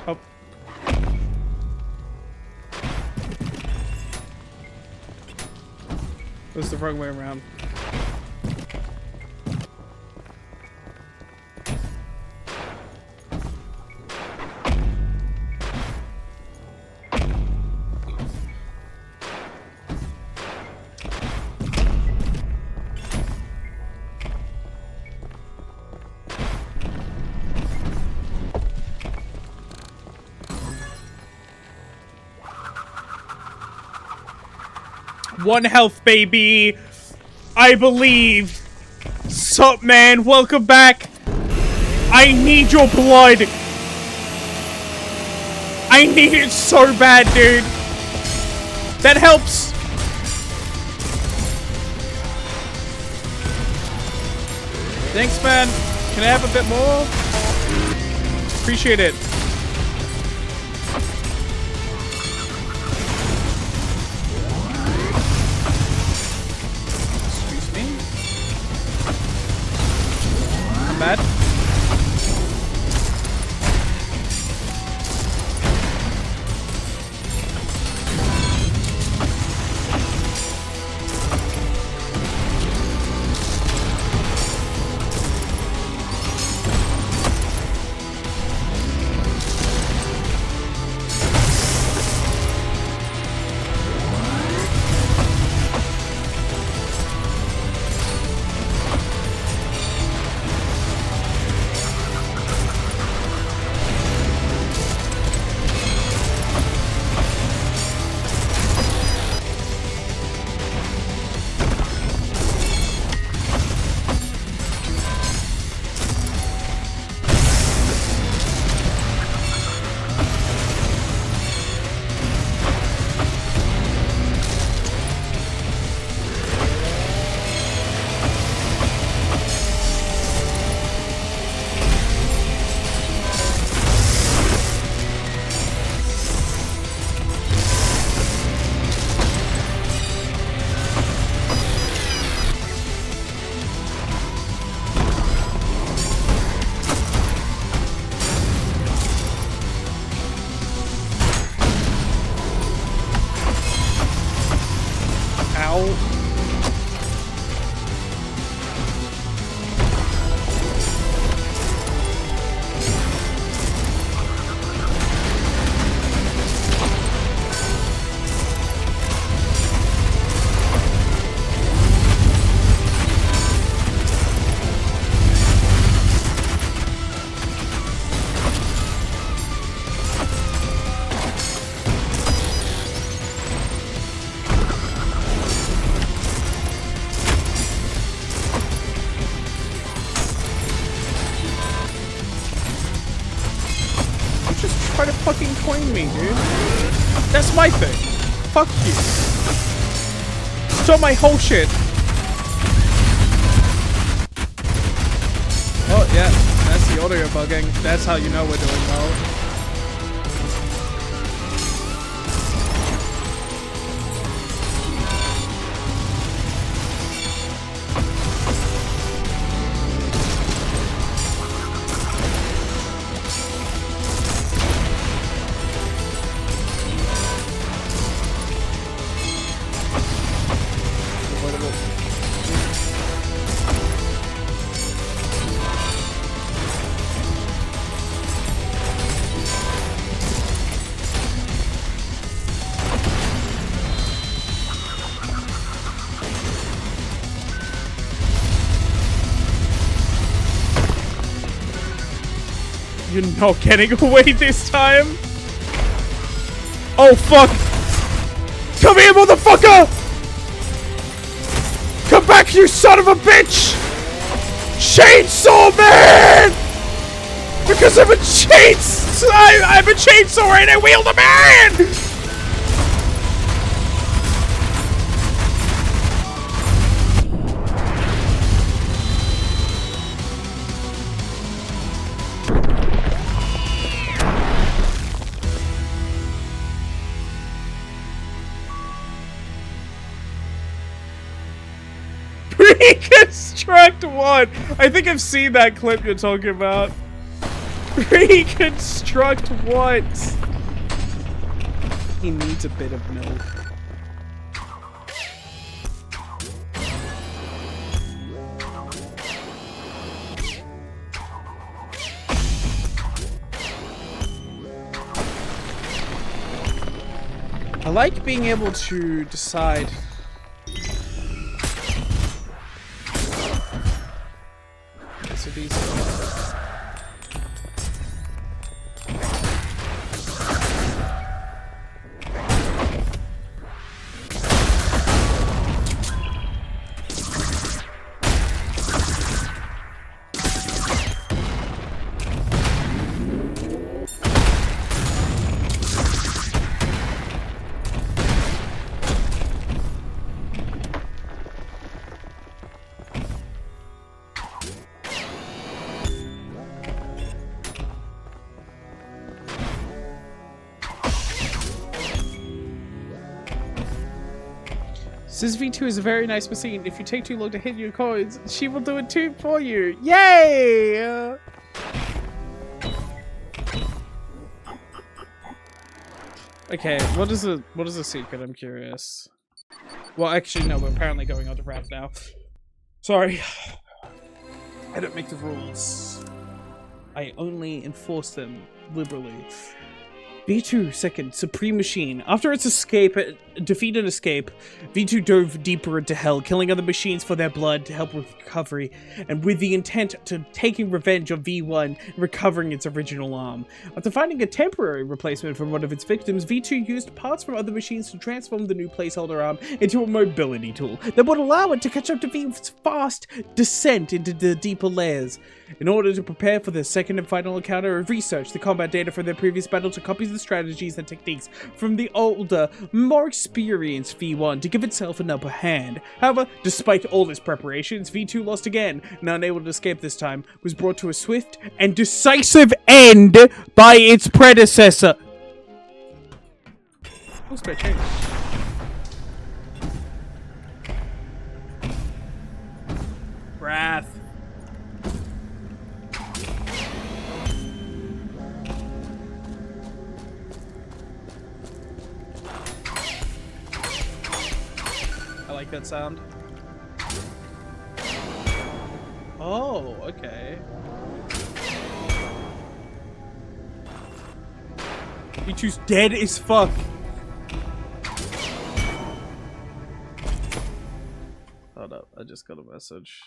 Oh. It was the wrong way around. One health, baby. I believe. Sup, man? Welcome back. I need your blood. I need it so bad, dude. That helps. Thanks, man. Can I have a bit more? Appreciate it. Bad. try to fucking coin me, dude. That's my thing. Fuck you. Stop my whole shit. Oh, yeah. That's the audio bugging. That's how you know we're doing well. You're not getting away this time. Oh, fuck. Come here, motherfucker. Come back, you son of a bitch. Chainsaw Man. Because I'm a chainsaw. I'm a chainsaw and I wield a man. Reconstruct what? I think I've seen that clip you're talking about. Reconstruct what? He needs a bit of milk. I like being able to decide. So these Says V2 is a very nice machine. If you take too long to hit your coins, she will do it too for you. Yay! Okay, what is the secret? I'm curious. Well, actually, no. We're apparently going on to rap now. Sorry, I don't make the rules. I only enforce them liberally. V2 second, Supreme Machine. After its defeat and escape, V2 dove deeper into hell, killing other machines for their blood to help with recovery, and with the intent to taking revenge on V1 and recovering its original arm. After finding a temporary replacement for one of its victims, V2 used parts from other machines to transform the new placeholder arm into a mobility tool that would allow it to catch up to V's fast descent into the deeper layers. In order to prepare for the second and final encounter, it researched the combat data from their previous battle to copy the strategies and techniques from the older, more experienced V1 to give itself an upper hand. However, despite all its preparations, V2 lost again, and unable to escape this time, was brought to a swift and decisive end by its predecessor. Oh, spare change. Wrath. I like that sound. Oh, okay. V2's dead as fuck. Hold up, I just got a message.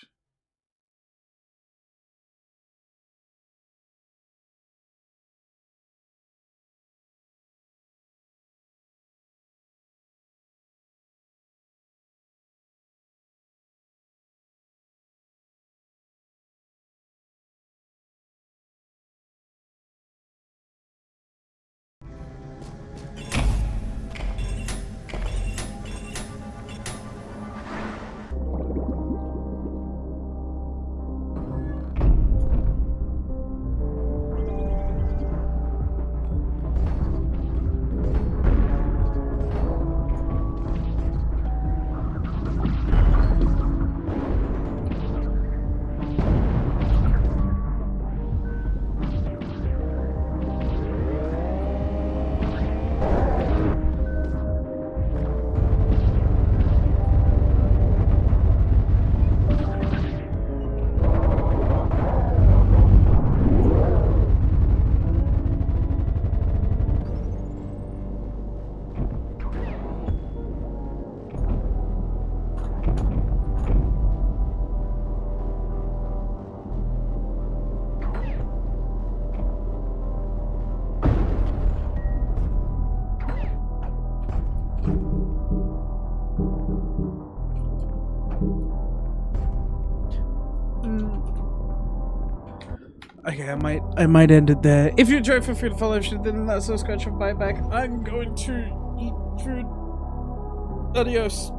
Okay, I might end it there. If you enjoyed, feel free to follow. If you didn't, that's a scratch from buyback. I'm going to eat food. Adios.